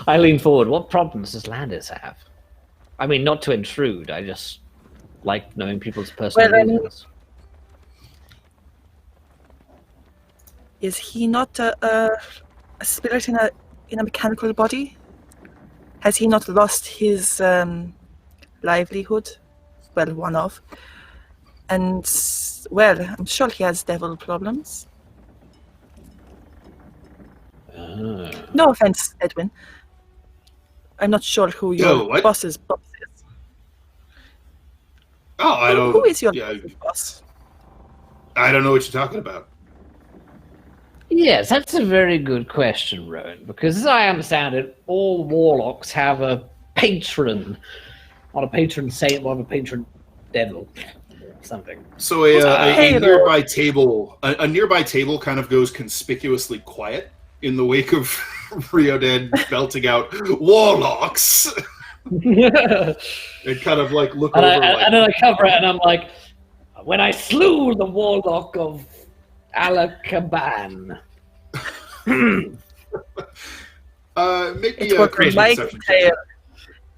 I lean forward. What problems does Landis have? I mean, not to intrude. I just like knowing people's personal reasons. Is he not a spirit in a mechanical body? Has he not lost his livelihood? Well, one of. And, well, I'm sure he has devil problems. No offense, Edwin. I'm not sure who your boss's boss is. Oh, I don't. Who is your boss? I don't know what you're talking about. Yes, that's a very good question, Rowan, because as I understand it, all warlocks have a patron. Not a patron saint, but a patron devil. Something. So a nearby table kind of goes conspicuously quiet in the wake of Riodan belting out warlocks. And kind of like look over. And then I cover it and I'm like, when I slew the warlock of Alakaban. Make me a creation deception check.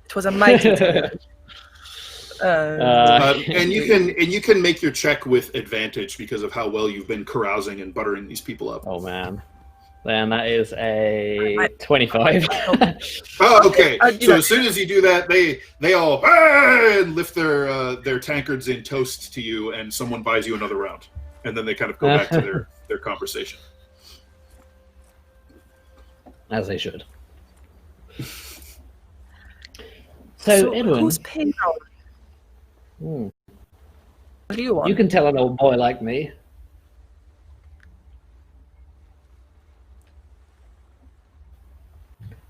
It was a mighty tale. And you can make your check with advantage because of how well you've been carousing and buttering these people up. Oh man. Then that is a 25. Oh, okay. So as soon as you do that, they all and lift their tankards in toast to you, and someone buys you another round, and then they kind of go back to their conversation. As they should. So Edwin, who's paying now? What do you want? you can tell an old boy like me.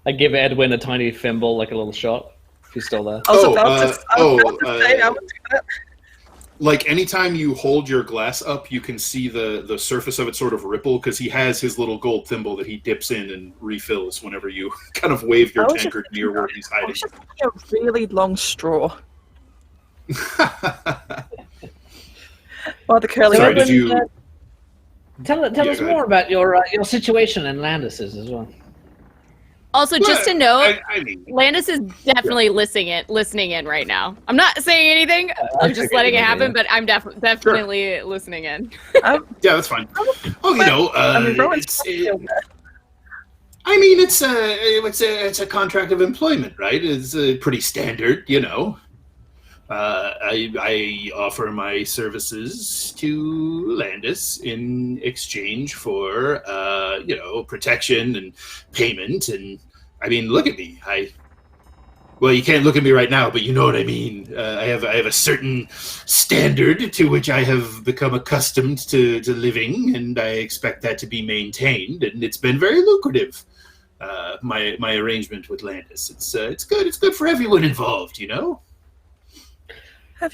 I give Edwin a tiny thimble, like a little shot. If he's still there. Like anytime you hold your glass up, you can see the surface of it sort of ripple because he has his little gold thimble that he dips in and refills whenever you kind of wave your tankard near where he's hiding. I was just thinking a really long straw. Or the curly. Sorry, did you? Tell us more about your situation in Landis's as well. Also, just to note, I mean, Landis is definitely listening in right now. I'm not saying anything. I'm just letting it happen, but I'm definitely listening in. yeah, that's fine. It's a contract of employment, right? It's pretty standard, I offer my services to Landis in exchange for, protection and payment. And I mean, look at me. Well, you can't look at me right now, but you know what I mean. I have a certain standard to which I have become accustomed to living, and I expect that to be maintained. And it's been very lucrative. My arrangement with Landis. It's good. It's good for everyone involved,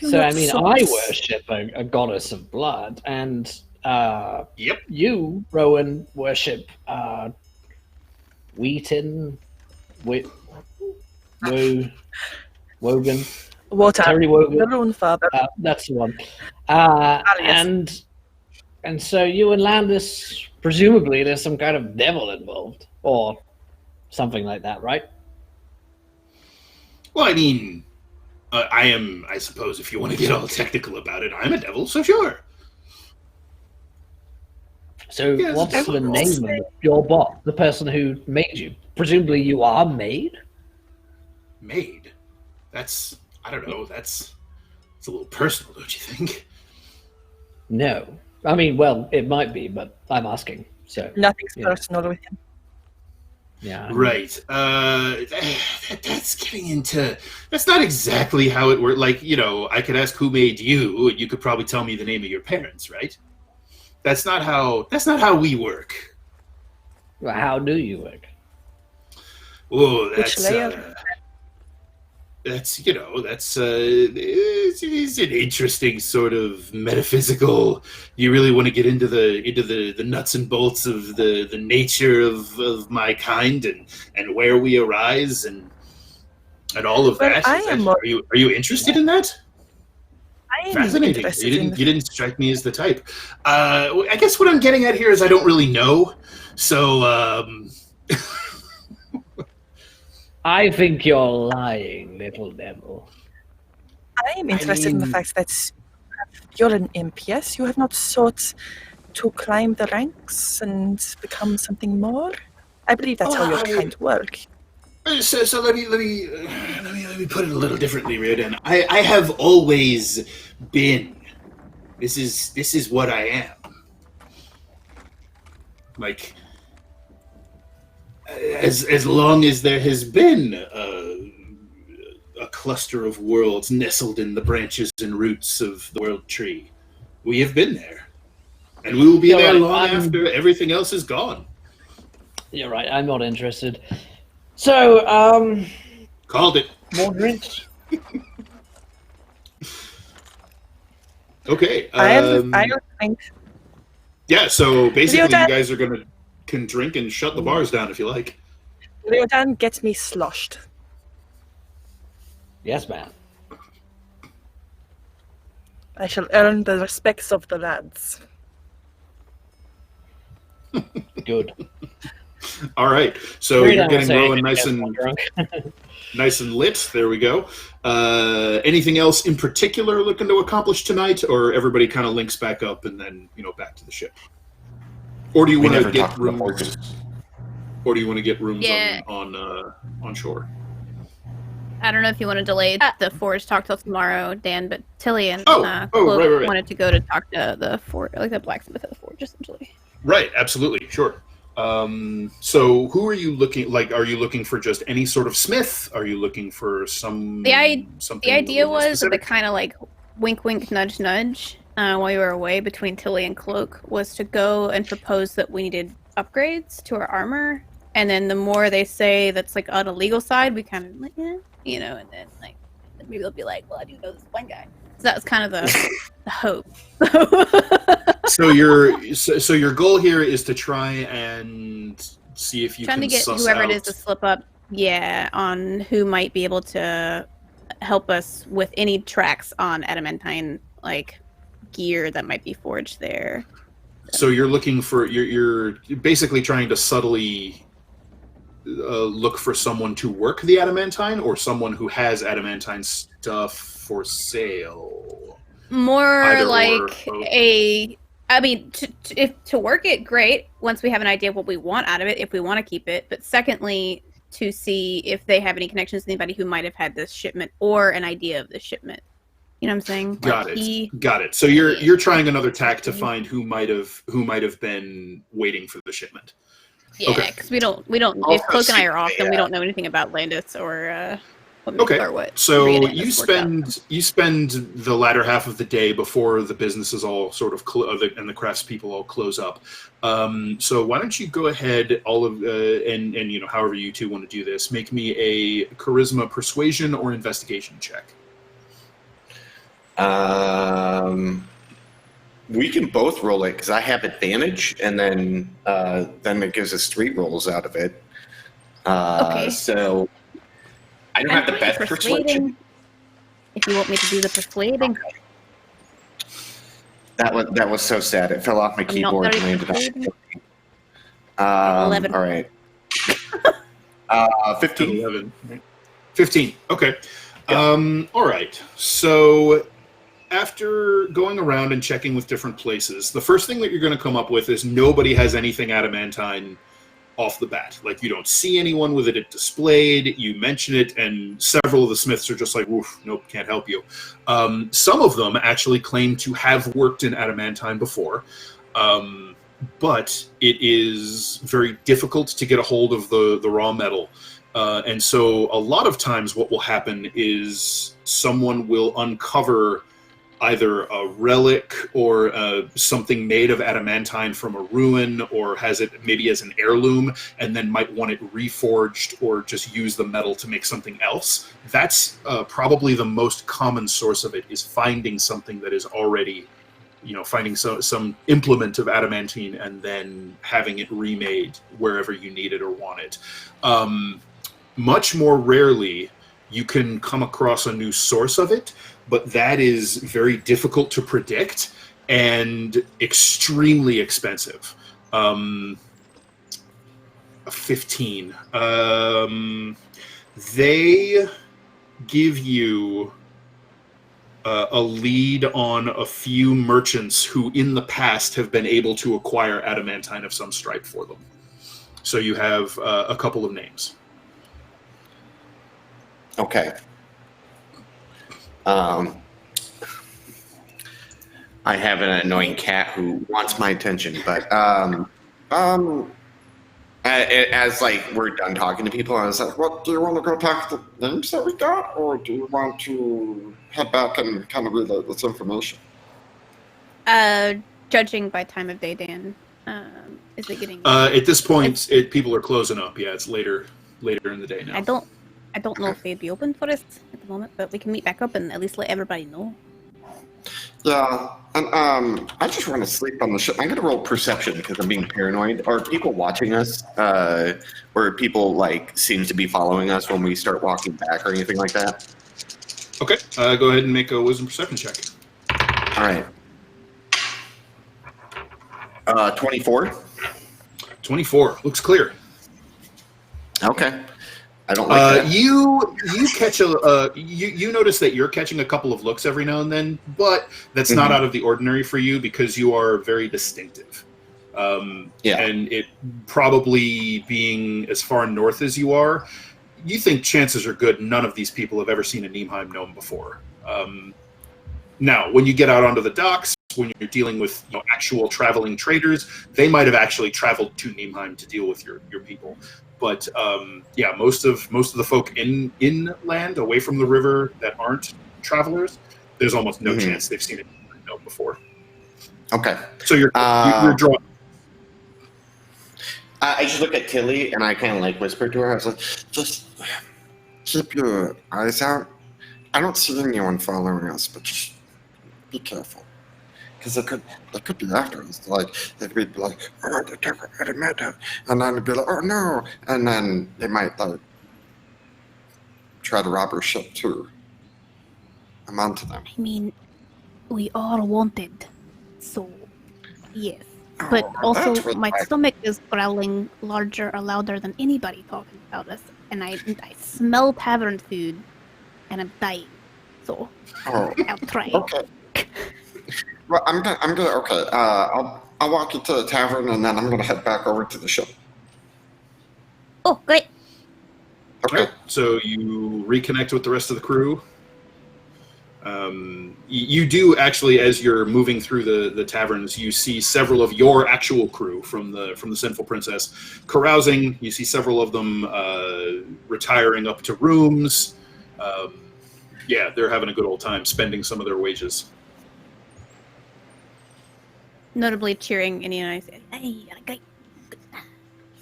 So, I mean, I worship a goddess of blood, and yep. You, Rowan, worship Wheaton, Wogan, Water. Terry Wogan. Everyone, father. That's the one. And so you and Landis, presumably, there's some kind of devil involved, or something like that, right? Well, I mean. I suppose if you want to get all technical about it, I'm a devil, so sure. So what's the name of your boss, the person who made you? Presumably you are made? Made? That's, I don't know, it's a little personal, don't you think? No. I mean, well, it might be, but I'm asking. So nothing's personal with him. Yeah. Right. That's getting into. That's not exactly how it works. Like, I could ask who made you, and you could probably tell me the name of your parents, right? That's not how we work. Well, how do you work? Oh, it's an interesting sort of metaphysical. You really want to get into the nuts and bolts of the nature of my kind and where we arise and all of that. Are you interested in that? I am fascinating. You didn't strike me as the type. I guess what I'm getting at here is I don't really know. So. I think you're lying, little devil. I am interested in the fact that you're an imp, yes? You have not sought to climb the ranks and become something more? I believe that's how your kind work. So let me put it a little differently, Riordan. I have always been. This is what I am. Like. As long as there has been a cluster of worlds nestled in the branches and roots of the world tree, we have been there. And we will be there long after everything else is gone. You're right, I'm not interested. So, Called it. more drinks? Okay. I don't think. Yeah, so basically Riordan, you guys can drink and shut the bars down if you like. Riordan gets me sloshed. Yes, ma'am. I shall earn the respects of the lads. Good. All right. So Real you're Dan getting saying Rowan it nice gets and more drunk. nice and lit. There we go. Anything else in particular looking to accomplish tonight, or everybody kind of links back up and then back to the ship? Or do you We want to never get talked about rooms? horses. Or do you want to get rooms Yeah. on shore? I don't know if you want to delay the forge talk till tomorrow, Dan, but Tilly and Right. wanted to go to talk to the forge, like the blacksmith at the forge, essentially. Right. Absolutely. Sure. So who are you looking? Like, are you looking for just any sort of smith? Are you looking for something? The idea a little more was that the specific? kind of like wink, wink, nudge, nudge while you were away between Tilly and Cloak was to go and propose that we needed upgrades to our armor, and then the more they say that's like on a legal side, we kind of like, and then like maybe they'll be like, well, I do know this one guy. So that was kind of the hope. So your goal here is to try and see if you Trying can to get suss whoever out. it is to slip up, on who might be able to help us with any tracks on adamantine like gear that might be forged there. So you're looking for you're basically trying to subtly look for someone to work the adamantine, or someone who has adamantine stuff for sale. More Either like or. I mean, to work it, great. Once we have an idea of what we want out of it, if we want to keep it. But secondly, to see if they have any connections to anybody who might have had this shipment or an idea of this shipment. You know what I'm saying? Got Like it. Got it. So you're trying another tack to find who might have been waiting for the shipment. Yeah, Okay. because we don't. If Cloak and I are off, then we don't know anything about Landis or Okay. or what. So Rita you has worked out. spend the latter half of the day before the businesses all sort of and the craftspeople all close up. So why don't you go ahead, all of and however you two want to do this, make me a charisma, persuasion, or investigation check. We can both roll it because I have advantage, and then it gives us 3 rolls out of it. Okay. So I don't have the best persuasion. If you want me to do the persuading. That was so sad. It fell off my I'm not keyboard and very landed on. 11. All right. 15. 11. 15. Okay. All right. So after going around and checking with different places, the first thing that you're going to come up with is nobody has anything adamantine off the bat. Like, you don't see anyone with it displayed. You mention it, and several of the smiths are just like, "Woof, nope, can't help you." Some of them actually claim to have worked in adamantine before, but it is very difficult to get a hold of the raw metal. And so a lot of times what will happen is someone will uncover either a relic or something made of adamantine from a ruin, or has it maybe as an heirloom, and then might want it reforged or just use the metal to make something else. That's probably the most common source of it, is finding something that is already, finding some implement of adamantine and then having it remade wherever you need it or want it. Much more rarely, you can come across a new source of it, but that is very difficult to predict and extremely expensive. 15. They give you a lead on a few merchants who in the past have been able to acquire adamantine of some stripe for them. So you have a couple of names. Okay. I have an annoying cat who wants my attention, but as like we're done talking to people, I was like, What do you want to go talk to the names that we got, or do you want to head back and kind of relay this information? Judging by time of day, Dan, is it getting? At this point, people are closing up. Yeah, it's later in the day now. I don't know if they'd be open for us at the moment, but we can meet back up and at least let everybody know. Yeah, and I just want to sleep on the ship. I'm gonna roll perception because I'm being paranoid. Are people watching us? Or people like seems to be following us when we start walking back or anything like that? Okay, go ahead and make a wisdom perception check. All right. 24. 24 looks clear. Okay. I don't like that. You catch you notice that you're catching a couple of looks every now and then, but that's not out of the ordinary for you because you are very distinctive. And it probably being as far north as you are, you think chances are good none of these people have ever seen a Niemheim gnome before. Now, when you get out onto the docks, when you're dealing with actual traveling traders, they might have actually traveled to Niemheim to deal with your people. But most of the folk inland, away from the river, that aren't travelers, there's almost no chance they've seen a gnome before. Okay. So you're drawing. I just look at Tilly and I kind of like whisper to her. I was like, Just keep your eyes out. I don't see anyone following us, but just be careful. Because they could be after us. Like, they'd be like, oh, the devil had a matter. And then they'd be like, oh no. And then they might like try to rob our ship too. I'm on to them. I mean, we are wanted, so yes. But also, that's what my stomach is growling larger or louder than anybody talking about us, and I smell tavern food, and I'm dying. So Oh, I'll try. okay. Well, I'm gonna. Okay. I'll walk you to the tavern, and then I'm gonna head back over to the ship. Oh, great. Okay. Right. So you reconnect with the rest of the crew. You do actually, as you're moving through the taverns, you see several of your actual crew from the Sinful Princess carousing. You see several of them retiring up to rooms. They're having a good old time, spending some of their wages. Notably cheering Indy and I say, "Hey, great."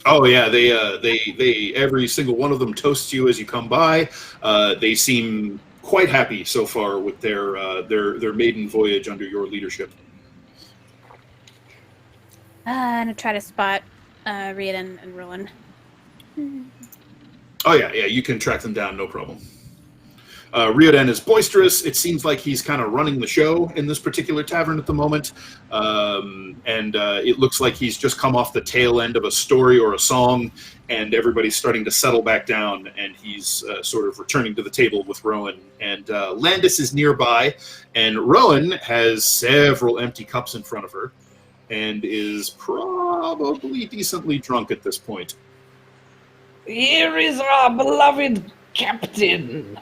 Oh yeah, they every single one of them toasts you as you come by. They seem quite happy so far with their maiden voyage under your leadership. And I try to spot Riordan and Rowan. Oh yeah, you can track them down, no problem. Riordan is boisterous. It seems like he's kind of running the show in this particular tavern at the moment. And it looks like he's just come off the tail end of a story or a song, and everybody's starting to settle back down, and he's sort of returning to the table with Rowan. And Landis is nearby, and Rowan has several empty cups in front of her, and is probably decently drunk at this point. Here is our beloved captain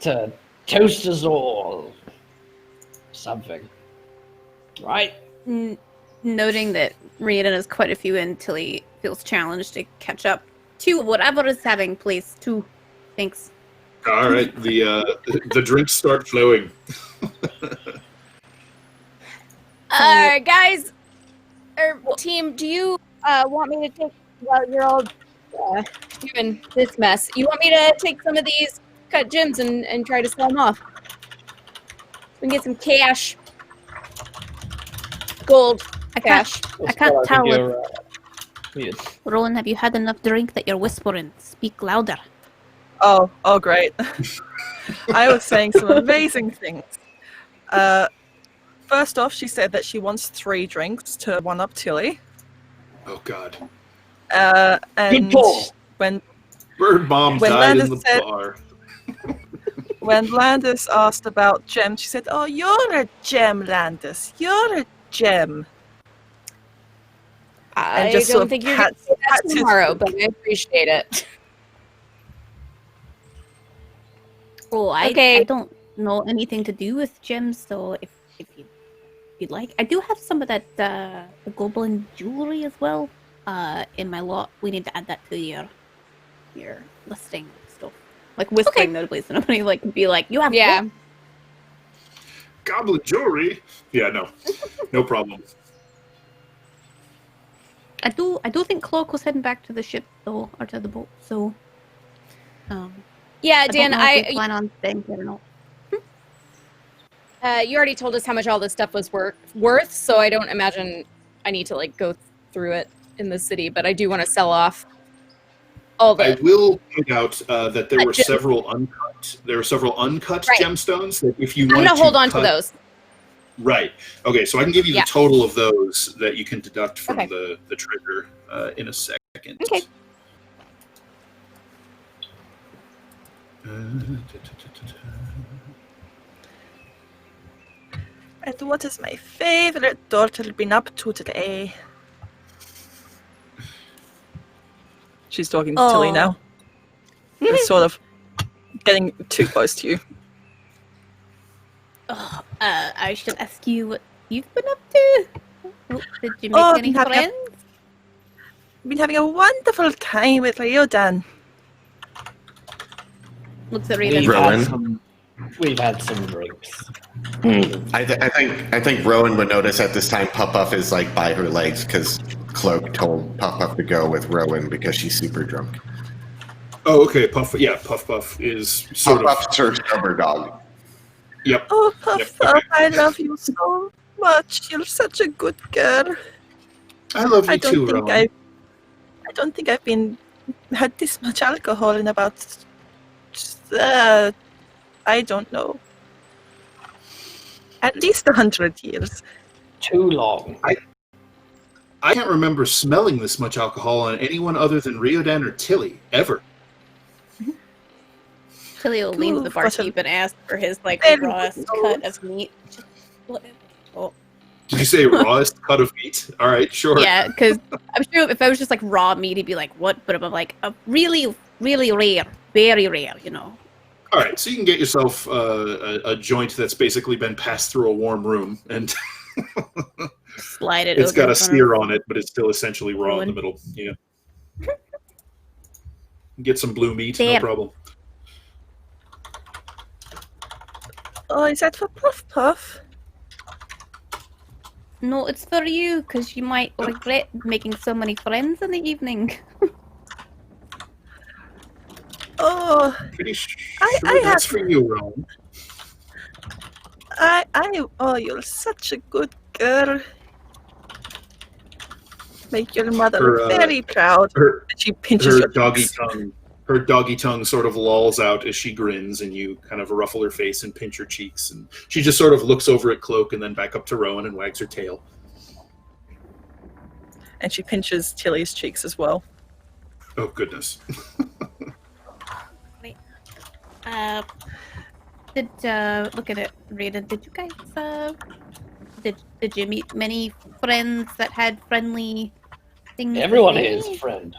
to toast us all. Something. Right? Noting that Riordan has quite a few until he feels challenged to catch up to whatever is having place too. Thanks. All right, the drinks start flowing. Guys, or team, do you want me to take? Well, you're all doing this mess. You want me to take some of these cut gems and try to sell them off? We can get some cash, gold, cash. I can't tell You're, Rowan, have you had enough drink that you're whispering? Speak louder. Oh, great. I was saying some amazing things. First off, she said that she wants 3 drinks to one-up Tilly. Oh God! And People! when Bird Mom When died in Landis the said- bar. when Landis asked about gems, she said, "Oh, you're a gem, Landis. You're a gem." I just sort don't of think you're going to say that pats his tomorrow, cheek. but I appreciate it. Oh, I Okay. don't know anything to do with gems, so if you'd like, I do have some of that the goblin jewelry as well. In my lot, we need to add that to your listing stuff. Like whispering notably, so nobody can be like, "You have Yeah. what?" Goblin jewelry. Yeah, no problem. I do think Cloak was heading back to the ship though, or to the boat. So, Yeah, I Dan, don't know if we plan on staying here or not. you already told us how much all this stuff was worth, so I don't imagine I need to go through it in the city, but I do want to sell off all I the. will point out that there were Gem- several uncut. There were several uncut Right. gemstones that if you I'm wanted gonna hold on cut, to those. Right. Okay. So I can give you Yeah. the total of those that you can deduct from Okay. the treasure in a second. Okay. And what is my favorite daughter been up to today? She's talking to Tilly now. It's sort of getting too close to you. I should ask you what you've been up to. Did you make any friends? Been having a wonderful time with Ryodan. Looks at Rita. We've had some drinks. I think Rowan would notice at this time Puff is like by her legs because Cloak told Puff to go with Rowan because she's super drunk. Oh, okay. Puff is sort of Puff's her stubber dog. Yep. Oh, Puff, Yep, Puff, okay. I love you so much. You're such a good girl. I love you too, Rowan. I don't think I've had this much alcohol in about I don't know. At least 100 years. Too long. I can't remember smelling this much alcohol on anyone other than Ryodan or Tilly, ever. Tilly will lean to the Ooh, what a- barkeep and ask for his like Very rawest good. cut of meat. Oh. Did you say rawest cut of meat? All right, sure. Yeah, because I'm sure if I was just like raw meat, he'd be like, "What?" But I'm like, a really, really rare, very rare, you know. All right, so you can get yourself a joint that's basically been passed through a warm room, and Slide it. it's over got in a front of- sear on it, but it's still essentially raw in Rowan. the middle. Yeah. Get some blue meat, There. no problem. Oh, is that for Puff Puff? No, it's for you because you might regret making so many friends in the evening. Oh, Pretty sure I that's have- for you, Rowan. oh, you're such a good girl. Make your mother Her, very proud. Her And she pinches her your doggy cheeks. tongue. Her doggy tongue sort of lolls out as she grins, and you kind of ruffle her face and pinch her cheeks, and she just sort of looks over at Cloak and then back up to Rowan and wags her tail. And she pinches Tilly's cheeks as well. Oh goodness! Look at it, Rita. Did you guys did you meet many friends that had friendly things? Everyone to say? is friend.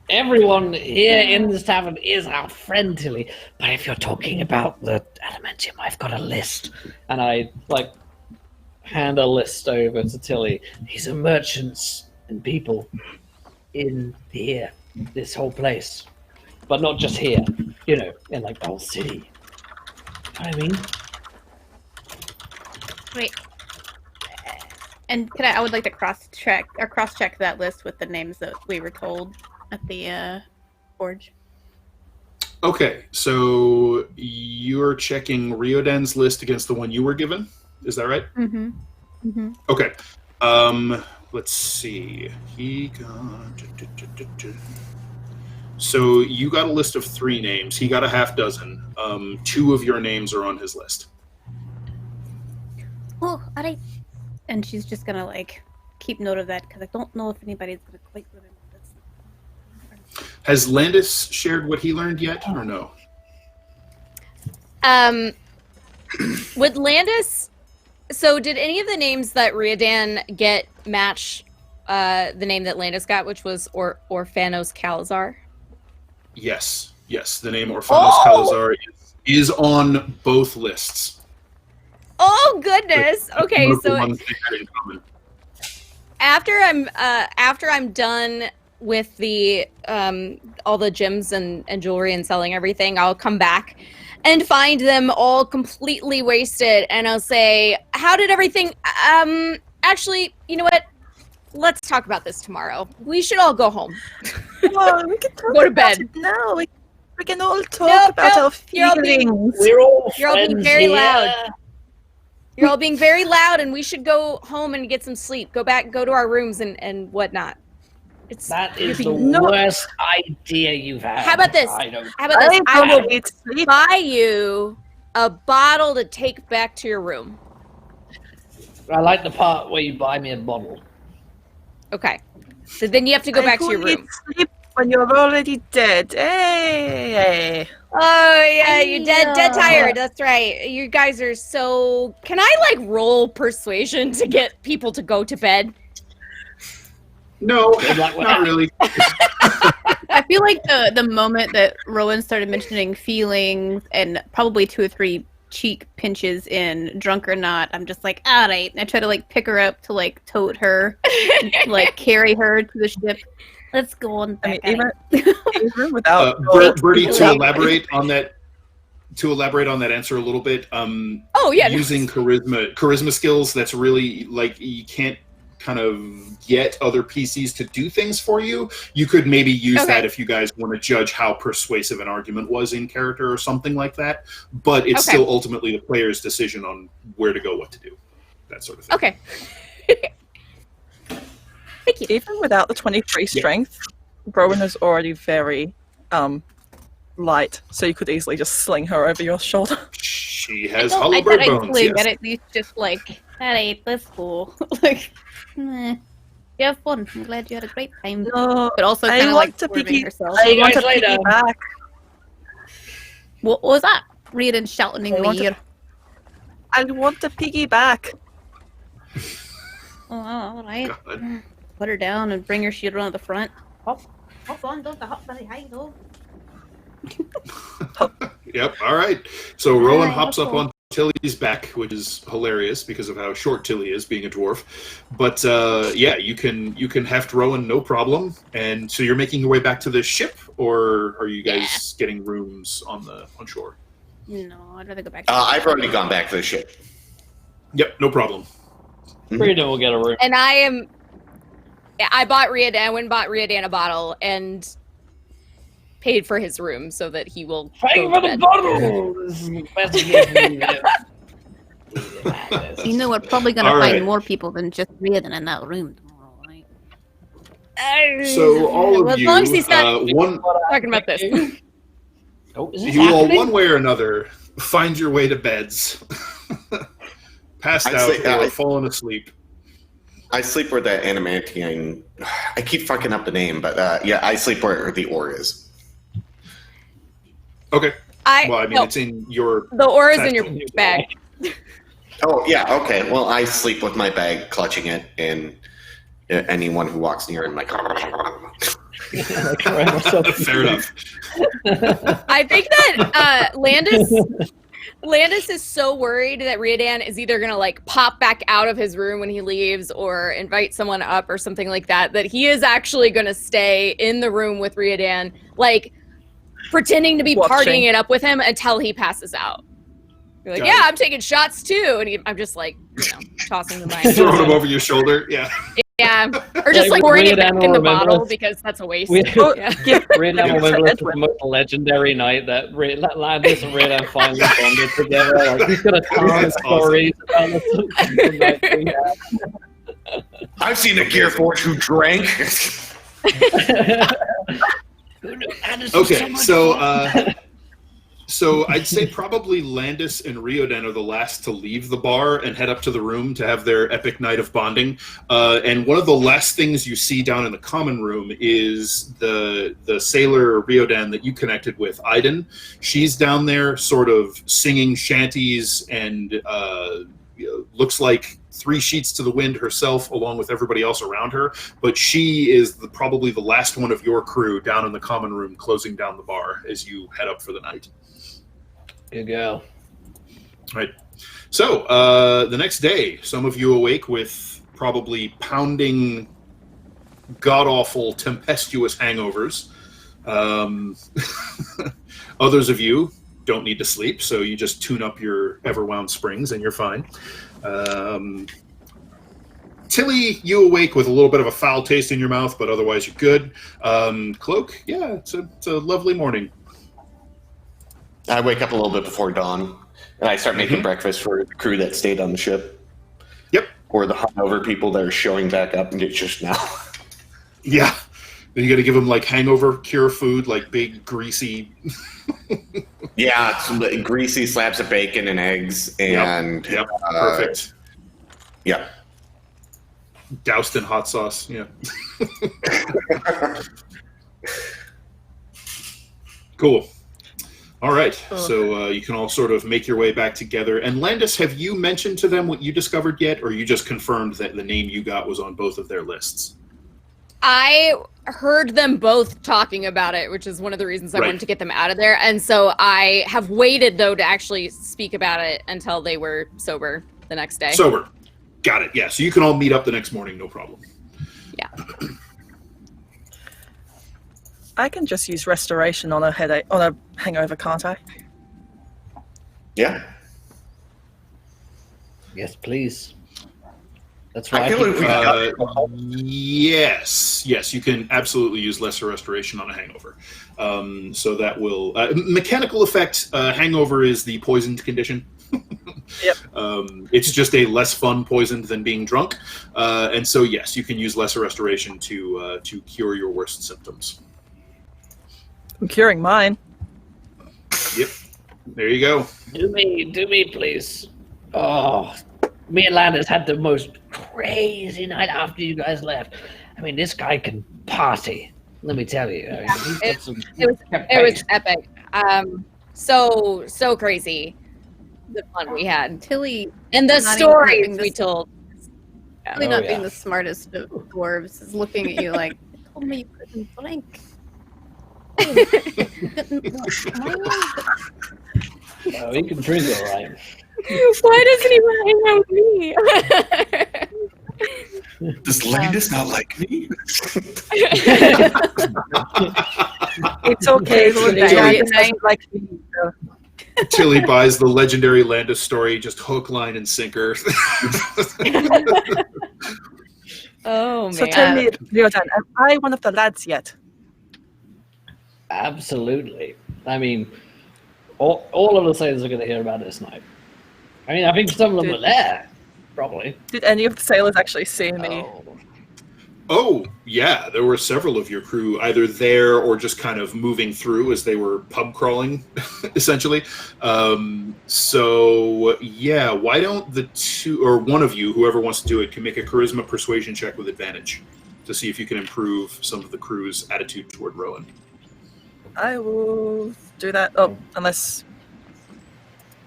Everyone here in this tavern is our friend, Tilly. But if you're talking about the adamantium, I've got a list. And I, hand a list over to Tilly. These are merchants and people in here, this whole place. But not just here, in, the whole city. You know what I mean? Great. And I would like to cross-check that list with the names that we were told at the forge. Okay, so you're checking Ryodan's list against the one you were given. Is that right? Mm-hmm. Mm-hmm. Okay. Let's see. He got. So you got a list of 3 names. He got a half dozen. 2 of your names are on his list. Oh, alright. And she's just gonna keep note of that because I don't know if anybody's gonna quite remember this. Has Landis shared what he learned yet, or no? With Landis, so did any of the names that Ryodan get match the name that Landis got, which was Orphanos Calazar? Yes. The name Orphanos Calazar is on both lists. Oh goodness! Okay, One of the so ones they had in common. after I'm done with the all the gems and jewelry and selling everything, I'll come back and find them all completely wasted, and I'll say, "How did everything?" Actually, you know what? Let's talk about this tomorrow. We should all go home. Oh, we can talk Go to about bed. it now. We can all talk about our You're all being- feelings. We're all You're all being friends very here. loud. You're all being very loud, and we should go home and get some sleep. Go to our rooms and whatnot. That is you're the being- worst idea you've had. How about this? I don't. How about this? I I will will eat sleep. buy you a bottle to take back to your room. I like the part where you buy me a bottle. Okay. So then you have to go I back to will your eat room. sleep when you're already dead. Hey. Oh yeah, you're dead Yeah. tired. That's right. You guys are so. Can I like roll persuasion to get people to go to bed? No, Good luck with not that. really. I feel like the moment that Rowan started mentioning feelings and probably 2 or 3 cheek pinches in drunk or not, I'm just like, all right. And I try to like pick her up to like tote her, like carry her to the ship. Let's go on I mean, back. even without Bertie, to Elaborate. elaborate on that. To elaborate on that answer a little bit, Oh yeah, no. using charisma skills, that's really like you can't kind of get other PCs to do things for you. You could maybe use that if you guys want to judge how persuasive an argument was in character or something like that. But it's Okay. still ultimately the player's decision on where to go, what to do, that sort of thing. Okay. Thank you. even without the 23 strength, Rowan is already very light, so you could easily just sling her over your shoulder. She I has don't- hollow I bird thought I'd bones. play Yes. that at least just like, all right, let's go. Like, you have fun. I'm glad you had a great time. No, But also I kind of want like to swerving piggy. herself. See I you want to guys later. piggyback. What was that? Reading shouting in I my want to- ear. I want to piggyback. Oh, all right. God. Put her down and bring her shield around the front. Hop on, don't hop very high, though. Yep. All right. So Rowan Alright, hops up cool. on Tilly's back, which is hilarious because of how short Tilly is, being a dwarf. But yeah, you can heft Rowan no problem. And so you're making your way back to the ship, or are you guys getting rooms on shore? No, I'd rather go back. I've already gone back to the ship. Yep, no problem. Freedom will get a room. And I bought Riordan, went and bought Riordan a bottle and paid for his room so that he will Paying go for to the bed. bottle! This is the best gift we have. You know, we're probably gonna All find right. more people than just Reardon in that room tomorrow, right? So all Well, of as long as you, he's not one talking about this. Oh, is this you all happening? one way or another find your way to beds, passed I'd out say- or fallen asleep. I sleep where the adamantine. I keep fucking up the name, but yeah, I sleep where the ore is. Okay. Well, I mean, no, it's in your. the ore is in your Satchel. bag. Oh yeah, okay. Well, I sleep with my bag clutching it, and anyone who walks near, I'm like. Fair Fair enough. I think that Landis is so worried that Riordan is either gonna like pop back out of his room when he leaves or invite someone up or something like that, that he is actually gonna stay in the room with Riordan, like pretending to be Watching. partying it up with him until he passes out. You're like, Got yeah, it. I'm taking shots too, and I'm just like, tossing the mic. Throwing him over your shoulder. Yeah. Yeah, or just Like, like pouring it back Riordan in the will remember bottle us. because that's a waste. We- Yeah. Riordan Yeah. will remember this is the most legendary night that Landis and Riordan finally bonded together. Like, he's got a ton of That's stories about the night we had. I've seen a Gearforge who drank. Okay, so I'd say probably Landis and Riordan are the last to leave the bar and head up to the room to have their epic night of bonding. And one of the last things you see down in the common room is the sailor Riordan that you connected with, Aiden. She's down there sort of singing shanties and looks like three sheets to the wind herself along with everybody else around her, but she is probably the last one of your crew down in the common room closing down the bar as you head up for the night. Good girl. Right. So the next day, some of you awake with probably pounding, god-awful, tempestuous hangovers. Others of you don't need to sleep, so you just tune up your Everwound springs and you're fine. Tilly, you awake with a little bit of a foul taste in your mouth, but otherwise you're good. Cloak, yeah, it's a lovely morning. I wake up a little bit before dawn, and I start making breakfast for the crew that stayed on the ship. Yep. Or the hungover people that are showing back up and it's just now. Yeah. Then you got to give them like hangover cure food, like big greasy. Yeah, it's greasy slabs of bacon and eggs, and Yep. Perfect. Yeah. Doused in hot sauce. Yeah. Cool. All right, so you can all sort of make your way back together. And Landis, have you mentioned to them what you discovered yet, or you just confirmed that the name you got was on both of their lists? I heard them both talking about it, which is one of the reasons I wanted to get them out of there. And so I have waited, though, to actually speak about it until they were sober the next day. Sober. Got it, yeah. So you can all meet up the next morning, no problem. Yeah. I can just use restoration on a hangover, can't I? Yeah. Yes, please. That's I right. feel like we got Yes, you can absolutely use lesser restoration on a hangover. So that will mechanical effect. Hangover is the poisoned condition. Yep. It's just a less fun poisoned than being drunk, and so yes, you can use lesser restoration to cure your worst symptoms. I'm curing mine. Yep. There you go. Do me, please. Oh, me and Landis had the most crazy night after you guys left. I mean, this guy can party. Let me tell you. I mean, It was epic. So crazy. The fun we had. Tilly And the not stories even we told. Tilly not being the smartest of dwarves is looking at you like, you told me you couldn't drink. Oh, he can drink all right. Why doesn't he want to hang out with me? Does Landis not like me? It's okay. It's Landis doesn't like me. So. Tilly buys the legendary Landis story, just hook, line, and sinker. Oh, man. So tell me, Ryodan, am I one of the lads yet? Absolutely. I mean, all of the sailors are going to hear about it this night. I mean, I think some of them were there, probably. Did any of the sailors actually see me? Oh, yeah, there were several of your crew either there or just kind of moving through as they were pub crawling, essentially. So, yeah, why don't the two, or one of you, whoever wants to do it, can make a charisma persuasion check with advantage to see if you can improve some of the crew's attitude toward Rowan. I will do that. Oh, unless...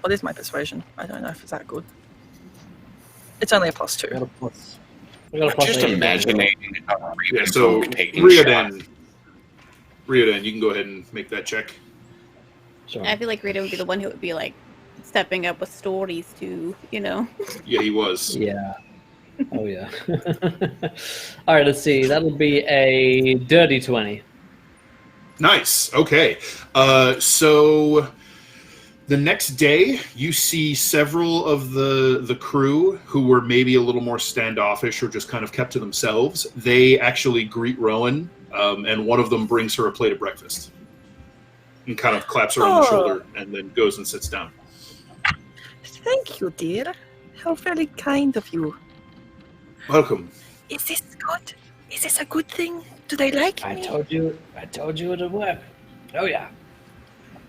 What is my persuasion? I don't know if it's that good. It's only a +2. We got a plus. We got a plus Just 8. imagining Yeah, so taking shots. Ryodan, you can go ahead and make that check. Sure. I feel like Rita would be the one who would be like stepping up with stories too, you know. Yeah, he was. Yeah. Oh, yeah. All right, let's see. That'll be a dirty 20. Nice. Okay. So the next day, you see several of the crew who were maybe a little more standoffish or just kind of kept to themselves. They actually greet Rowan, and one of them brings her a plate of breakfast and kind of claps her on the shoulder and then goes and sits down. Thank you, dear. How very kind of you. Welcome. Is this good? Is this a good thing? Do they like I me? told you it would work. Oh, yeah.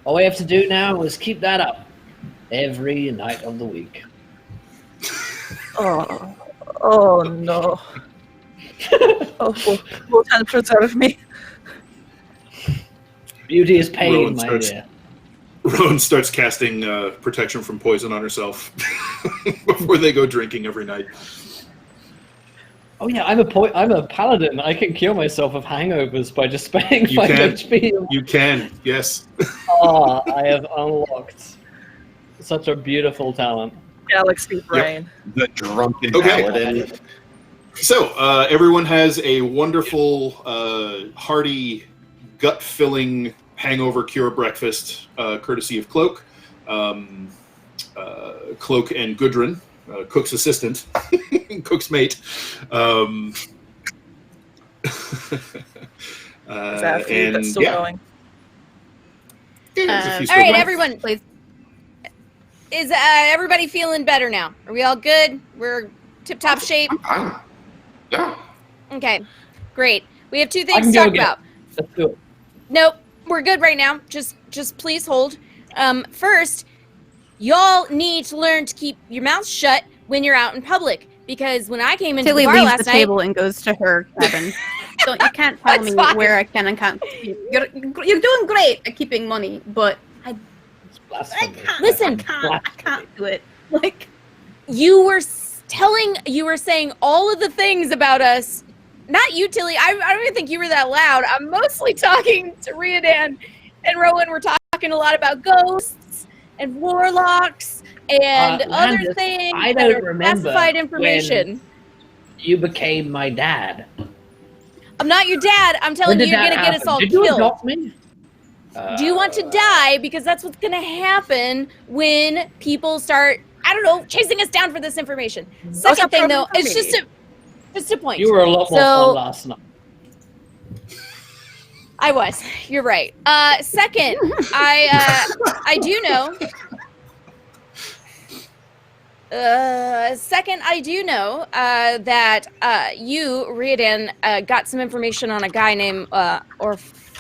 All we have to do now is keep that up every night of the week. Oh no. Wotan, preserve me. Beauty is pain, Rowan my starts- dear. Rowan starts casting protection from poison on herself before they go drinking every night. Oh yeah, I'm a paladin. I can cure myself of hangovers by just spending You 5 can. HP. You can, yes. Oh, I have unlocked such a beautiful talent. Galaxy brain. The drunken Okay. paladin. So, everyone has a wonderful, hearty, gut-filling hangover cure breakfast, courtesy of Cloak. Cloak and Gudrun, Cook's assistant, Cook's mate. Is that a feud that's still going? There's a few All still right, going. everyone. Please. Is everybody feeling better now? Are we all good? We're tip-top shape? I'm fine. Yeah. Okay, great. We have two I things can to go talk again. about. Let's do it. Nope, we're good right now. Just please hold. First, y'all need to learn to keep your mouth shut when you're out in public. Because when I came into Tilly the bar leaves last the night, table and goes to her cabin. you can't tell That's me fine. where I can and can't keep. You're doing great at keeping money, but I Blasphemy. can't. Listen. I can't do it. Like, You were saying all of the things about us. Not you, Tilly. I don't even think you were that loud. I'm mostly talking to Riordan and Rowan. We're talking a lot about ghosts and warlocks and other Landis, things I that don't are remember classified information. You became my dad. I'm not your dad. I'm telling you, you're gonna get us all Did you killed. adopt me? Do you want to die? Because that's what's gonna happen when people start, I don't know, chasing us down for this information. Second thing, though, it's just a point. You were a lot more fun last night. I was. You're right. Second, I do know. I do know that you, Riordan, got some information on a guy named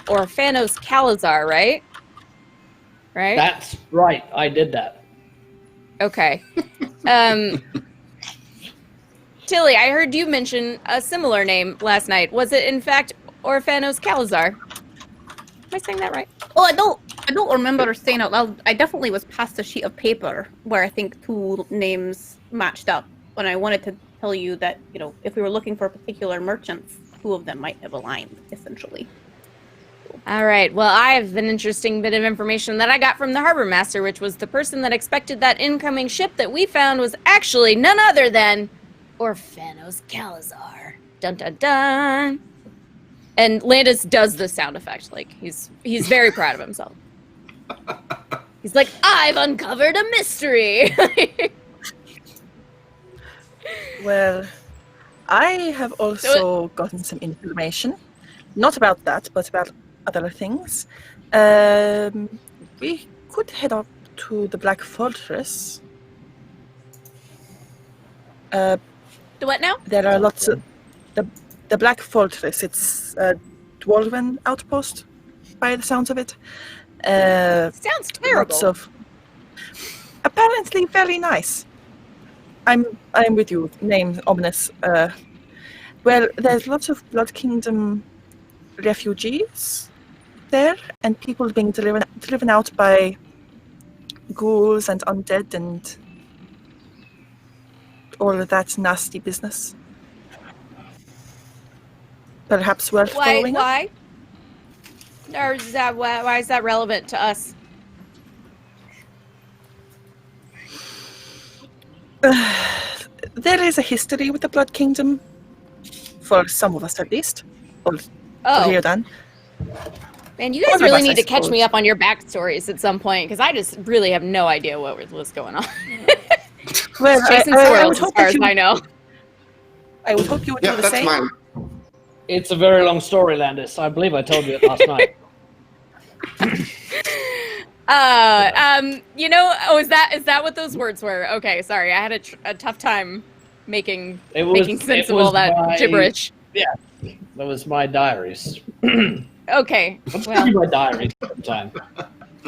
Orphanos Calazar, right? Right? That's right. I did that. Okay. Tilly, I heard you mention a similar name last night. Was it in fact Orphanos Calazar? Am I saying that right? oh, I don't remember saying out loud. I definitely was passed a sheet of paper where I think two names matched up. When I wanted to tell you that, if we were looking for particular merchants, two of them might have aligned, essentially. All right. Well, I have an interesting bit of information that I got from the Harbormaster, which was the person that expected that incoming ship that we found was actually none other than Orphanos Calazar. Dun dun dun. And Landis does the sound effect. Like he's very proud of himself. He's like, I've uncovered a mystery. Well, I have also gotten some information, not about that, but about other things. We could head up to the Black Fortress. The what now? There are lots of the Black Fortress. It's a dwarven outpost, by the sounds of it. Sounds terrible. Lots of apparently very nice. I'm with you. Name ominous. Well, there's lots of Blood Kingdom refugees there, and people being driven out by ghouls and undead and all of that nasty business. Perhaps worth following up. Why? Or is that why is that relevant to us? There is a history with the Blood Kingdom, for some of us at least. Or Riordan. Man, you guys really need to catch me up on your backstories at some point, because I just really have no idea what was going on. Well, Chasing squirrels, as far as I know. I would hope you would do the same. Mine. It's a very long story, Landis. I believe I told you it last night. Is that what those words were? Okay, sorry, I had a tough time making sense of all that gibberish. Yeah, that was my diaries. Okay, Let's well, give you my diaries sometime.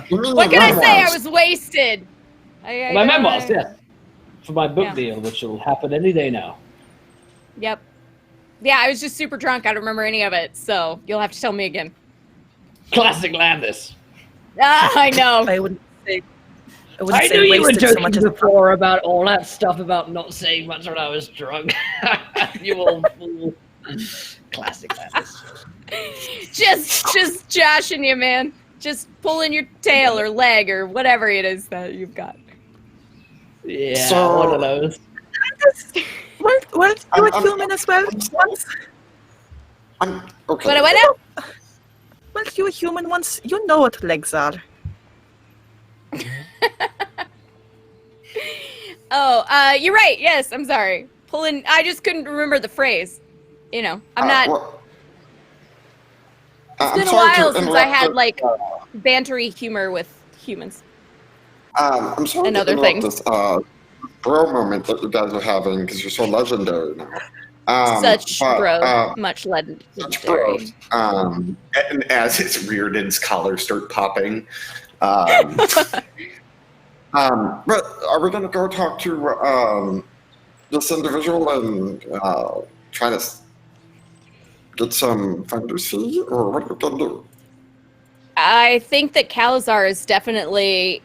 what can I say? I was wasted. My memoirs, yes. For my book deal, which will happen any day now. Yep. Yeah, I was just super drunk. I don't remember any of it, so you'll have to tell me again. Classic Landis. I know. I wouldn't say. I knew you were joking before about all that stuff about not saying much when I was drunk. You old fool. Classic Landis. Just joshing you, man. Just pulling your tail or leg or whatever it is that you've got. Yeah, So- one of those. Well, you were human as well once. Okay. What now? Well, you were human once. You know what legs are. Oh, you're right. Yes, I'm sorry. Pulling. I just couldn't remember the phrase. I'm not. It's been a while since I had like bantery humor with humans. I'm sorry and to other interrupt things. this bro moment that you guys are having because you're so legendary now. Much legendary. Such bros. And as his Riordan's collars start popping, But are we gonna go talk to this individual and try to get some finder's fee, or what are we gonna do? I think that Calazar is definitely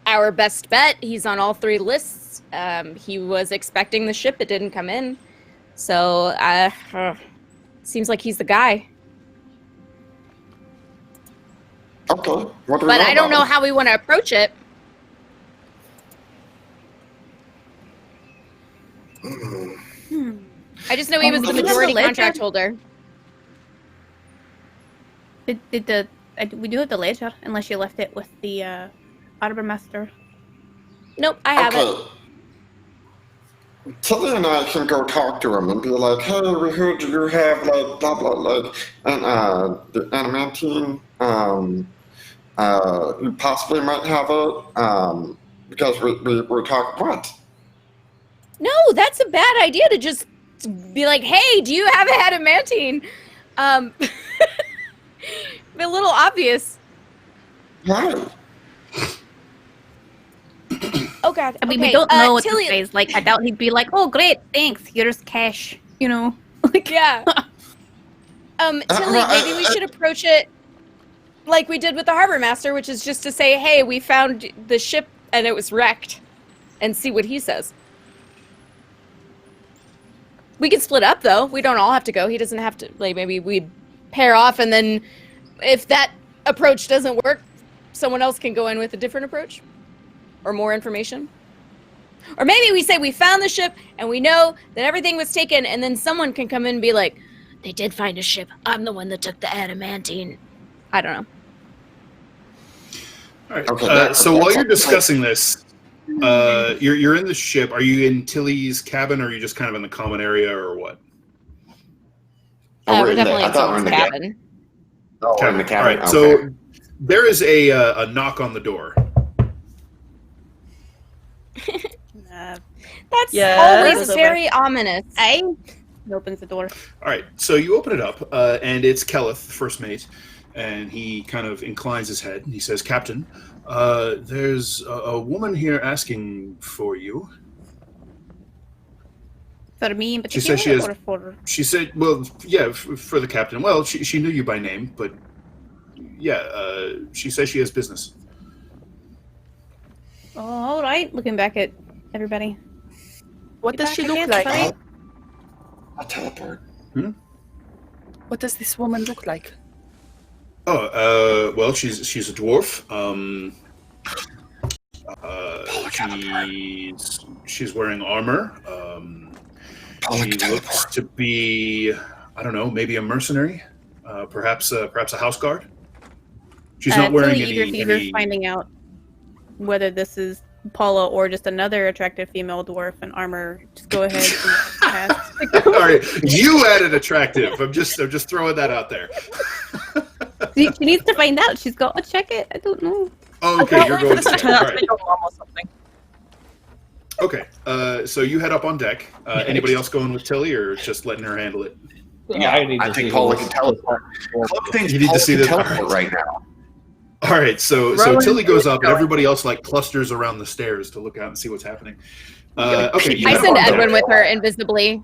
our best bet. He's on all 3 lists. He was expecting the ship. It didn't come in. So, seems like he's the guy. Okay, what do we But know I don't about know him? how we want to approach it. I just know he was the Did you have majority the ledger? contract holder. We do have the ledger, unless you left it with the Harbormaster. Nope, I haven't. Okay. Tilly and I can go talk to him and be like, hey, we heard you have like blah blah like and the adamantine you possibly might have it because we're talking what? No, that's a bad idea to just be like, hey, do you have a adamantine? Be a little obvious. Why? Oh god. I mean, okay, we don't know what Tilly, this guy's like. I doubt he'd be like, "Oh, great, thanks. Here's cash." You know, like Yeah. Tilly, maybe we should approach it like we did with the Harbormaster, which is just to say, hey, we found the ship and it was wrecked, and see what he says. We can split up, though. We don't all have to go. He doesn't have to, like, maybe we pair off, and then if that approach doesn't work, someone else can go in with a different approach or more information. Or maybe we say we found the ship and we know that everything was taken, and then someone can come in and be like, they did find a ship. I'm the one that took the adamantine. I don't know. All right. Okay, So while you're discussing this, you're in the ship. Are you in Tilly's cabin, or are you just kind of in the common area, or what? Oh, We're in the- definitely I in thought we're someone's in the cabin. Oh, we're in the All cabin. right. Okay. So there is a knock on the door. That's Yeah, always that's very ominous. He opens the door. All right, so you open it up, and it's Kelleth, first mate, and he kind of inclines his head, and he says, Captain, there's a woman here asking for you. For me in She particular, says she has- or for... She said, well, yeah, for the captain. Well, she knew you by name, but yeah, she says she has business. Oh, all right. Looking back at everybody. What You does back she look again, like? sorry? I'll teleport. What does this woman look like? Oh, well, she's a dwarf. She's wearing armor. She looks to be, I don't know, maybe a mercenary, perhaps a house guard. She's not wearing Tilly, either of you are finding out whether this is Paulo or just another attractive female dwarf in armor. Just go ahead and pass. All right, you added attractive. I'm just throwing that out there. She needs to find out. She's got to check it. I don't know. Oh, okay, you're going This to will turn out to right. be your mom or something. Okay, so you head up on deck. Anybody else going with Tilly, or just letting her handle it? Yeah, I think Paula can teleport. Cloak thinks You need to Paula see can this? teleport right now. All right, so Rowan Tilly goes up, and going. everybody else like clusters around the stairs to look out and see what's happening. Okay, you I head up send on deck. Edwin with her invisibly.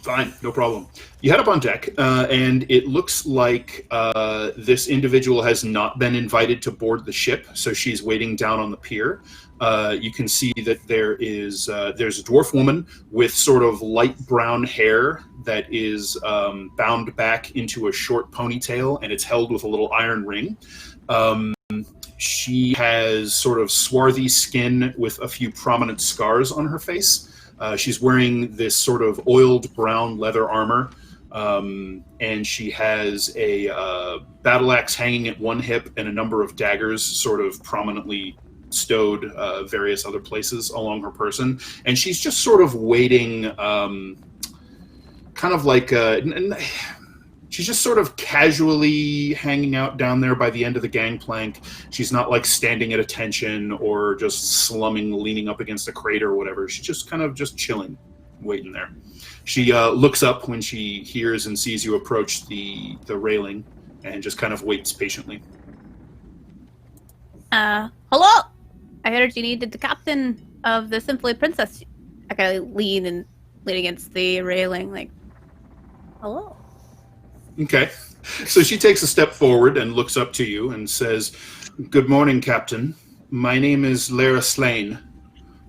Fine, no problem. You head up on deck, and it looks like this individual has not been invited to board the ship, so she's waiting down on the pier. You can see that there's a dwarf woman with sort of light brown hair that is bound back into a short ponytail, and it's held with a little iron ring. She has sort of swarthy skin with a few prominent scars on her face. She's wearing this sort of oiled brown leather armor, and she has a battle axe hanging at one hip and a number of daggers sort of prominently stowed various other places along her person. And she's just sort of waiting, kind of like... she's just sort of casually hanging out down there by the end of the gangplank. She's not like standing at attention or just slumming, leaning up against a crate or whatever. She's just kind of just chilling, waiting there. She looks up when she hears and sees you approach the railing and just kind of waits patiently. Hello? I heard you needed the captain of the Simply Princess. I kind of lean against the railing, like, Hello. Okay. So she takes a step forward and looks up to you and says, "Good morning, Captain. My name is Lara Slane.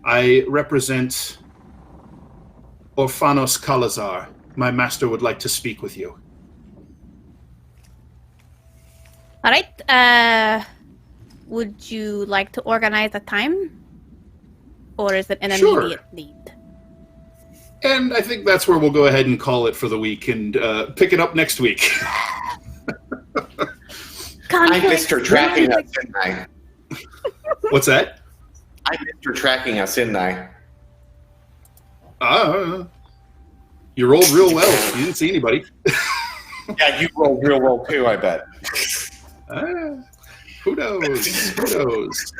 I represent Orphanos Kalazar. My master would like to speak with you." All right. Would you like to organize a time? Or is it an Sure. immediate need? And I think that's where we'll go ahead and call it for the week and pick it up next week. I missed her tracking us, didn't I? What's that? I missed her tracking us, didn't I? You rolled real well. You didn't see anybody. Yeah, you rolled real well too, I bet. Who knows? Who knows?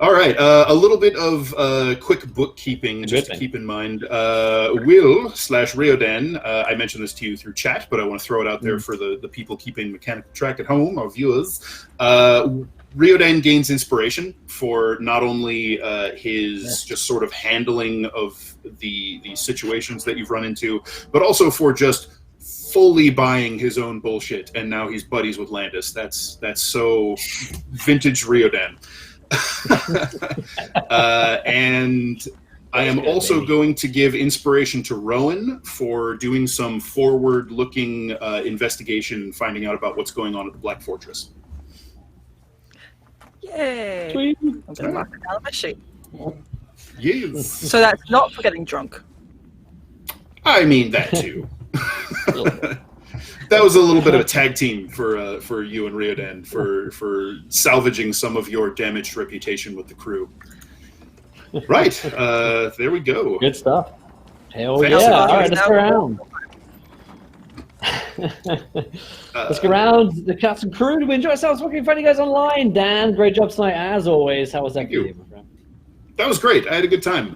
All right, a little bit of quick bookkeeping just to keep in mind. Will/Riodan, I mentioned this to you through chat, but I want to throw it out there for the people keeping mechanical track at home, our viewers. Riodan gains inspiration for not only his just sort of handling of the situations that you've run into, but also for just fully buying his own bullshit, and now he's buddies with Landis. That's so vintage Riodan. And I am also going to give inspiration to Rowan for doing some forward-looking investigation, finding out about what's going on at the Black Fortress. Yay! Sweet. I'm going to mark it down on my sheet. Yes. So that's not for getting drunk. I mean that too. That was a little bit of a tag team for you and Riodan for salvaging some of your damaged reputation with the crew. Right, there we go. Good stuff. Hell Thanks yeah! so much. All right, let's go around. Let's go around the cast and crew. Did we enjoy ourselves? What can we find you guys online? Dan, great job tonight as always. How was that for you, my friend? That was great. I had a good time.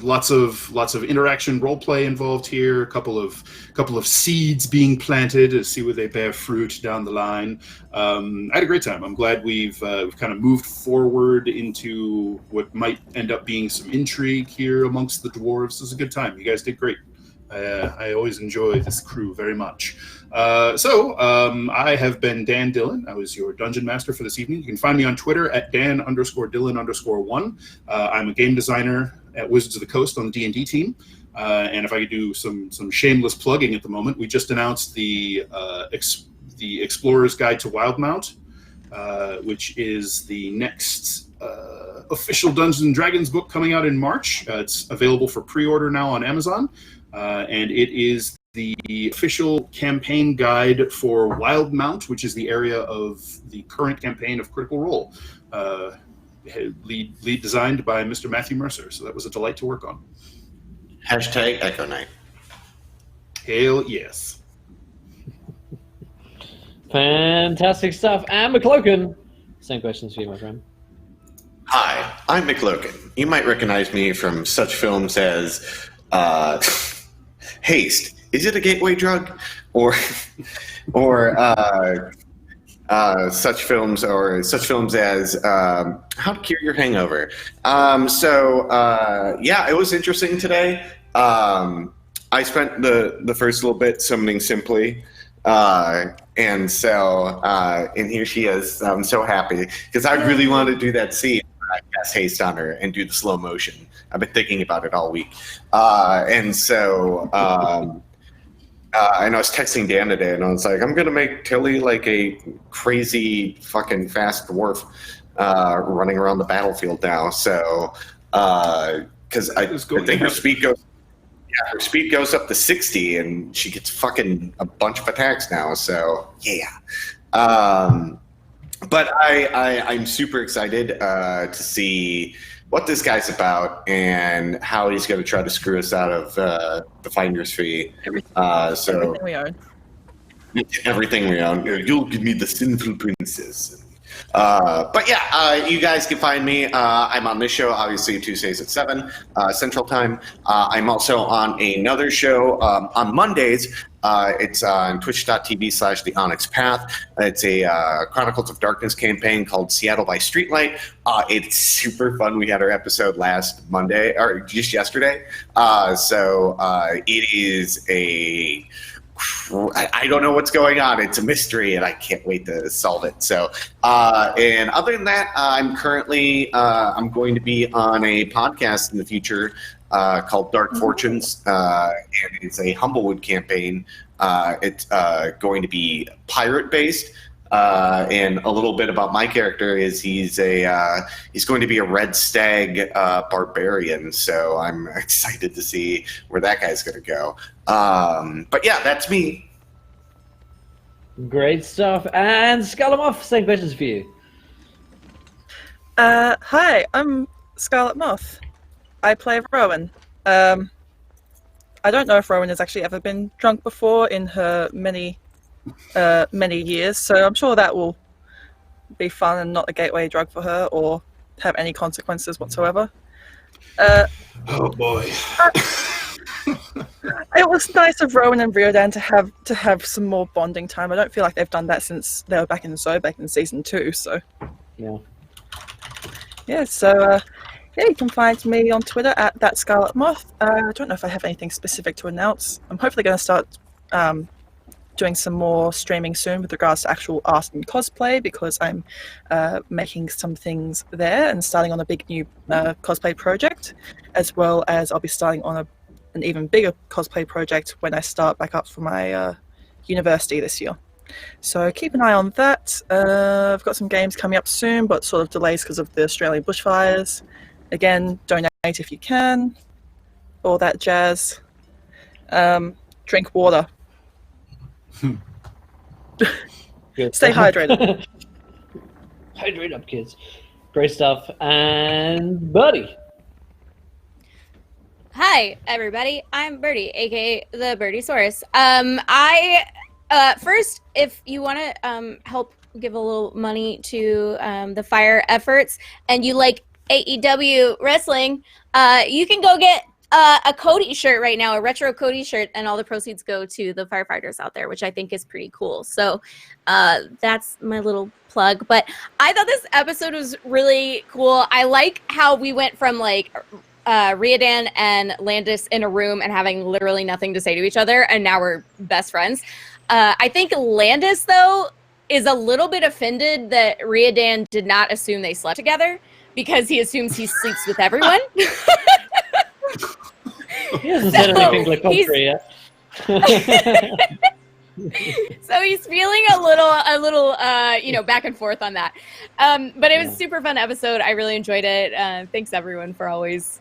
Lots of interaction, role play involved here. A couple of seeds being planted to see where they bear fruit down the line. I had a great time. I'm glad we've kind of moved forward into what might end up being some intrigue here amongst the dwarves. It was a good time. You guys did great. I always enjoy this crew very much. So I have been Dan Dillon. I was your dungeon master for this evening. You can find me on Twitter at Dan_Dillon_1. I'm a game designer at Wizards of the Coast on the D&D team. And if I could do some shameless plugging at the moment, we just announced the Explorer's Guide to Wildmount, which is the next official Dungeons & Dragons book coming out in March. It's available for pre-order now on Amazon. And it is the official campaign guide for Wildmount, which is the area of the current campaign of Critical Role, lead designed by Mr. Matthew Mercer. So that was a delight to work on. Hashtag Echo Night. Hell yes. Fantastic stuff. And McCloken, same questions for you, my friend. Hi, I'm McLogan. You might recognize me from such films as Haste. Is it a gateway drug? Or such films as How to Cure Your Hangover. Yeah, it was interesting today. I spent the first little bit summoning Simply. And here she is. I'm so happy because I really wanted to do that scene. I cast haste on her and do the slow motion. I've been thinking about it all week. And I was texting Dan today, and I was like, I'm going to make Tilly like a crazy fucking fast dwarf running around the battlefield now. So, because I think her speed goes up to 60, and she gets fucking a bunch of attacks now. So, yeah. But I'm super excited to see what this guy's about and how he's going to try to screw us out of the finder's fee. Everything we own. Everything we own. You'll give me the sinful princess. But yeah, you guys can find me. I'm on this show, obviously, Tuesdays at 7 Central Time. I'm also on another show on Mondays. It's on twitch.tv/The Onyx Path. It's a Chronicles of Darkness campaign called Seattle by Streetlight. It's super fun. We had our episode last Monday, or just yesterday. So it is a... I don't know what's going on. It's a mystery, and I can't wait to solve it. So, and other than that, I'm currently I'm going to be on a podcast in the future called Dark Fortunes, and it's a Humblewood campaign. It's going to be pirate based. And a little bit about my character is he's going to be a red stag barbarian, so I'm excited to see where that guy's going to go. But yeah, that's me. Great stuff. And Scarlet Moth, same questions for you. Hi, I'm Scarlet Moth. I play Rowan. I don't know if Rowan has actually ever been drunk before in her many years, so I'm sure that will be fun and not a gateway drug for her or have any consequences whatsoever. Oh boy. It was nice of Rowan and Riodan to have some more bonding time. I don't feel like they've done that since they were back in season 2. So yeah. So you can find me on Twitter at that Scarlet Moth. I don't know if I have anything specific to announce. I'm hopefully going to start doing some more streaming soon with regards to actual art and cosplay, because I'm making some things there and starting on a big new cosplay project, as well as I'll be starting on an even bigger cosplay project when I start back up for my university this year. So keep an eye on that. I've got some games coming up soon, but sort of delays because of the Australian bushfires. Again, donate if you can, all that jazz. Drink water. Good Stay stuff. hydrated. Hydrate up, kids. Great stuff. And Buddy. Hi, everybody. I'm Birdie, aka the Birdiesaurus. First, if you want to help give a little money to the fire efforts, and you like AEW wrestling, you can go get a Cody shirt right now, a retro Cody shirt, and all the proceeds go to the firefighters out there, which I think is pretty cool. So that's my little plug. But I thought this episode was really cool. I like how we went from like Riordan and Landis in a room and having literally nothing to say to each other, and now we're best friends. I think Landis, though, is a little bit offended that Riordan did not assume they slept together, because he assumes he sleeps with everyone. He hasn't said anything like contrary yet. So he's feeling a little back and forth on that. But it was a super fun episode. I really enjoyed it. Thanks everyone for always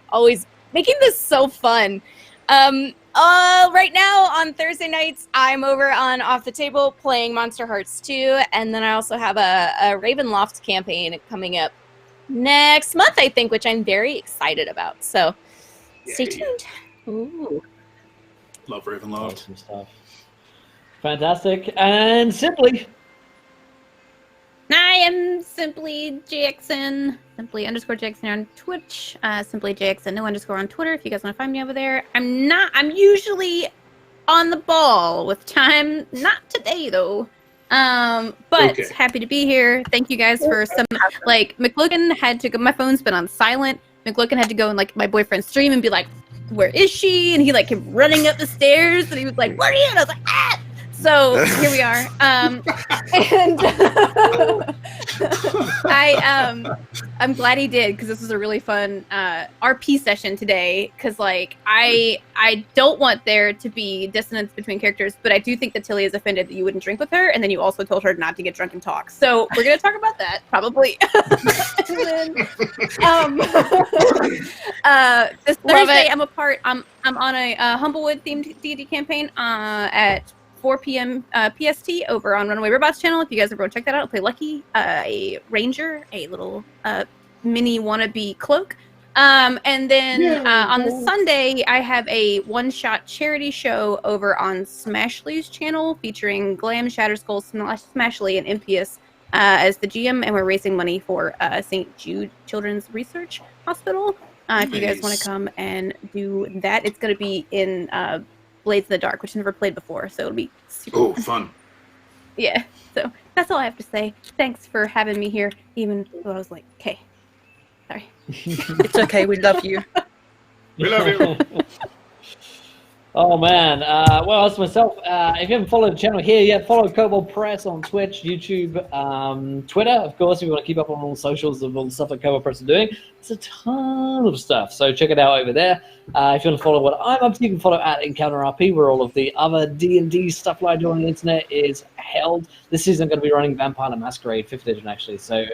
making this so fun. Right now on Thursday nights, I'm over on Off the Table playing Monster Hearts 2, and then I also have a Ravenloft campaign coming up next month, I think, which I'm very excited about. So stay tuned. Ooh. Love Ravenloft. Awesome stuff. Fantastic. And Simply. I am Simply JXN, Simply_JXN on Twitch, Simply JXN __ on Twitter if you guys want to find me over there. I'm usually on the ball with time, not today though. But Okay. happy to be here. Thank you guys for some, like, McLogan had to go, my phone's been on silent. McLogan had to go in like my boyfriend's stream and be like, where is she? And he like kept running up the stairs and he was like, where are you? And I was like, ah! So here we are. And I'm glad he did, because this was a really fun RP session today. Because like I don't want there to be dissonance between characters, but I do think that Tilly is offended that you wouldn't drink with her, and then you also told her not to get drunk and talk. So we're gonna talk about that probably. And then this Thursday I'm on a Humblewood themed D&D campaign at 4 p.m. PST over on Runaway Robots channel. If you guys ever want to check that out, I'll play Lucky, a ranger, a little mini wannabe cloak. And then on the Sunday, I have a one-shot charity show over on Smashley's channel featuring Glam, Shatterskull, Smashley, and Impious. as the GM, and we're raising money for St. Jude Children's Research Hospital. If you guys want to Nice. come and do that, it's going to be in Blades in the Dark, which I've never played before, so it'll be super Oh, fun. fun. Yeah, so that's all I have to say. Thanks for having me here, even though I was like, okay, sorry. It's okay. We love you. We love you. Oh man, well, as myself, if you haven't followed the channel here yet, follow Kobold Press on Twitch, YouTube, Twitter, of course, if you want to keep up on all the socials of all the stuff that Kobold Press are doing. It's a ton of stuff, so check it out over there. If you want to follow what I'm up to, you can follow at EncounterRP, where all of the other D&D stuff that I do on the internet is held. This season I'm going to be running Vampire the Masquerade 5th edition, actually, so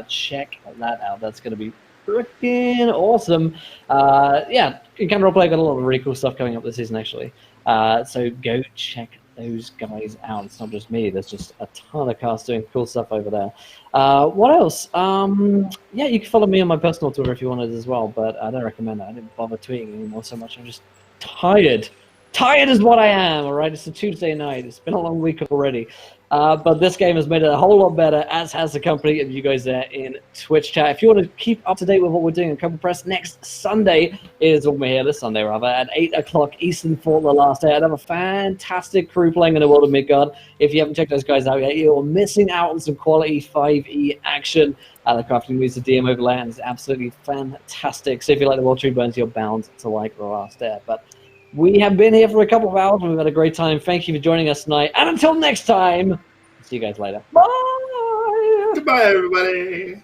check that out. That's going to be freaking awesome. Yeah, Encounter Roleplay got a lot of really cool stuff coming up this season, actually. So go check those guys out. It's not just me. There's just a ton of cast doing cool stuff over there. What else? Yeah, you can follow me on my personal Twitter if you wanted as well, but I don't recommend that. I didn't bother tweeting anymore so much. I'm just tired. Tired is what I am, all right? It's a Tuesday night. It's been a long week already. But this game has made it a whole lot better, as has the company of you guys there in Twitch chat. If you want to keep up to date with what we're doing in Kobold Press, next Sunday is when we're here, this Sunday rather, at 8 o'clock Eastern for the last day. I have a fantastic crew playing in the world of Midgard. If you haven't checked those guys out yet, you're missing out on some quality 5e action. The crafting moves, the DM overlay, and it's absolutely fantastic. So if you like the World Tree Burns, you're bound to like the last day. But we have been here for a couple of hours, and we've had a great time. Thank you for joining us tonight. And until next time, see you guys later. Bye! Goodbye, everybody.